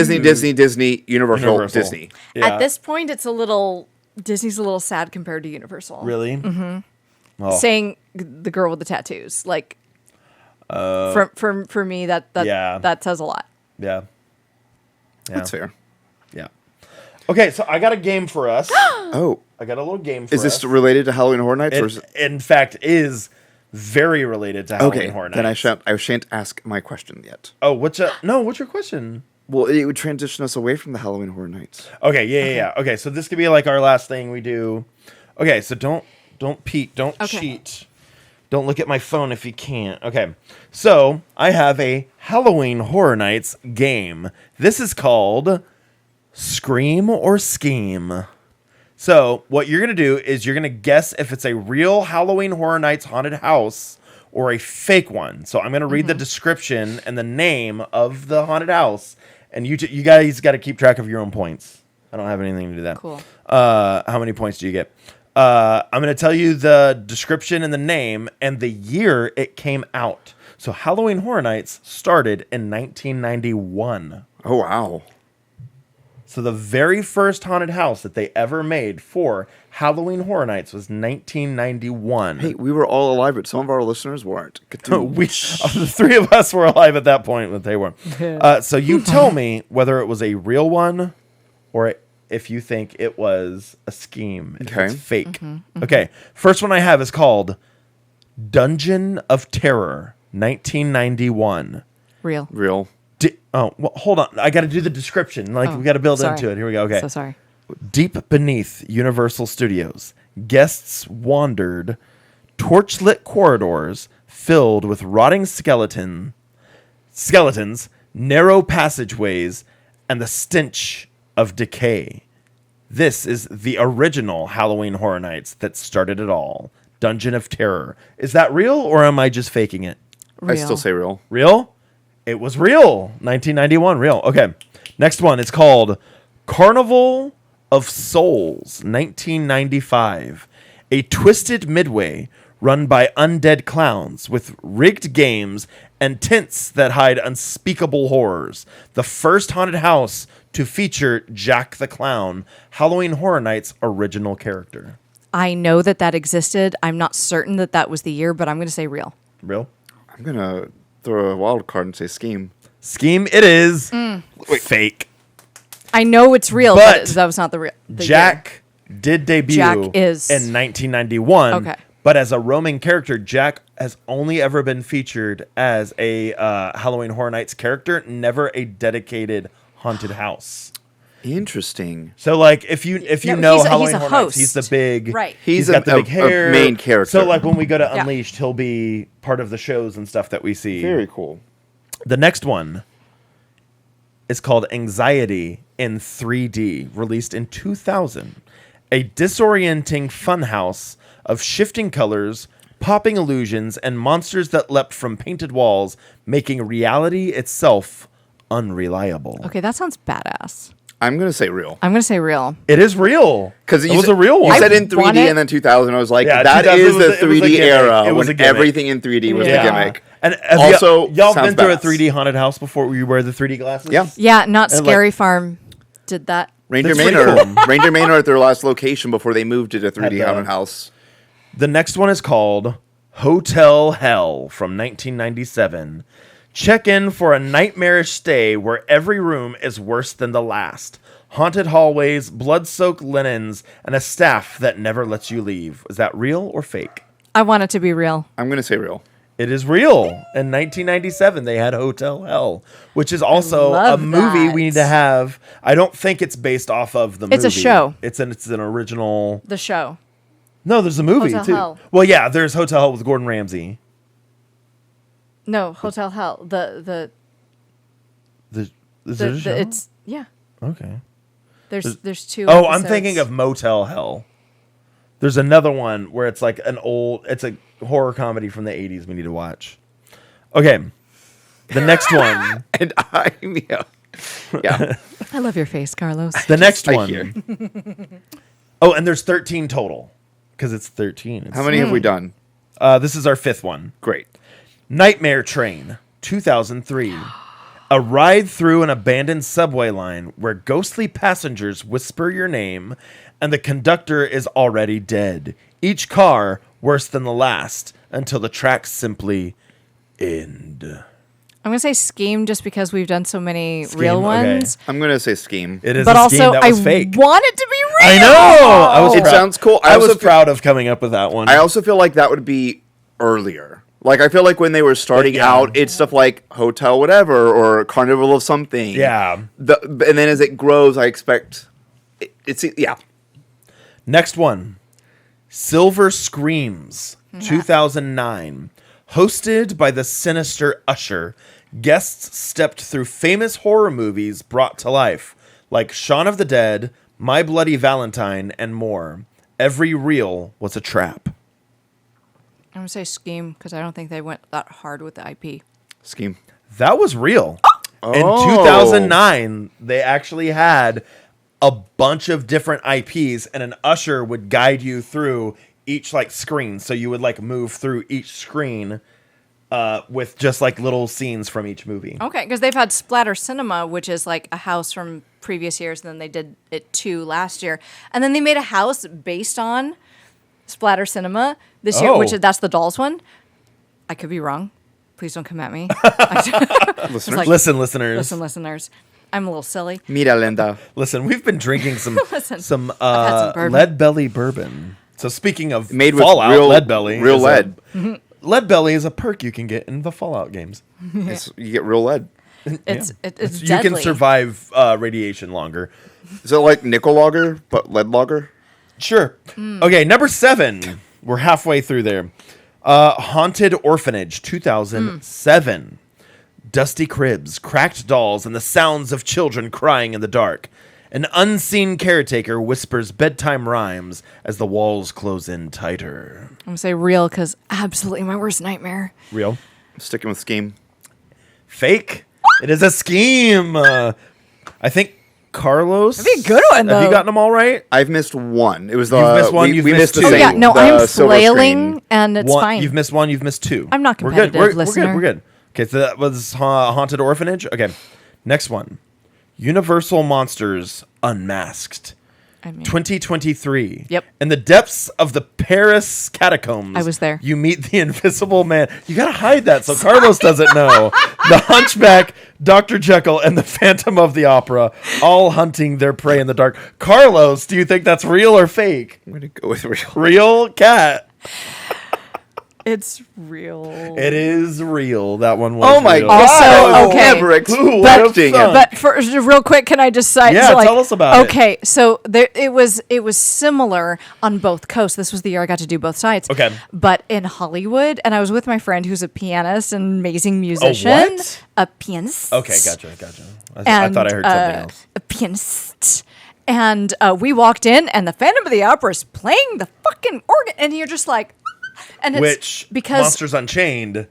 Universal, Disney. Yeah. At this point, Disney's a little sad compared to Universal. Really? Mm-hmm. Oh. Saying the girl with the tattoos, like, for me, that Yeah. that says a lot. Yeah. That's fair. Yeah. Okay, so I got a game for us. Oh. I got a little game for us. Is this related to Halloween Horror Nights? It, in fact, is very related to Halloween Horror Nights. Then I shan't ask my question yet. Oh, what's your question? Well, it would transition us away from the Halloween Horror Nights. Okay, yeah. Okay, so this could be like our last thing we do. Okay, so don't peek, don't cheat. Don't look at my phone if you can't. Okay, so I have a Halloween Horror Nights game. This is called Scream or Scheme. So what you're going to do is you're going to guess if it's a real Halloween Horror Nights haunted house or a fake one. So I'm going to read the description and the name of the haunted house, and you guys got to keep track of your own points. I don't have anything to do that. Cool. How many points do you get? I'm going to tell you the description and the name and the year it came out. So Halloween Horror Nights started in 1991. Oh, wow. So the very first haunted house that they ever made for Halloween Horror Nights was 1991. Hey, we were all alive, but some of our listeners weren't. The three of us were alive at that point, but they weren't. So you tell me whether it was a real one or if you think it was a scheme. If it's fake. Okay, first one I have is called Dungeon of Terror, 1991. Real. Well, hold on. I got to do the description. We got to build into it. Here we go. Okay. So sorry. Deep beneath Universal Studios, guests wandered torchlit corridors filled with rotting skeletons, narrow passageways, and the stench of decay. This is the original Halloween Horror Nights that started it all. Dungeon of Terror. Is that real, or am I just faking it? Real. I still say real. Real? It was real. 1991. Real. Okay. Next one. It's called Carnival of Souls, 1995. A twisted midway run by undead clowns with rigged games and tents that hide unspeakable horrors. The first haunted house to feature Jack the Clown, Halloween Horror Nights' original character. I know that existed. I'm not certain that was the year, but I'm going to say real. Real? I'm going to throw a wild card and say scheme. Scheme it is. Wait. Fake. I know it's real, but that was not the real. Jack did debut Jack in 1991. Okay. But as a roaming character, Jack has only ever been featured as a Halloween Horror Nights character, never a dedicated haunted house. Interesting. So, like, if you know Halloween Horror Nights, he's the big right. He's got the big hair, a main character. So, like, when we go to Unleashed, he'll be part of the shows and stuff that we see. Very cool. The next one is called Anxiety in 3D, released in 2000. A disorienting funhouse of shifting colors, popping illusions, and monsters that leapt from painted walls, making reality itself unreliable. Okay, that sounds badass. I'm going to say real. I'm going to say real. It is real. Because it was a real one. You said in 3D and then 2000. I was like, that is the 3D era when everything in 3D was the gimmick. And also, y'all been through a 3D haunted house before where you wear the 3D glasses? Yeah. Yeah, not Scary Farm did that. Ranger Manor at their last location before they moved to the 3D haunted house. The next one is called Hotel Hell from 1997. Check in for a nightmarish stay where every room is worse than the last. Haunted hallways, blood-soaked linens, and a staff that never lets you leave. Is that real or fake? I want it to be real. I'm going to say real. It is real. In 1997, they had Hotel Hell, which is also a movie we need to have. I don't think it's based off of the movie. It's a show. It's an original. The show. No, there's a movie Hotel too. Hell. Well, yeah, there's Hotel Hell with Gordon Ramsay. No, Hotel Hell. It's okay. There's two. Oh, episodes. I'm thinking of Motel Hell. There's another one where it's like it's a horror comedy from the 80s we need to watch. Okay. The next one. And yeah. I love your face, Carlos. The next one. Oh, and there's 13 total. Because it's 13. How many have we done? This is our fifth one. Great. Nightmare Train, 2003. A ride through an abandoned subway line where ghostly passengers whisper your name and the conductor is already dead. Each car worse than the last until the tracks simply end. I'm gonna say Scheme just because we've done so many real ones. I'm gonna say Scheme. It is But a also, scheme that was I fake. want it to be real. I know. It sounds cool. I was proud of coming up with that one. I also feel like that would be earlier. Like, I feel like when they were starting out, it's stuff like Hotel Whatever or Carnival of Something. Yeah. And then as it grows, I expect it's. Next one. Silver Screams, 2009. Hosted by the sinister Usher, guests stepped through famous horror movies brought to life, like Shaun of the Dead, My Bloody Valentine, and more. Every reel was a trap. I'm gonna say Scheme because I don't think they went that hard with the IP. Scheme. That was real. Oh. In 2009, they actually had a bunch of different IPs, and an usher would guide you through each like screen. So you would like move through each screen with just like little scenes from each movie. Okay, because they've had Splatter Cinema, which is like a house from previous years, and then they did it 2 last year, and then they made a house based on Splatter Cinema this year, which is, that's the Dolls one. I could be wrong. Please don't come at me. Listeners. Listen, listeners. Listen, listeners. I'm a little silly. Mira, Linda. Listen, we've been drinking some some bourbon. Lead Belly bourbon. So speaking of Made with Fallout, real Lead Belly. Real lead. Lead Belly is a perk you can get in the Fallout games. You get real lead. It's You deadly. can survive radiation longer. Is it like nickel lager, but lead lager? Sure. Okay, number 7. We're halfway through there. Haunted Orphanage, 2007. Dusty cribs, cracked dolls, and the sounds of children crying in the dark. An unseen caretaker whispers bedtime rhymes as the walls close in tighter. I'm going to say real because absolutely my worst nightmare. Real? Sticking with Scheme. Fake? It is a scheme. I think Carlos. That'd be a good one, though. Have you gotten them all right? I've missed one. It was the You've missed one, you've we missed missed the two. Oh, same. yeah, no, the I'm silver flailing, screen. and it's fine. You've missed 1, you've missed 2. I'm not competitive, We're good. listener. We're good. Okay, so that was Haunted Orphanage. Okay, next one. Universal Monsters Unmasked. 2023. Yep. In the depths of the Paris catacombs, I was there. You meet the Invisible Man. You gotta hide that so Carlos doesn't know. The Hunchback, Dr. Jekyll, and the Phantom of the Opera, all hunting their prey in the dark. Carlos, do you think that's real or fake? I'm gonna go with real. Real cat. It's real. It is real. That one was. Oh my real. god! Also, I was okay. never Ooh, what expecting a it. But for real quick, can I just cite? Yeah, so, like, tell us about it. Okay, so there it was similar on both coasts. This was the year I got to do both sides. Okay. But in Hollywood, and I was with my friend who's a pianist and amazing musician. what? A pianist. Okay, gotcha. I And, thought I heard something else. A pianist. And we walked in, and the Phantom of the Opera is playing the fucking organ, and you're just like, and it's Which because Monsters Unchained,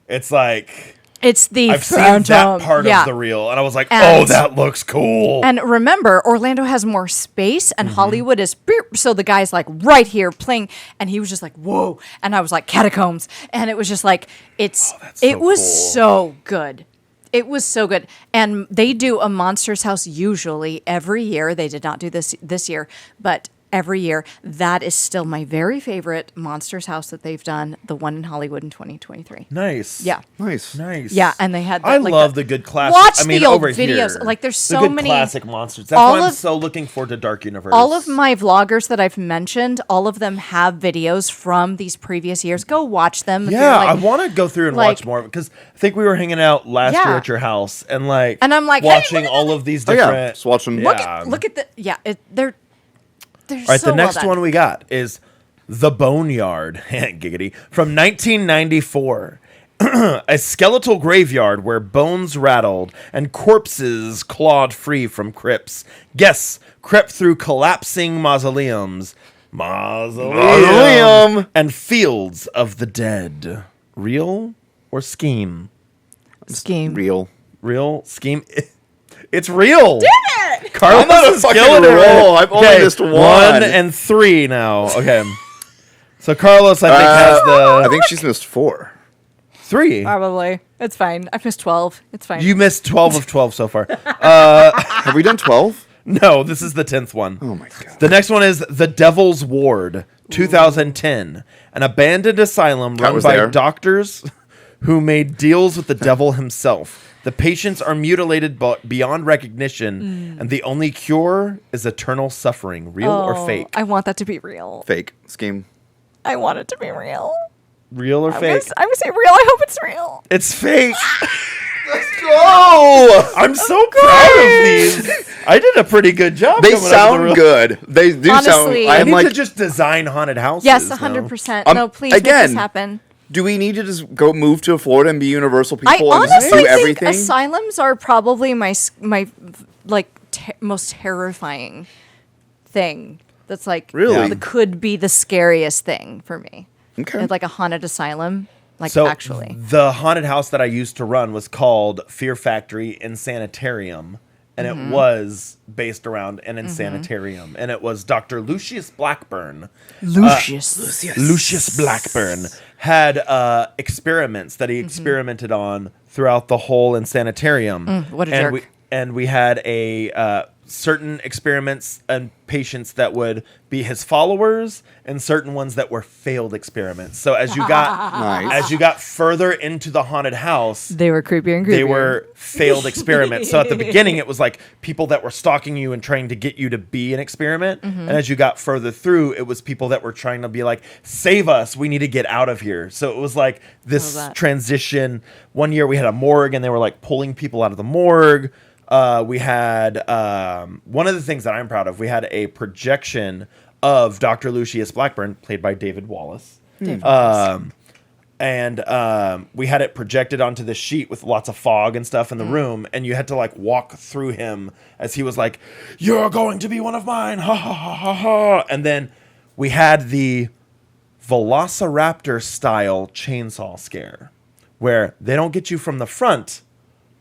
it's like it's the I've Phantom. seen that part yeah. of the reel, and I was like, And- oh, that looks cool. And remember, Orlando has more space, and Hollywood is so the guy's like right here playing, and he was just like, "Whoa!" And I was like, "Catacombs," and it was just like it so was cool. so good. It was so good, and they do a Monsters House usually every year. They did not do this year, but every year. That is still my very favorite Monsters House that they've done. The one in Hollywood in 2023. Nice. Yeah. Nice. Yeah, and they had. I like, love the good classic. Watch I mean, the old over videos. here, Like, there's the so good many classic monsters. That's all why I'm of- so looking forward to Dark Universe. All of my vloggers that I've mentioned, all of them have videos from these previous years. Go watch them. if Yeah, you're, like- I want to go through and watch more because I think we were hanging out last Yeah. year at your house and like, And I'm like, hey, watching look at all the- of these Oh different. yeah, just watch them. Yeah. Look at the they're All right, so the next well done. one we got is The Boneyard, giggity, from 1994. A skeletal graveyard where bones rattled and corpses clawed free from crypts. Guests crept through collapsing mausoleums. Mausoleum. And fields of the dead. Real or scheme? Scheme. Real. Real? Scheme? It's real. Damn it! Carlos I'm on a is fucking killing it. roll. I've only missed one. 1 and 3 now. Okay. So Carlos, I think, has I the think she's missed 4. 3. Probably. It's fine. I've missed 12. It's fine. You missed 12 of 12 so far. Have we done 12? No, this is the 10th one. Oh my god. The next one is The Devil's Ward, 2010. An abandoned asylum run was by there. doctors who made deals with the devil himself. The patients are mutilated beyond recognition, and the only cure is eternal suffering. Real or fake? I want that to be real. Fake. Scheme. I want it to be real. Real or fake? I'm gonna say real. I hope it's real. It's fake. Let's go! I'm so proud of these. I did a pretty good job. They sound good. They do Honestly, sound. I need to just design haunted houses. Yes, 100%. No, please make this happen. Do we need to just move to Florida and be Universal people I and just do honestly everything? think asylums are probably my most terrifying thing. That's like really could be the scariest thing for me. Okay, like a haunted asylum. Like so actually, the haunted house that I used to run was called Fear Factory Insanitarium, and it was based around an insanitarium, and it was Dr. Lucius Blackburn. Lucius Blackburn had experiments that he experimented on throughout the whole insanitarium. What a jerk. We had a certain experiments and patients that would be his followers and certain ones that were failed experiments. So as you got further into the haunted house, they were creepier and creepier. They were failed experiments. So at the beginning it was like people that were stalking you and trying to get you to be an experiment. And as you got further through, it was people that were trying to be like, save us, we need to get out of here. So it was like this transition. One year we had a morgue and they were like pulling people out of the morgue. We had one of the things that I'm proud of. We had a projection of Dr. Lucius Blackburn, played by David Wallace. And we had it projected onto the sheet with lots of fog and stuff in the room. And you had to like walk through him as he was like, "You're going to be one of mine." Ha ha ha ha ha. And then we had the Velociraptor style chainsaw scare where they don't get you from the front,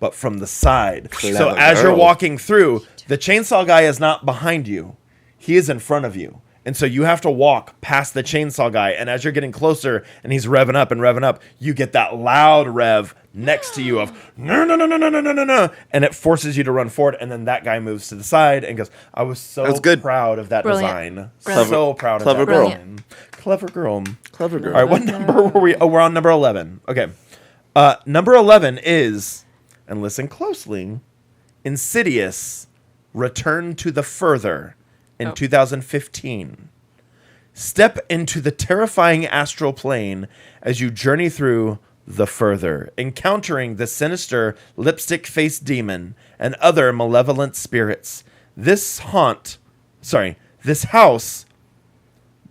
but from the side. So as you're walking through, the chainsaw guy is not behind you. He is in front of you. And so you have to walk past the chainsaw guy. And as you're getting closer and he's revving up, you get that loud rev next to you of no, no, no, no, no, no, no, no, no. And it forces you to run forward. And then that guy moves to the side and goes, I was so proud of that design. So proud of that design. Clever girl. Clever girl. All right, what number were we? Oh, we're on number 11. Okay. Number 11 is... and listen closely, Insidious Return to the Further in 2015. Step into the terrifying astral plane as you journey through the Further, encountering the sinister lipstick-faced demon and other malevolent spirits. This house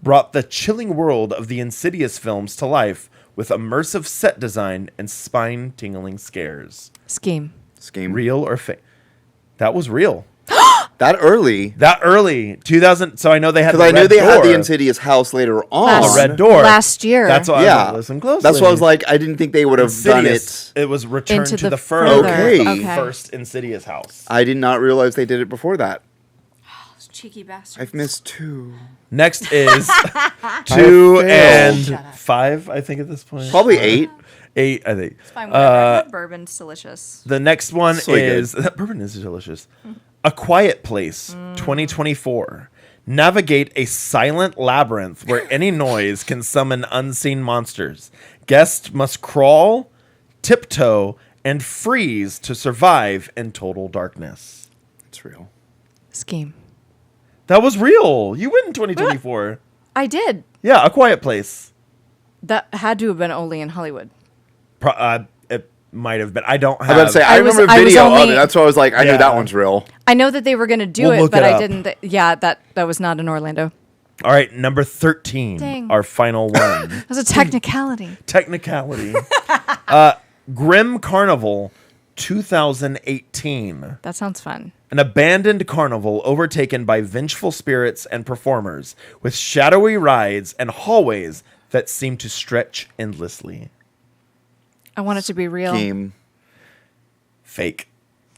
brought the chilling world of the Insidious films to life with immersive set design and spine-tingling scares. Scheme. Real or fake? That was real. That early. 2000. So I know they had. Because I knew they had the Insidious house later on. A red door last year. That's why I listen closely. That's why I was like, I didn't think they would have done it. It was Return to the Further. Okay. First Insidious house. I did not realize they did it before that. Cheeky bastards. I've missed 2. Next is 2 and 5. I think at this point. Probably 8. 8, I think. It's fine. Whatever. Bourbon's delicious. The next one is bourbon is delicious. A Quiet Place, 2024. Navigate a silent labyrinth where any noise can summon unseen monsters. Guests must crawl, tiptoe, and freeze to survive in total darkness. It's real. Scheme. That was real. You win in 2024. I did. Yeah, A Quiet Place. That had to have been only in Hollywood. It might have been. I don't have. I was about to say, I remember a video of it. That's why I was like, I knew that one's real. I know that they were going to do it, but I didn't. That was not in Orlando. All right, number 13. Dang. Our final one. That was a technicality. Grim Carnival 2018. That sounds fun. An abandoned carnival overtaken by vengeful spirits and performers with shadowy rides and hallways that seem to stretch endlessly. I want it to be real. Scheme. Fake.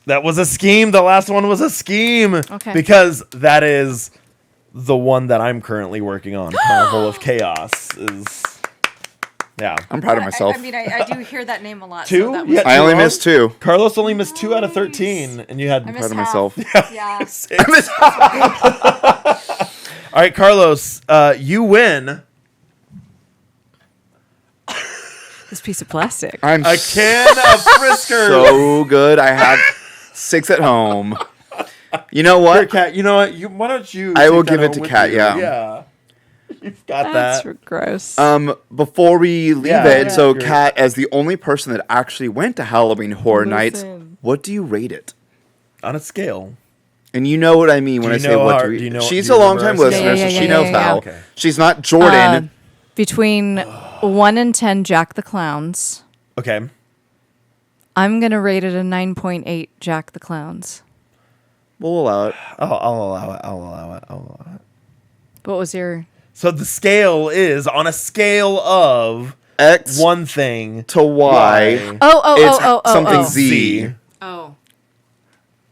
That was a scheme. The last one was a scheme. Okay. Because that is the one that I'm currently working on. Carnival of Chaos is... Yeah. I'm proud of myself. I do hear that name a lot. 2? So I only missed 2. Carlos only missed 2 out of 13. And you had... I'm proud of myself. Yeah. All right, Carlos, you win... This piece of plastic. A can of Friskers. So good. I have 6 at home. You know what? Here, Kat, you know what? Why don't you? I will give it to Kat. Yeah. Yeah. You've got That's that. gross. Before we leave Yeah, so Kat, as the only person that actually went to Halloween Horror Nights, what do you rate it? On a scale. And you know what I mean when I say what do you rate. She's a long-time listener, so she knows how. Okay. She's not Jordan. Between 1 and 10 Jack the Clowns. Okay. I'm going to rate it a 9.8 Jack the Clowns. We'll allow it. I'll allow it. What was your... So the scale is on a scale of X one thing to Y. Oh. Something Z. Oh.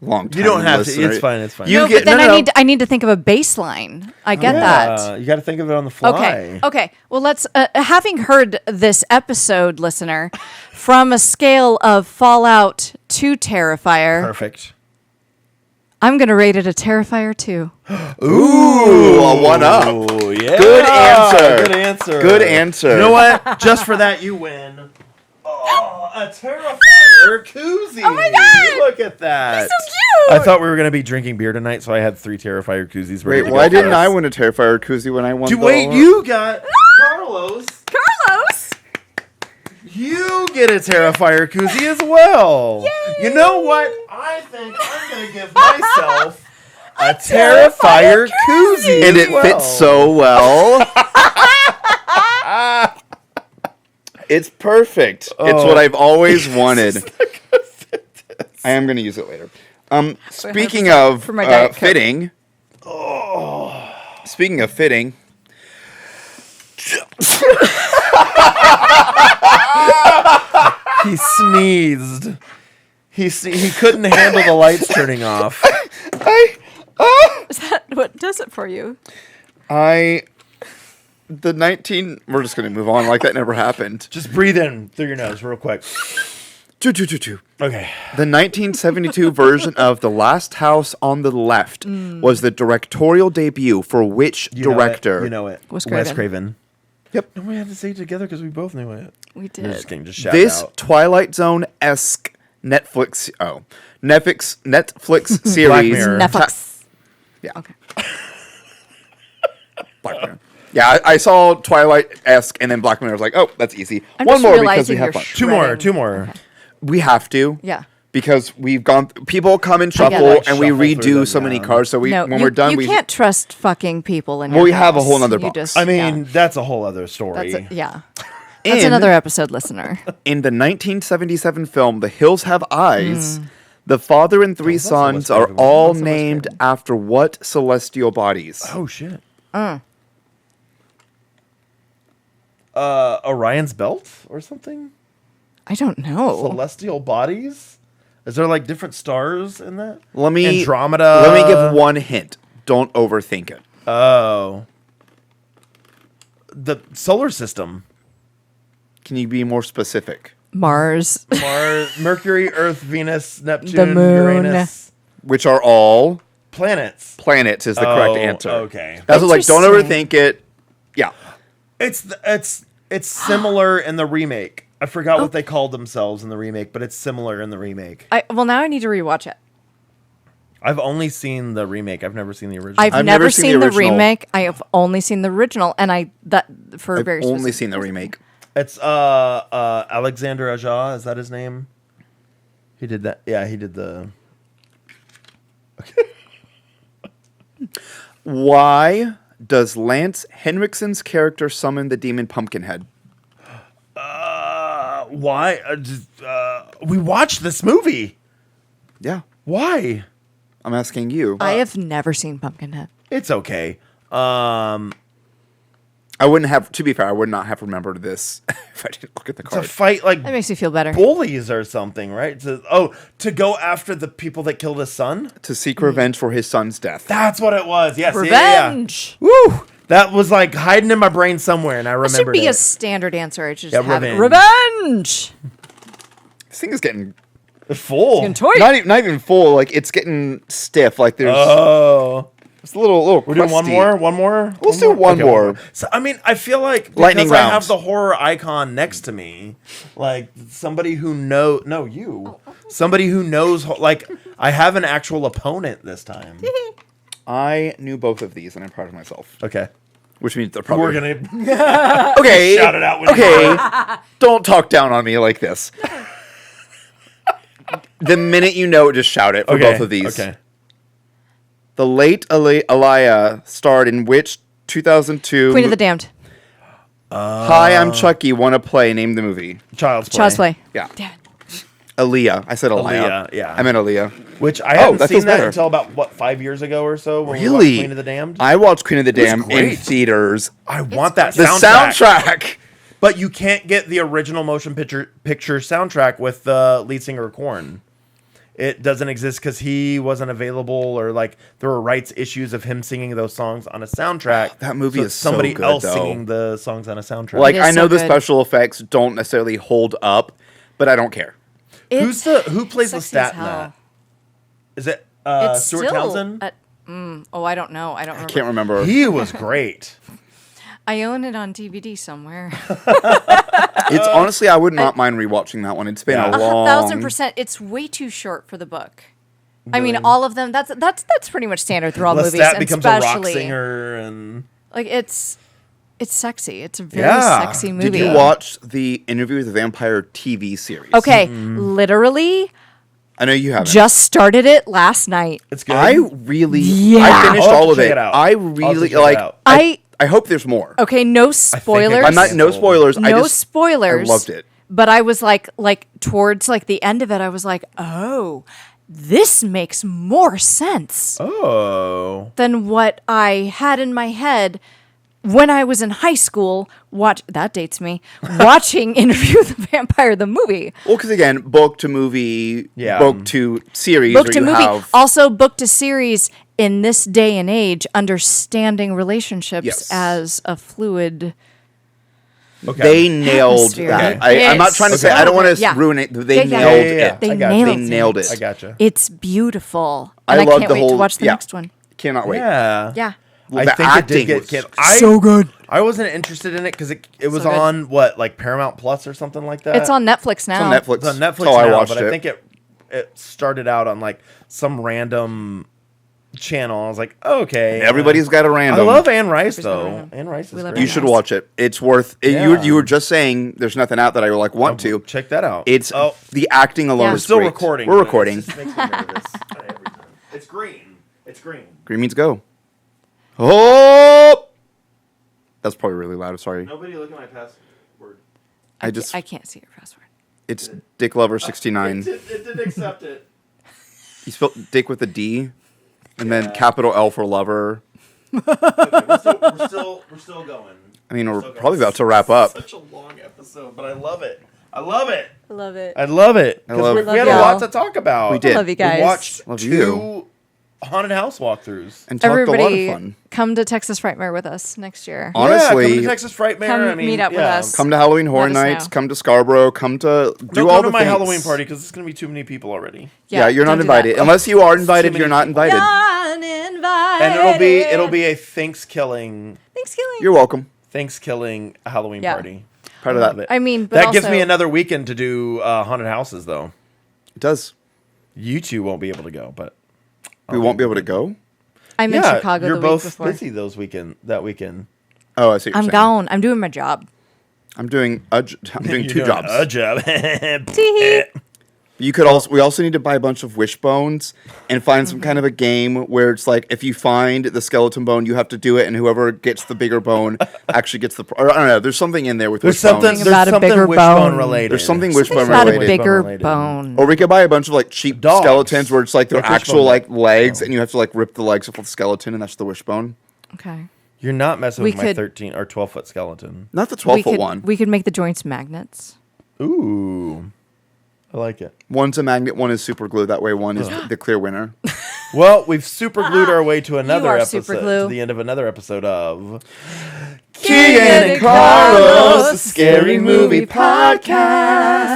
Long time. You don't have listener. to. It's fine. It's fine. No, but then I need to think of a baseline. I get that. You got to think of it on the fly. Okay. Well, let's. Having heard this episode, listener, from a scale of Fallout to Terrifier. Perfect. I'm gonna rate it a Terrifier 2. Ooh, a 1-up. Ooh, yeah. Good answer. Good answer. You know what? Just for that, you win. Oh, a Terrifier koozie. Oh my God! Look at that. That's so cute. I thought we were gonna be drinking beer tonight, so I had 3 Terrifier koozies. Wait, why didn't I win a Terrifier koozie when I won? Wait, you got Carlos. Carlos. You get a Terrifier koozie as well. Yay! You know what? I think I'm going to give myself a Terrifier koozie. And it fits so well. It's perfect. It's what I've always wanted. I am going to use it later. Speaking of fitting. Speaking of fitting. He sneezed. He couldn't handle the lights turning off. Is that what does it for you? We're just going to move on like that never happened. Just breathe in through your nose real quick. Okay. The 1972 version of The Last House on the Left was the directorial debut for which director? You know it. Wes Craven. Yep. And we had to say it together because we both knew it. We did. Just kidding, just shout This out. Twilight Zone-esque Netflix series. Black Mirror. Netflix. Yeah. Okay. Black Mirror. Yeah, I saw Twilight-esque and then Black Mirror. I was like, oh, that's easy. I'm One just more because realizing we have you're fun. Two more. Okay. We have to. Yeah. Because we've gone. People come and get shuffle, it. and we Shuffle through redo them, so many yeah. cards. So No, when we're done, you can't trust fucking people in your Well, we have a house. whole nother You box. just- I mean, yeah. that's a whole other story. That's In- another episode, listener. In the 1977 film The Hills Have Eyes, the father and 3 that's a sons Wes are Craven one. all That's a Wes named Craven. after what celestial bodies? Oh, shit. Orion's Belt or something? I don't know. Celestial bodies? Is there like different stars in that? Andromeda. Let me give one hint. Don't overthink it. Oh. The solar system. Can you be more specific? Mars. Mars, Mercury, Earth, Venus, Neptune, The moon. Uranus. Which are all Planets. planets is the correct answer. Okay. That's like, don't Interesting. overthink it. Yeah. It's similar in the remake. I forgot what they called themselves in the remake, but it's similar in the remake. Well, now I need to rewatch it. I've only seen the remake. I've never seen the original. I've never seen the original. remake. I have only seen the original, and I've very only specific seen the reasons. remake. It's Alexander Aja. Is that his name? He did that. Yeah, he did the. Why does Lance Henriksen's character summon the demon Pumpkinhead? Why? We watched this movie. Yeah. Why? I'm asking you. I have never seen Pumpkinhead. It's okay. I wouldn't have, to be fair, I would not have remembered this if I didn't look at the To card. fight like That makes me feel better. bullies or something, right? To go after the people that killed his son. To seek revenge for his son's death. That's what it was. Yes, Revenge. Yeah. Woo! That was like hiding in my brain somewhere, and I That remembered should be it. a standard answer. I should Yeah, just have it. revenge. Revenge. This thing is getting Full. Toy. not even full. Like it's getting stiff. Like there's. Oh. It's a little. We're doing one more. Let's do one more. So I mean, I feel like because lightning I round. have the horror icon next to me, like somebody who somebody who knows. Like I have an actual opponent this time. I knew both of these, and I'm proud of myself. Okay. Which means they're probably... We're gonna okay. shout it out. Don't talk down on me like this. The minute you know it, just shout it for both of these. Okay. The late Aliyah starred in which 2002... Queen of the Damned. Hi, I'm Chucky. Want to play? Name the movie. Child's Play. Child's Play. Yeah. Aaliyah. I said Aliyah. Yeah. I meant Aaliyah. Which I hadn't seen feels that better. until about 5 years ago or so. When we Really? watched Queen of the Damned. I watched Queen of the Damned in great. theaters. I want that The soundtrack. But you can't get the original motion picture soundtrack with the lead singer of Korn. It doesn't exist because he wasn't available, or like there were rights issues of him singing those songs on a soundtrack. That movie is so somebody good, else though. singing the songs on a soundtrack. Like, It is I know so the good. special effects don't necessarily hold up, but I don't care. who plays the sexy as stat in hell. that? Is it It's Stuart still Townsend? I don't know. I don't remember. Can't remember. He was great. I own it on DVD somewhere. It's honestly, I would not mind rewatching that one. It's been a long... 1,000%. It's way too short for the book. I mean, all of them. That's pretty much standard through all movies. Lestat And becomes a rock especially, singer, and like it's sexy. It's a very Yeah. sexy movie. Did you watch the Interview with the Vampire TV series? Okay, literally I know you haven't. just started it last night. it's good. I really... Yeah. I finished I'll have all to of check it. it out. I I'll have to really, check it like... out. I hope there's more. Okay, no spoilers. I'm not... No spoilers. No spoilers. I loved it. But I was like towards like the end of it, I was like, oh, this makes more sense than what I had in my head when I was in high school. That dates me. Watching Interview with the Vampire, the movie. Well, because again, book to movie, Yeah. book to series, Book where to you movie. have... Also, book to series in this day and age, understanding relationships Yes. as a fluid. Okay. They nailed Atmosphere. that. Okay. I'm not trying to It's say... I don't want to yeah. ruin it. They Yeah, yeah. nailed Yeah. it. They I got nailed you. it. They nailed it. I gotcha. It's beautiful. I And I loved can't the wait whole... to watch the yeah. next one. Cannot wait. Yeah. Yeah. Well, I the think it acting did get was canceled. so good. I wasn't interested in it because it was So good. on what, like Paramount Plus or something like that. It's on Netflix now. It's on Netflix. It's on Netflix Oh, now, I watched but it. I think it started out on like some random channel. I was like, okay. Everybody's got a random. I love Anne Rice Everybody's got a though. random. Anne Rice is We love great. You Anne should Rice. watch it. It's worth. Yeah. You were just saying there's nothing out that I would like want to. Check that out. It's the acting alone. Yeah. We're is still great. recording. We're but it recording. just makes me nervous every time. It's green. It's green. Green means go. Oh, that's probably really loud. Sorry. Nobody look at my password. I can't see your password. It's Dick Lover 69. It didn't accept it. You spelled Dick with a D, and then capital L for lover. Okay, we're still going. I mean, we're Still going. probably about to wrap up. Such a long episode, but I love it. I love it. I love it. I love it. I love 'Cause it. we had a Love lot y'all. to talk about. We did. Love you guys. We watched Love 2 you. haunted house walkthroughs. And talked a lot Everybody, of fun. come to Texas Frightmare with us next year. Honestly, yeah, come to Texas Frightmare. Come I mean, meet up with yeah. us. come to Halloween Horror Let us Nights. know. Come to Scarborough. Come to do Don't all come the to my things. Halloween party because it's going to be too many people already. Yeah, you're not don't do that. invited. Unless you are invited, many you're not people. invited. Uninvited. And it'll be a Thanksgiving You're welcome. Halloween Yeah. party. Proud of Love that. it. I mean, but That gives also- me another weekend to do haunted houses though. It does. You two won't be able to go, but We won't be able to go. I'm in Chicago you're the both week before. busy that weekend. Oh, I see. What I'm you're saying. gone. I'm doing my job. I'm doing I'm doing You're two doing jobs. A job. You could also. We also need to buy a bunch of wishbones and find some kind of a game where it's like if you find the skeleton bone, you have to do it, and whoever gets the bigger bone actually gets the. Or I don't know. There's something in there with There's wishbones. something about a bigger wishbone bone. related. There's something Something wishbone about a related. bigger Related. bone. Or we could buy a bunch of like cheap Dogs. skeletons where it's like their Like actual wishbone. like legs, and you have to like rip the legs off the skeleton, and that's the wishbone. Okay. You're not messing We with my could- 13 or 12-foot skeleton. Not the We 12-foot could, one. we could make the joints magnets. Ooh. I like it. One's a magnet, one is super glue. That way, one is the clear winner. Well, we've super glued our way to another are episode, super glue. to the end of another episode of Keegan and Carlos, the Scary Movie Podcast.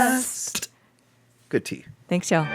Good tea. Thanks, y'all.